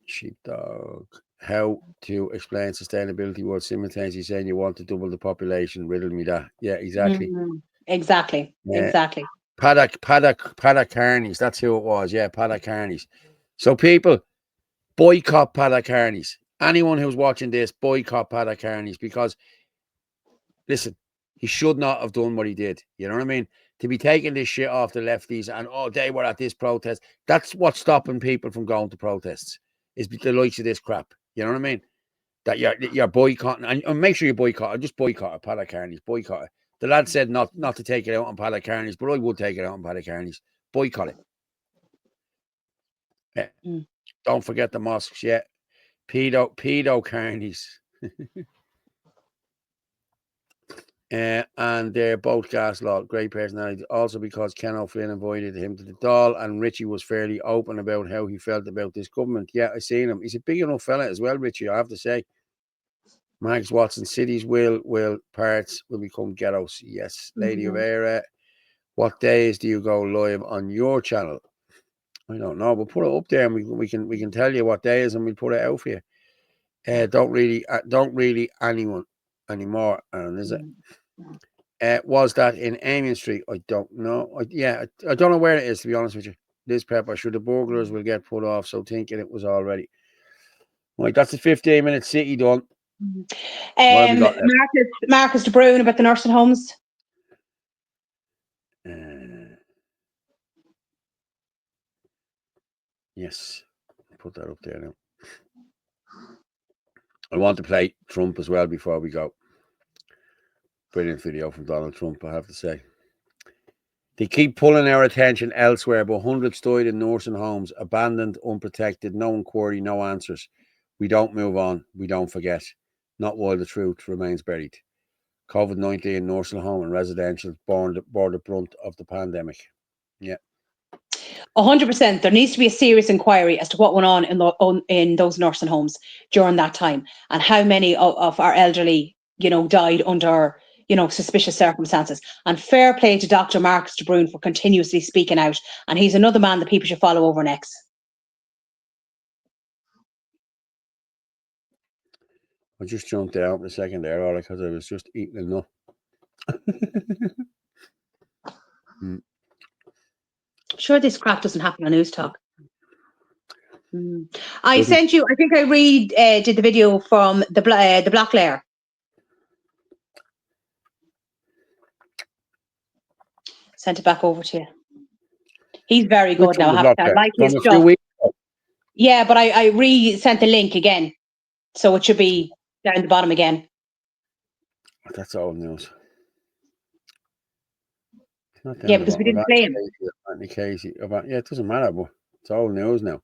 Sheepdog. How to explain sustainability while simultaneously saying you want to double the population? Riddle me that. Yeah, exactly. Exactly. Paddock Carneys. That's who it was. Yeah, Paddock Carneys. So people, boycott Paddock Carneys. Anyone who's watching this, boycott Paddock Carneys, because listen, he should not have done what he did. You know what I mean? To be taking this shit off the lefties and they were at this protest. That's what's stopping people from going to protests. Is the likes of this crap. You know what I mean? That you're boycotting, and make sure you boycott. Just boycott it, Paddock Carneys, boycott it. The lad said not to take it out on Paddock Carney's, but I would take it out on Paddock Carney's. Boycott it. Don't forget the mosques yet. Pedo Carney's. And they're both Gaslot, great personality. Also because Ken O'Flynn invited him to the Dáil, and Richie was fairly open about how he felt about this government. Yeah, I seen him. He's a big enough fella as well, Richie, I have to say. Mags Watson, cities will parts will become ghettos. Yes, Lady of Era. What days do you go live on your channel? I don't know. We'll put it up there, and we can tell you what days, and we'll put it out for you. Don't really anyone anymore, Aaron, is it? Was that in Amiens Street? I don't know. I don't know where it is, to be honest with you. This pepper, sure the burglars will get put off, so thinking it was already. Right, that's a 15-minute city done. Marcus de Bruin about the nursing homes. Yes, put that up there now. I want to play Trump as well before we go. Brilliant video from Donald Trump, I have to say. They keep pulling our attention elsewhere, but hundreds died in nursing homes, abandoned, unprotected, no inquiry, no answers. We don't move on. We don't forget. Not while the truth remains buried. COVID-19 nursing home and residential bore the brunt of the pandemic. Yeah. 100%. There needs to be a serious inquiry as to what went on in those nursing homes during that time, and how many of our elderly, died under, suspicious circumstances. And fair play to Dr. Marcus de Bruin for continuously speaking out. And he's another man that people should follow over next. I just jumped out for a second there, Orla, because I was just eating a nut. Sure, this crap doesn't happen on News Talk. I sent you, I think I did the video from the Black Lair. Sent it back over to you. He's very good now. I like his stuff. Yeah, but I re-sent the link again. So it should be down the bottom again. That's old news. Yeah, because we didn't play him. Yeah, it doesn't matter, but it's old news now.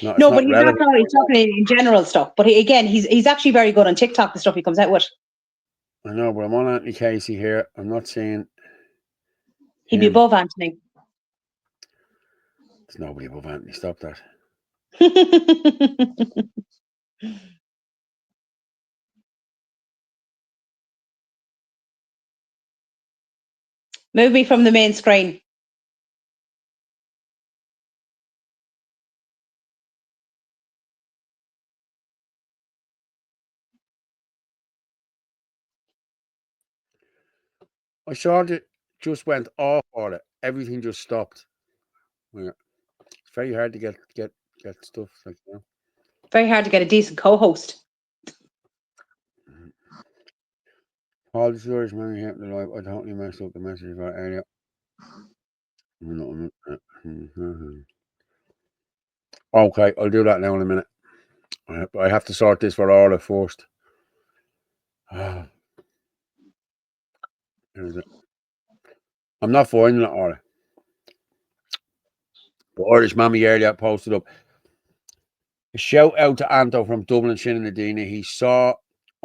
But he's not now. He's talking in general stuff. But he's actually very good on TikTok, the stuff he comes out with. I know, but I'm on Anthony Casey here. I'm not saying he'd be above Anthony. There's nobody above Anthony. Stop that. Move me from the main screen. I saw it just went off on it. Everything just stopped. Yeah. It's very hard to get stuff like that. Very hard to get a decent co-host. All the stories many happen in life. I totally messed up the message about earlier. Okay, I'll do that now in a minute. I have to sort this for Orla first. I'm not finding it, Orla. The Irish Mammy earlier posted up a shout out to Anto from Dublin, Shinanadina. He saw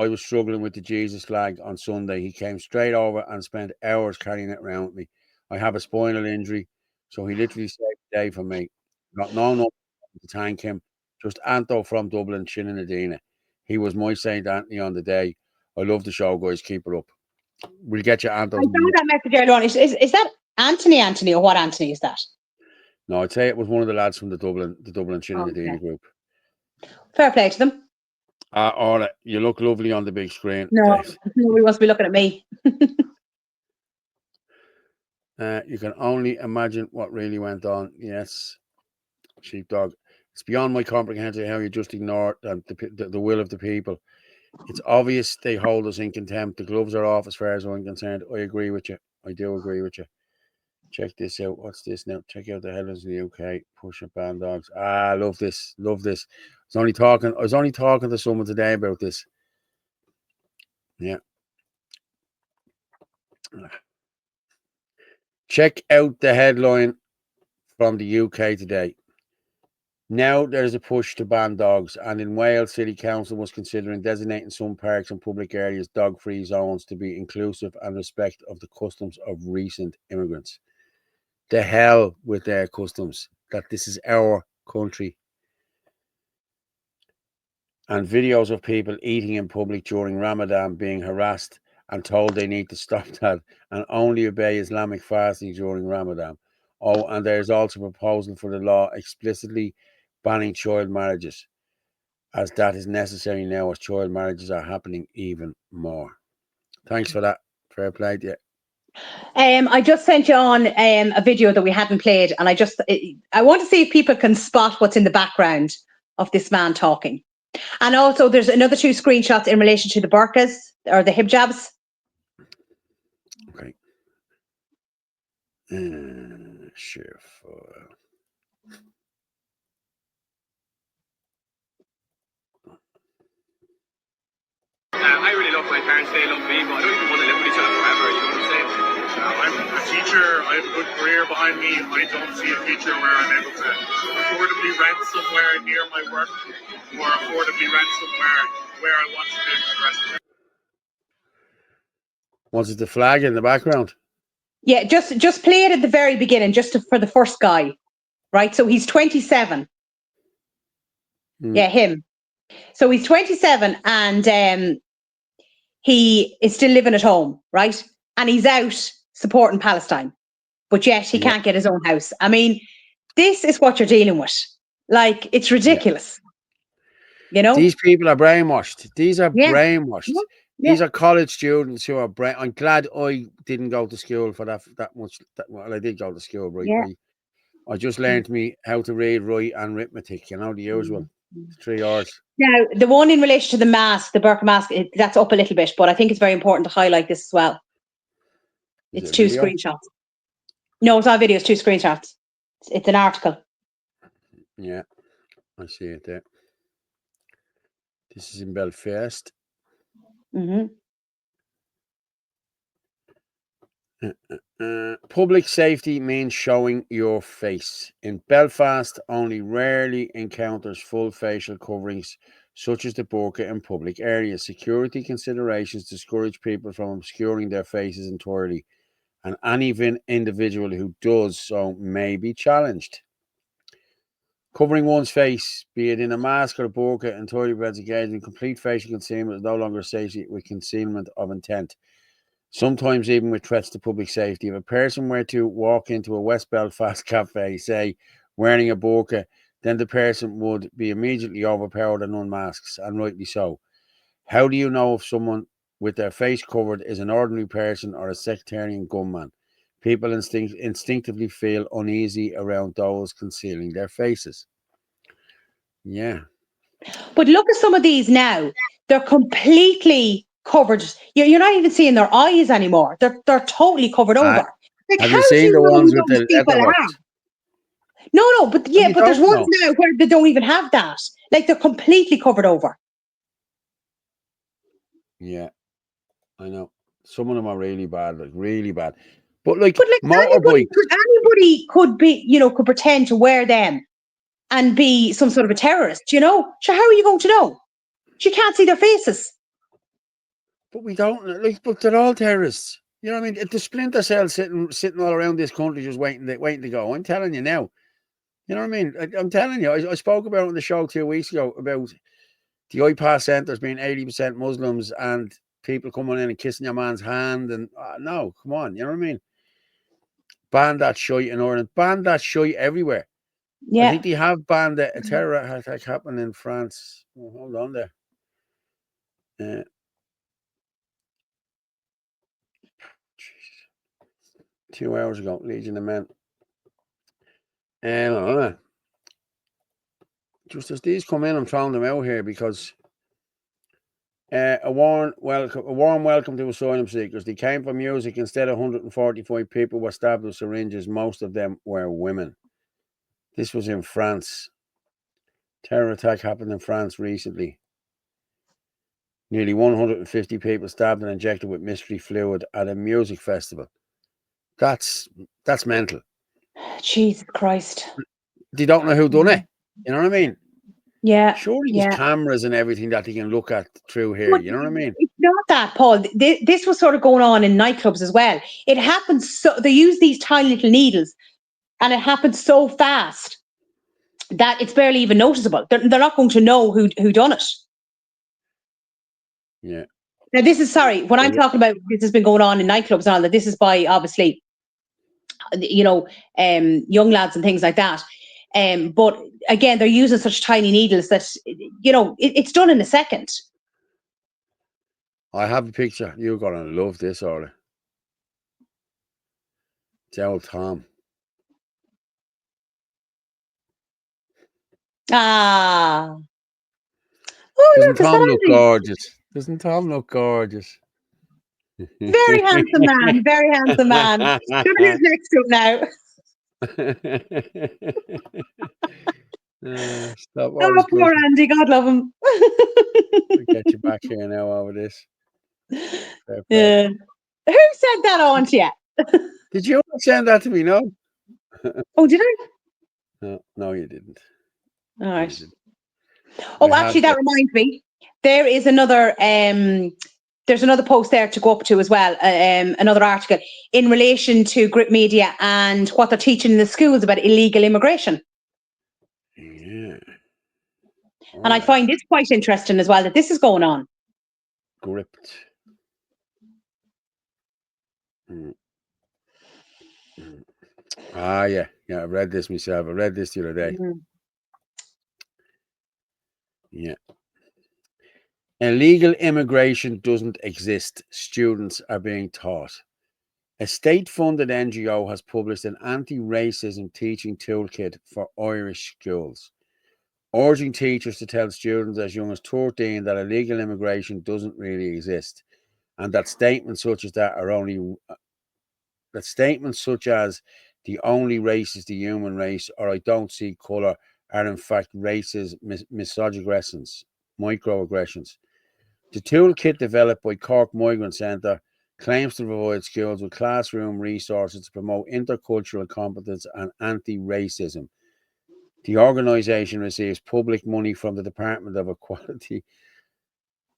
I was struggling with the Jesus flag on Sunday. He came straight over and spent hours carrying it around with me. I have a spinal injury, so he literally saved the day for me. Got no to thank him. Just Anto from Dublin, Shinanadina. He was my Saint Anthony on the day. I love the show, guys. Keep it up. We'll get you Anto. I found that message earlier on. Is that Anthony, or what Anthony is that? No, I'd say it was one of the lads from the Dublin Shinanadina group. Fair play to them. Orla, you look lovely on the big screen. No, nobody wants to be looking at me. You can only imagine what really went on. Yes, sheepdog. It's beyond my comprehension how you just ignore the will of the people. It's obvious they hold us in contempt. The gloves are off as far as I'm concerned. I agree with you. I do agree with you. Check this out. What's this now? Check out the headlines in the UK. Pushing band dogs. Love this. Love this. I was only talking to someone today about this. Yeah. Check out the headline from the UK today. Now there's a push to ban dogs, and in Wales, City Council was considering designating some parks and public areas dog-free zones to be inclusive and respect of the customs of recent immigrants. The hell with their customs, that this is our country. And videos of people eating in public during Ramadan being harassed and told they need to stop that and only obey Islamic fasting during Ramadan. Oh, and there's also a proposal for the law explicitly banning child marriages, as that is necessary now as child marriages are happening even more. Thanks for that. Fair play to you. I just sent you on a video that we hadn't played, and I want to see if people can spot what's in the background of this man talking. And also, there's another 2 screenshots in relation to the burqas or the hijabs. Okay. Share file. I really love my parents, they love me, but I don't even want to live with each other forever, you know what I'm saying? I'm a teacher, I have a good career behind me, I don't see a future where I'm able to affordably rent somewhere near my work, or affordably rent somewhere where I want to live for the rest of my life. Was it the flag in the background? Yeah, just play it at the very beginning, for the first guy, right? So he's 27. Yeah, him. So he's 27 and he is still living at home, right? And he's out supporting Palestine, but yet he can't get his own house. I mean, this is what you're dealing with. Like, it's ridiculous. You know? These people are brainwashed. These are brainwashed. Yeah. These are college students who are brain. I'm glad I didn't go to school for that much. Well, I did go to school, right? Yeah. I just learned me how to read, write, and arithmetic. You know, the usual 3 hours. Now, the one in relation to the mask, the burqa mask, that's up a little bit, but I think it's very important to highlight this as well. It's 2 screenshots. No, it's not a video, it's 2 screenshots. It's an article. Yeah, I see it there. This is in Belfast. Public safety means showing your face. In Belfast, only rarely encounters full facial coverings, such as the burqa in public areas. Security considerations discourage people from obscuring their faces entirely, and any individual who does so may be challenged. Covering one's face, be it in a mask or a burqa, entirely prevents engagement. Complete facial concealment is no longer associated with concealment of intent, sometimes even with threats to public safety. If a person were to walk into a West Belfast cafe, say, wearing a burqa, then the person would be immediately overpowered and unmasked, and rightly so. How do you know if someone with their face covered is an ordinary person or a sectarian gunman? People instinctively feel uneasy around those concealing their faces. Yeah. But look at some of these now. They're completely covered. You're not even seeing their eyes anymore. They're totally covered over. Like, have how you seen do the you know ones who with the those people letterbox? are? No, but there's ones now where they don't even have that. Like, they're completely covered over. Yeah, I know. Some of them are really bad, like really bad. But anybody could pretend to wear them and be some sort of a terrorist, you know? So how are you going to know? You can't see their faces. But we don't, but they're all terrorists. You know what I mean? The splinter cells sitting all around this country just waiting to go. I'm telling you now. You know what I mean? I'm telling you. I spoke about it on the show 2 weeks ago about the iPass centres being 80% Muslims and people coming in and kissing your man's hand. And no, come on. You know what I mean? Ban that shite in Ireland. Ban that shite everywhere. Yeah. I think they have banned a terror attack happening in France. Oh, hold on there. 2 hours ago, Legion of Men. Just as these come in, I'm throwing them out here because a warm welcome to asylum seekers. They came for music. Instead of 145 people were stabbed with syringes. Most of them were women. This was in France. Terror attack happened in France recently. Nearly 150 people stabbed and injected with mystery fluid at a music festival. That's mental. Jesus Christ. They don't know who done it. You know what I mean? Yeah. Surely there's cameras and everything that they can look at through here. But you know what I mean? It's not that, Paul. This was sort of going on in nightclubs as well. It happens so they use these tiny little needles, and it happens so fast that it's barely even noticeable. They're not going to know who done it. Yeah. Now, this is when I'm talking about this has been going on in nightclubs and all that. This is by obviously, young lads and things like that. But again, they're using such tiny needles that it's done in a second. I have a picture. You're gonna love this, Orla. It's old Tom. Ah. Oh, Doesn't look, is Tom that look Andy? gorgeous? Doesn't Tom look gorgeous? Very handsome man. Very handsome man. Look at who's next to him now. Stop all Oh, this poor bullshit. Andy. God love him. We'll get you back here now over this. Fair play. Yeah. Who sent that on to you? Did you send that to me? No. Oh, did I? No, you didn't. All right. No, Actually, that reminds me. There is another. There's another post there to go up to as well. Another article in relation to Grip Media and what they're teaching in the schools about illegal immigration. Yeah. And I find this quite interesting as well that this is going on. Gripped. Yeah. I read this myself. I read this the other day. Yeah. Illegal immigration doesn't exist. Students are being taught. A state-funded NGO has published an anti-racism teaching toolkit for Irish schools, urging teachers to tell students as young as 13 that illegal immigration doesn't really exist, and that statements such as the only race is the human race, or I don't see colour, are in fact racist microaggressions. The toolkit developed by Cork Migrant Centre claims to provide schools with classroom resources to promote intercultural competence and anti-racism. The organisation receives public money from the Department of Equality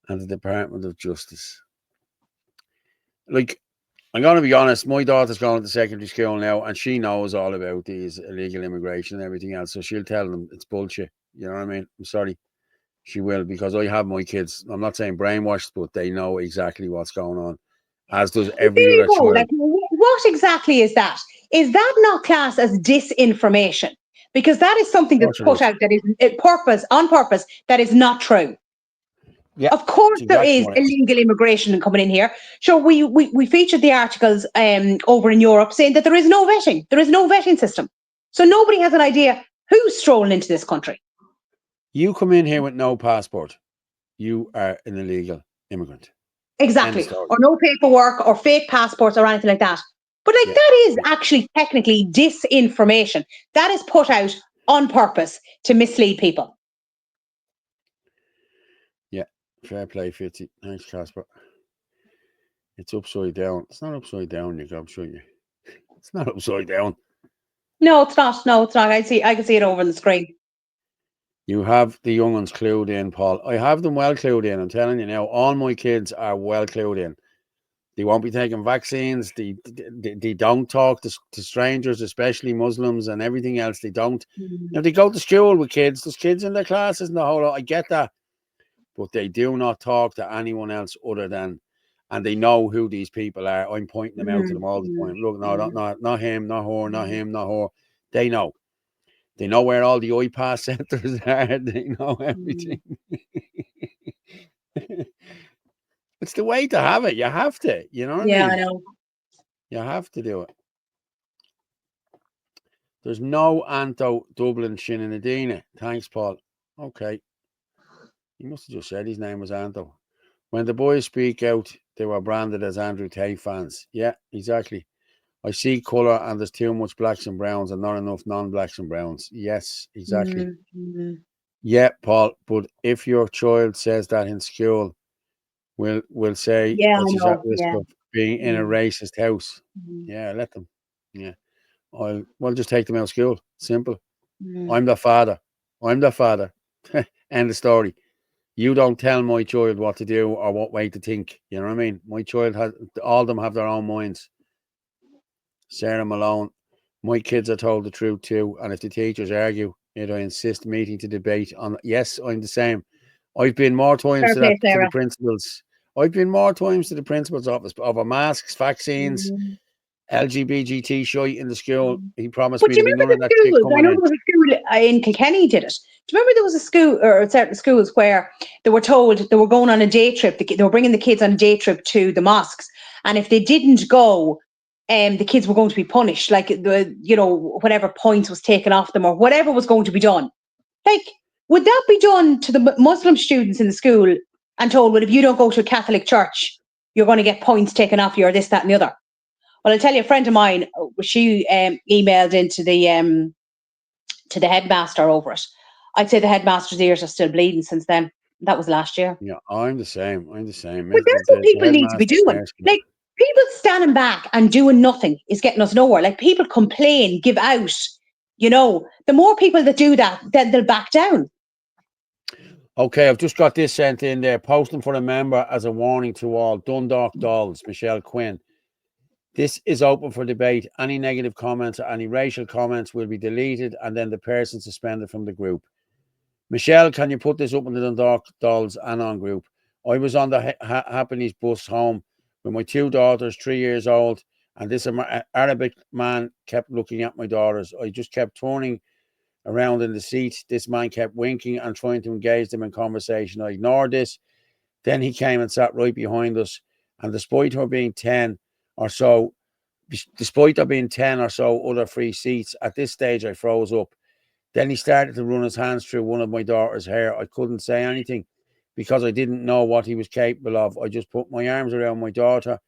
and the Department of Justice. Like, I'm going to be honest, my daughter's going to secondary school now, and she knows all about these illegal immigration and everything else, so she'll tell them it's bullshit. You know what I mean? I'm sorry. She will, because I have my kids, I'm not saying brainwashed, but they know exactly what's going on, as does every other child. Like, what exactly is that? Is that not classed as disinformation? Because that is something that's put out that is on purpose, that is not true. Yeah, of course there is illegal immigration coming in here. So we featured the articles over in Europe saying that there is no vetting. There is no vetting system. So nobody has an idea who's strolling into this country. You come in here with no passport, you are an illegal immigrant. Exactly. Or no paperwork or fake passports or anything like that. But that is actually technically disinformation. That is put out on purpose to mislead people. Yeah, fair play, Fitzy. Thanks, Casper. It's upside down. It's not upside down, Nick. I'm showing you. It's not upside down. No, it's not. No, it's not. I can see it over on the screen. You have the young ones clued in, Paul. I have them well clued in. I'm telling you now, all my kids are well clued in. They won't be taking vaccines. They don't talk to strangers, especially Muslims and everything else. They don't. Now, they go to school with kids. There's kids in their classes and the whole lot. I get that. But they do not talk to anyone else other than, and they know who these people are. I'm pointing them out to them all the time. Look, no, not him, not her, not him, not her. They know. They know where all the iPass centers are. They know everything. It's the way to have it. You have to. You know what I mean? Yeah, I know. You have to do it. There's no Anto Dublin Shinanadina. Thanks, Paul. Okay. He must have just said his name was Anto. When the boys speak out, they were branded as Andrew Tate fans. Yeah, exactly. I see colour and there's too much blacks and browns and not enough non-blacks and browns. Yes, exactly. Yeah, Paul, but if your child says that in school, will say Yeah, that I she's at know. risk Yeah. of being in a racist house. Mm. Yeah, let them. Yeah. We'll just take them out of school. Simple. Mm. I'm the father. I'm the father. End of story. You don't tell my child what to do or what way to think. You know what I mean? My child has, all of them have their own minds. Sarah Malone. My kids are told the truth too. And if the teachers argue, I insist meeting to debate on. Yes, I'm the same. I've been more times Fair to play, the Sarah. principals. I've been more times to the principal's office over masks, vaccines, LGBT shite in the school. He promised But me do you there'd be remember none of the that shit schools? I coming know in. there was a school in Kilkenny did it. Do you remember there was a school or certain schools where they were told they were going on a day trip? They were bringing the kids on a day trip to the mosques, and if they didn't go, the kids were going to be punished. Like whatever points was taken off them or whatever was going to be done. Like, would that be done to the Muslim students in the school and told, well, if you don't go to a Catholic church, you're going to get points taken off you or this, that, and the other? Well, I'll tell you, a friend of mine, she emailed into to the headmaster over it. I'd say the headmaster's ears are still bleeding since then. That was last year. Yeah, I'm the same. But that's what people need to be doing. Like, people standing back and doing nothing is getting us nowhere. Like, people complain, give out. The more people that do that, then they'll back down. Okay, I've just got this sent in there. Posting for a member as a warning to all. Dundalk Dolls, Michelle Quinn. This is open for debate. Any negative comments or any racial comments will be deleted and then the person suspended from the group. Michelle, can you put this up in the Dundalk Dolls Anon group? I was on the Happiness bus home with my two daughters, 3 years old, and this Arabic man kept looking at my daughters. I just kept turning around in the seat. This man kept winking and trying to engage them in conversation. I ignored this. Then he came and sat right behind us. And despite there being 10 or so other free seats, at this stage I froze up. Then he started to run his hands through one of my daughter's hair. I couldn't say anything because I didn't know what he was capable of. I just put my arms around my daughter.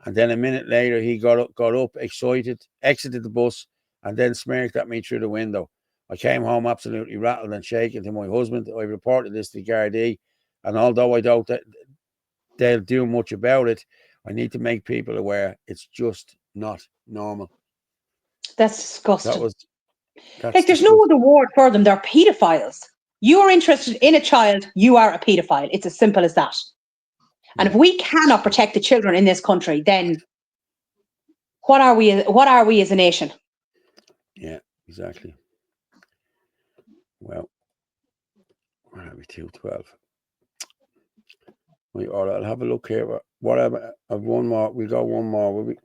And then a minute later, he got up, excited, exited the bus, and then smirked at me through the window. I came home absolutely rattled and shaken to my husband. I reported this to the Gardaí, and although I doubt that they'll do much about it, I need to make people aware it's just not normal. That's disgusting. That's like, there's no other word for them. They're pedophiles. You're interested in a child, you are a pedophile. It's as simple as that. And if we cannot protect the children in this country, then what are we as a nation? Yeah, exactly. Well, where are we? 2:12. Wait, Orla, I'll have a look here. Whatever. I've one more. We'll go one more, will we?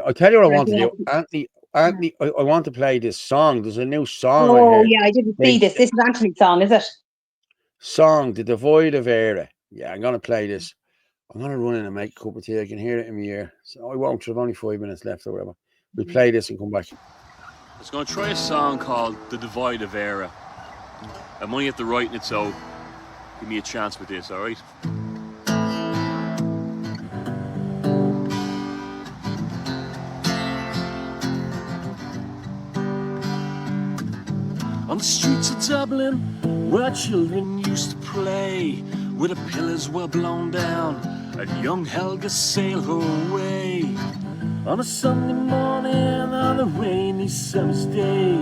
I'll tell you what I want to do. Anthony, I want to play this song. There's a new song I heard. Yeah, I didn't see this. This is Anthony's song, is it? Song, The Devoid of Era. Yeah, I'm going to play this. I'm going to run in and make a cup of tea. I can hear it in my ear. So I won't. There's only 5 minutes left or whatever. We'll play this and come back. I was going to try a song called The Devoid of Era. I'm only at the writing it, so give me a chance with this, all right? On the streets of Dublin, where children used to play, where the pillars were blown down, and young Helga sailed her away. On a Sunday morning, on a rainy summer's day,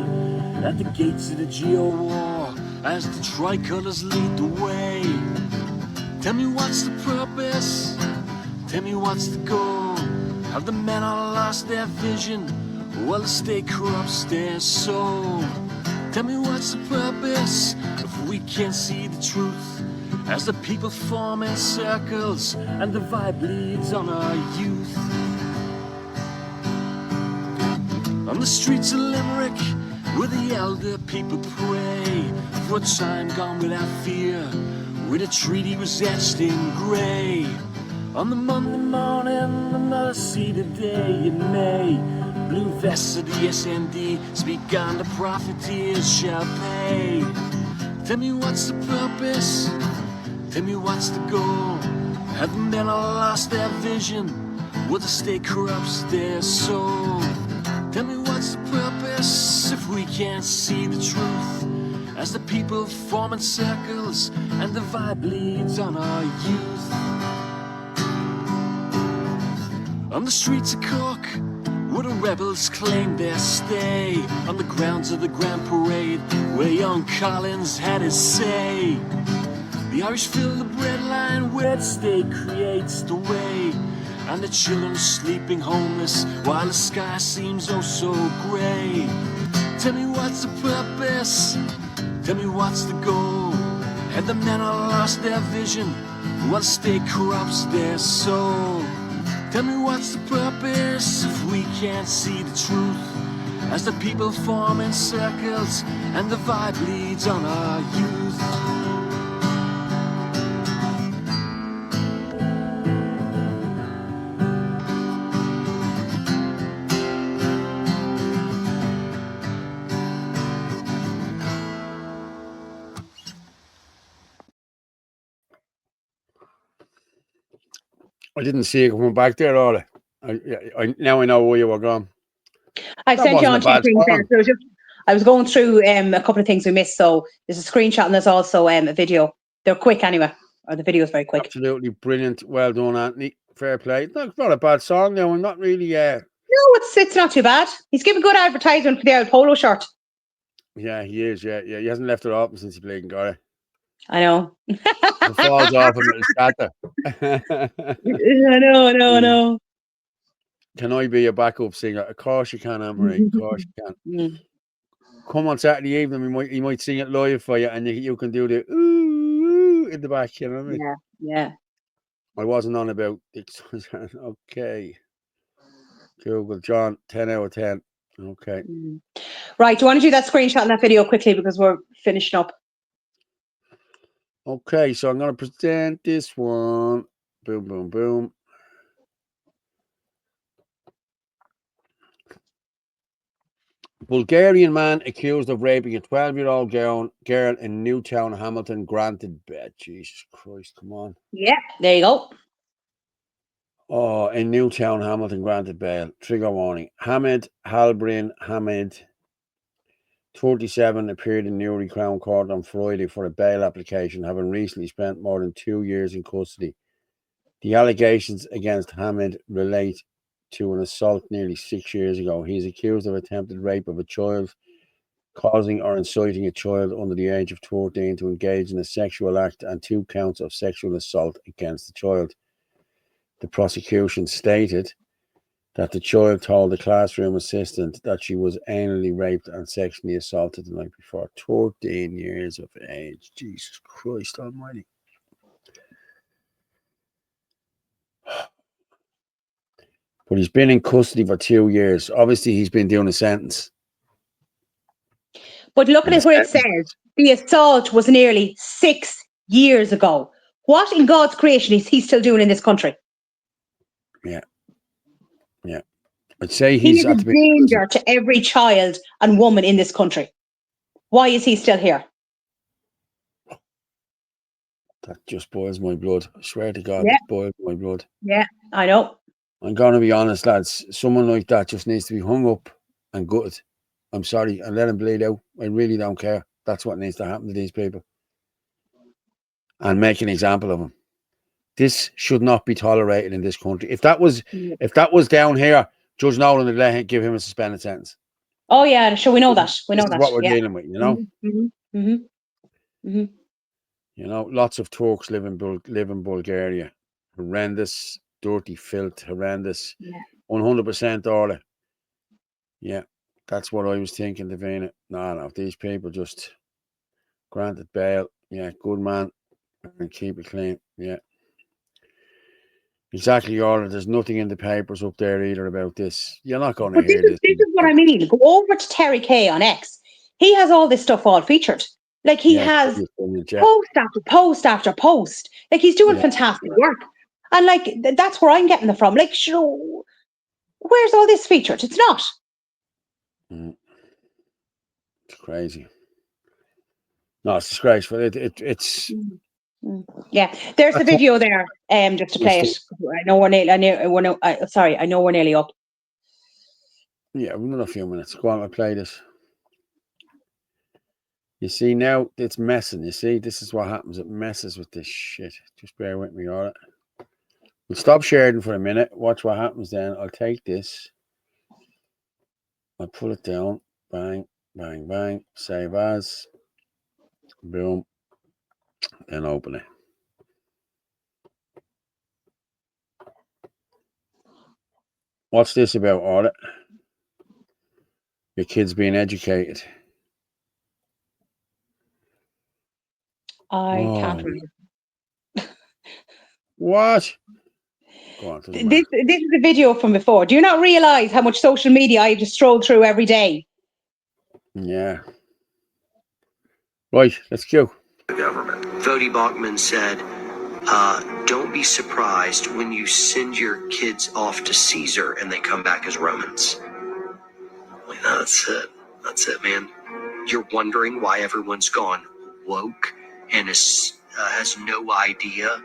at the gates of the Geo-War, as the tricolours lead the way. Tell me what's the purpose? Tell me what's the goal? Have the men all lost their vision? While the state corrupts their soul? Tell me what's the purpose if we can't see the truth? As the people form in circles and the vibe bleeds on our youth. On the streets of Limerick, where the elder people pray for a time gone without fear, where the treaty was etched in grey. On the Monday morning, another seated day in May, blue vests of the SND speak on the profiteers shall pay. Tell me what's the purpose? Tell me what's the goal? Have the men all lost their vision? Will the state corrupts their soul? Tell me what's the purpose if we can't see the truth? as the people form in circles and the vibe bleeds on our youth. On the streets of Cork, where the rebels claimed their stay, on the grounds of the Grand Parade, where young Collins had his say. The Irish fill the breadline where its state creates the way, and the children sleeping homeless while the sky seems oh so grey. Tell me what's the purpose? Tell me what's the goal? And the men all lost their vision while the state corrupts their soul. Tell me what's the purpose if we can't see the truth, as the people form in circles and the vibe leads on our youth. I didn't see it coming back there, Orla. Now I know where you were gone. I sent you on wasn't a two bad things there. song. So I was going through a couple of things we missed. So there's a screenshot and there's also a video. They're quick anyway, or the video is very quick. Absolutely brilliant. Well done, Anthony. Fair play. Not a bad song, though. I'm not really. No, it's not too bad. He's giving good advertisement for the old polo shirt. Yeah, he is. Yeah. He hasn't left it open since he played in Galway. I know. If it falls off him, it'll scatter. I know. Can I be a backup singer? Of course you can, Anne-Marie. Of course you can. Come on Saturday evening, he might sing it live for you, and you can do the ooh in the back. You know what I mean? Yeah. I wasn't on about okay. Google John, 10 out of 10. Okay. Right. Do you want to do that screenshot and that video quickly because we're finishing up? Okay, so I'm going to present this one. Boom, boom, boom. Bulgarian man accused of raping a 12-year-old girl in Newtown, Hamilton, granted bail. Jesus Christ, come on. Yeah, there you go. Oh, in Newtown, Hamilton, granted bail. Trigger warning. Hamid Halbrin Hamid, 37, appeared in Newry Crown Court on Friday for a bail application, having recently spent more than 2 years in custody. The allegations against Hamid relate to an assault nearly 6 years ago. He is accused of attempted rape of a child, causing or inciting a child under the age of 13 to engage in a sexual act, and 2 counts of sexual assault against the child. The prosecution stated that the child told the classroom assistant that she was anally raped and sexually assaulted the night before. 13 years of age. Jesus Christ almighty. But he's been in custody for 2 years. Obviously, he's been doing a sentence. But look at it where it says the assault was nearly 6 years ago. What in God's creation is he still doing in this country? Yeah. I'd say He he's is a danger to every child and woman in this country. Why is he still here? That just boils my blood. I swear to God, it boils my blood. Yeah, I know. I'm going to be honest, lads. Someone like that just needs to be hung up and gutted. I'm sorry, and let him bleed out. I really don't care. That's what needs to happen to these people. And make an example of him. This should not be tolerated in this country. If that was down here, Judge Nolan would give him a suspended sentence. Oh yeah, sure. We know that. We know This that. is what we're dealing with, you know. Mm-hmm. You know, lots of Turks live in Bulgaria. Horrendous, dirty filth, horrendous. 100% Orla. Yeah, that's what I was thinking, Davina. No, these people just granted bail. Yeah, good man, and keep it clean. Yeah. Exactly, Orla. There's nothing in the papers up there either about this. You're not going to hear this. This is what I mean. Go over to Terry Kay on X. He has all this stuff all featured. Like he has post after post after post. Like he's doing fantastic work. And like that's where I'm getting it from. Like, sure, where's all this featured? It's not. It's crazy. No, it's disgraceful. It's. Yeah, there's the video there. Just to play it. I know we're nearly up. Yeah, we've got a few minutes. Go on, I'll play this. You see, now it's messing. You see, this is what happens. It messes with this shit. Just bear with me, all right? We'll stop sharing for a minute. Watch what happens then. I'll take this. I'll pull it down. Bang, bang, bang. Save as. Boom. Then open it. What's this about, Orla? Your kid's being educated. I can't remember. What? Go on, This is a video from before. Do you not realise how much social media I just stroll through every day? Yeah. Right, let's go. The government. Vodi Bachman said, don't be surprised when you send your kids off to Caesar and they come back as Romans. Like, that's it. That's it, man. You're wondering why everyone's gone woke and has no idea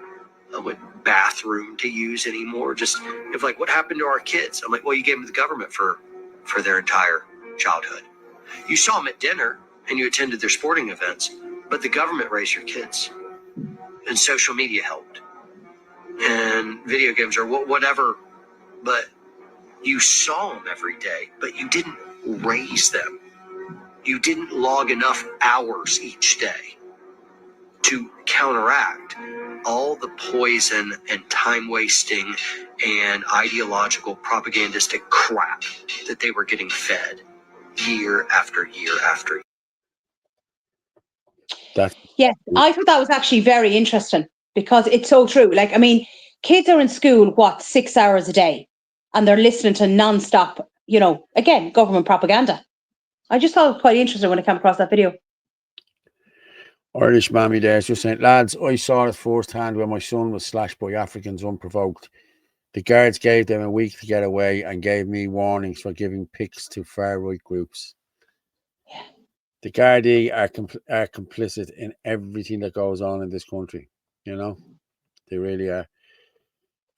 what bathroom to use anymore. Just, if like, what happened to our kids? I'm like, well, you gave them to the government for their entire childhood. You saw them at dinner and you attended their sporting events, but the government raised your kids. And social media helped. And video games or whatever, but you saw them every day, but you didn't raise them. You didn't log enough hours each day to counteract all the poison and time wasting and ideological propagandistic crap that they were getting fed year after year after year. Yes, I thought that was actually very interesting because it's so true. Like, I mean, kids are in school, 6 hours a day, and they're listening to nonstop, again, government propaganda. I just thought it was quite interesting when I came across that video. Irish mammy there is just saying, lads, I saw it firsthand when my son was slashed by Africans unprovoked. The guards gave them a week to get away and gave me warnings for giving pics to far-right groups. Yeah. The Gardaí are complicit in everything that goes on in this country. They really are.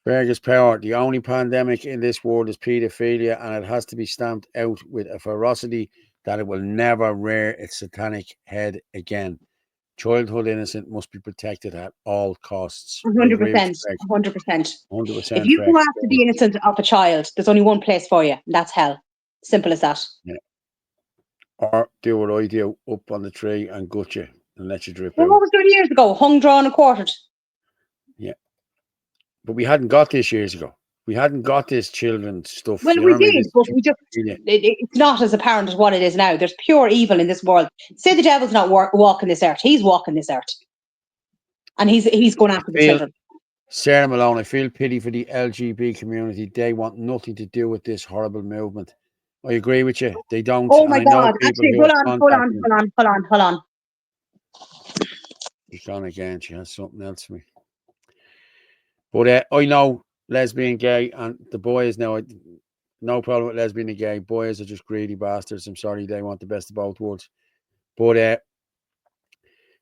Fergus Power, the only pandemic in this world is paedophilia, and it has to be stamped out with a ferocity that it will never rear its satanic head again. Childhood innocent must be protected at all costs. 100%. 100%. 100%. If you go after the innocence of a child, there's only one place for you, and that's hell. Simple as that. Yeah. Or do what I do, up on the tree and gut you and let you drip Well, out. what was done years ago? Hung, drawn, and quartered. Yeah. But we hadn't got this years ago. We hadn't got this children stuff. Well, we did, but we just, it's not as apparent as what it is now. There's pure evil in this world. Say the devil's not walking this earth. He's walking this earth. And he's going after the children. Sarah Malone, I feel pity for the LGBT community. They want nothing to do with this horrible movement. I agree with you. They don't. Oh my God. Actually, hold on. She's gone again. She has something else for me. But I know lesbian, gay, and the boys now, no problem with lesbian and gay. Boys are just greedy bastards. I'm sorry, they want the best of both worlds. But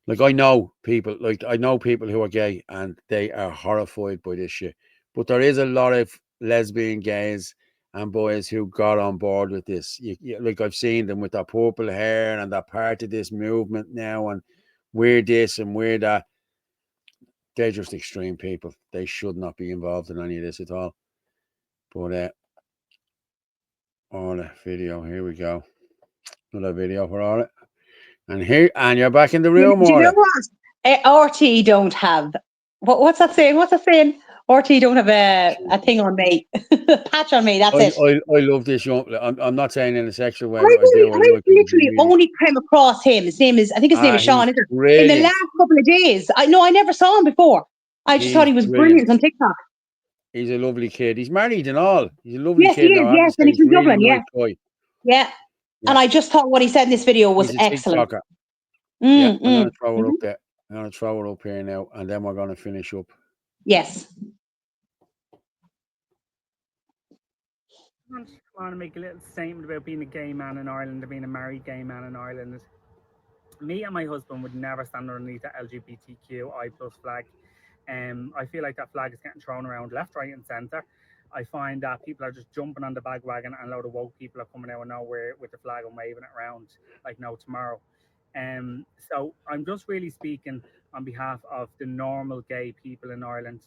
I know people who are gay and they are horrified by this shit. But there is a lot of lesbian gays and boys who got on board with this. Like I've seen them with their purple hair and they're part of this movement now, and we're this and we're that. They're just extreme people. They should not be involved in any of this at all. But Orla video, here we go. Another video for Orla. And you're back in the room, Do you Orla. know what? RT don't have, what's that saying? RT don't have a thing on me. Patch on me, that's it. I love this young. I'm not saying in a sexual way. I literally only came across him. His name is Sean, isn't it? In the last couple of days. I never saw him before. I just thought he was brilliant on TikTok. He's a lovely kid. He's married and all. He's a lovely kid. He is, yes, and he's from Dublin, nice yeah. And I just thought what he said in this video was excellent. Yeah, I'm going to throw it up there. I'm going to throw it up here now, and then we're going to finish up. Yes. I just want to make a little statement about being a gay man in Ireland and being a married gay man in Ireland. Me and my husband would never stand underneath the LGBTQI+ flag. I feel like that flag is getting thrown around left, right, and centre. I find that people are just jumping on the bandwagon, and a load of woke people are coming out of nowhere with the flag and waving it around like no tomorrow. So I'm just really speaking on behalf of the normal gay people in Ireland.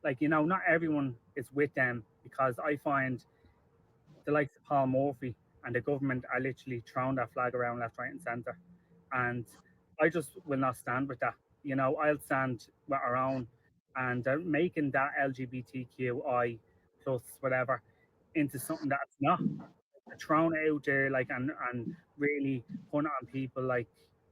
Like, you know, not everyone is with them, because I find the likes of Paul Murphy and the government are literally throwing that flag around left, right, and centre. And I just will not stand with that. You know, I'll stand with our own, and they're making that LGBTQI plus whatever into something that it's not. They're throwing it out there, like, and really putting it on people like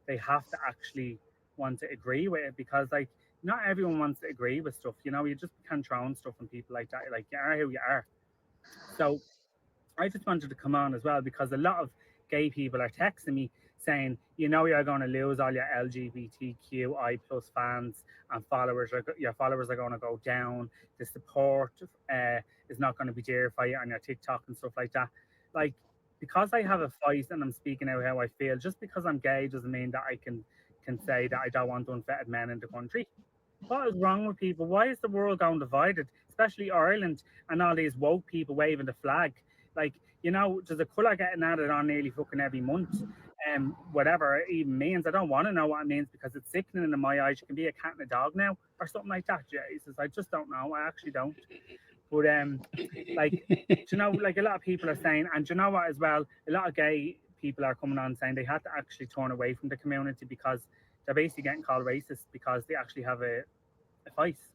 they have to actually want to agree with it, because like not everyone wants to agree with stuff. You know, you just can't throw stuff on people like that. Like, you are who you are. So I just wanted to come on as well, because a lot of gay people are texting me saying, you know, you're going to lose all your LGBTQI plus fans and followers. Your followers are going to go down. The support is not going to be there for you on your TikTok and stuff like that. Like, because I have a voice and I'm speaking out how I feel, just because I'm gay doesn't mean that I can say that I don't want unfettered men in the country. What is wrong with people? Why is the world going divided, especially Ireland and all these woke people waving the flag? Like, you know, there's a colour getting added on nearly fucking every month. Whatever it even means. I don't want to know what it means, because it's sickening in my eyes. You can be a cat and a dog now or something like that. Jesus, I just don't know. I actually don't. But like, you know, like a lot of people are saying, and you know what as well, a lot of gay people are coming on saying they had to actually turn away from the community because they're basically getting called racist because they actually have a voice,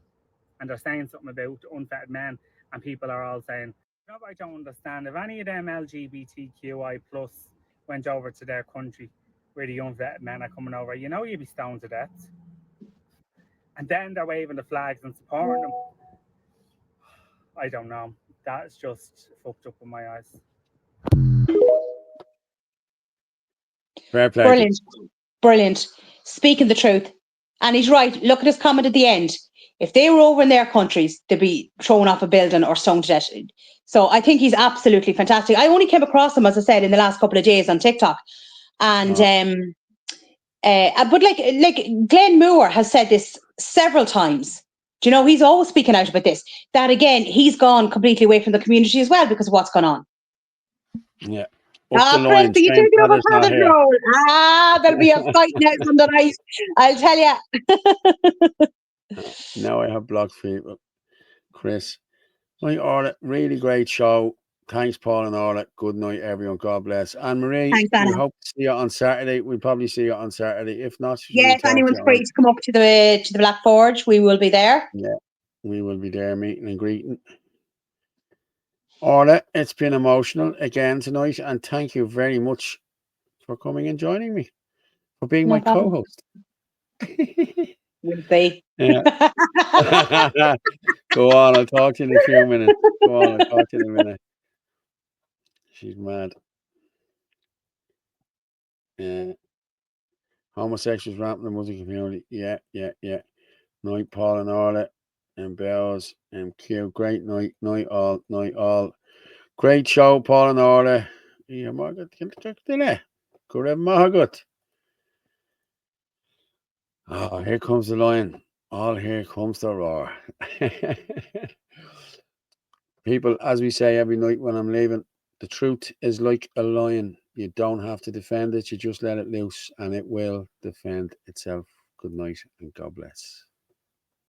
and they're saying something about unfettered men, and people are all saying, you know what I don't understand, if any of them LGBTQI plus went over to their country where the unvetted men are coming over, you know, you'd be stoned to death. And then they're waving the flags and supporting them. I don't know. That's just fucked up in my eyes. Fair play. Brilliant. Brilliant. Speaking the truth. And he's right. Look at his comment at the end. If they were over in their countries, they'd be thrown off a building or stoned to death. So I think he's absolutely fantastic. I only came across him, as I said, in the last couple of days on TikTok. And but like Glenn Moore has said this several times. Do you know, he's always speaking out about this. That again, he's gone completely away from the community as well because of what's gone on. Yeah. Chris, you do the other part of the role. There'll be a fight next on the night. I'll tell you. Now I have blocked people. Chris. Right, Orla, really great show. Thanks, Paul and Orla. Good night, everyone. God bless. Anne Marie, Thanks, Anna. we hope to see you on Saturday. We'll probably see you on Saturday. If not, yeah, if anyone's free to come up to the Black Forge, we will be there. Yeah, we will be there meeting and greeting. Orla, it's been emotional again tonight, and thank you very much for coming and joining me, for being my co-host. We'll see. Yeah. Go on, I'll talk to you in a few minutes. Go on, I'll talk to you in a minute. She's mad. Yeah. Homosexuals rampant in the music community. Yeah. Night, Paul and Orla and Bells and Q. Great night all. Great show, Paul and Orla. Yeah, Margaret, good Margaret. Oh, here comes the lion. All here comes the roar. People, as we say every night when I'm leaving, the truth is like a lion. You don't have to defend it. You just let it loose and it will defend itself. Good night and God bless.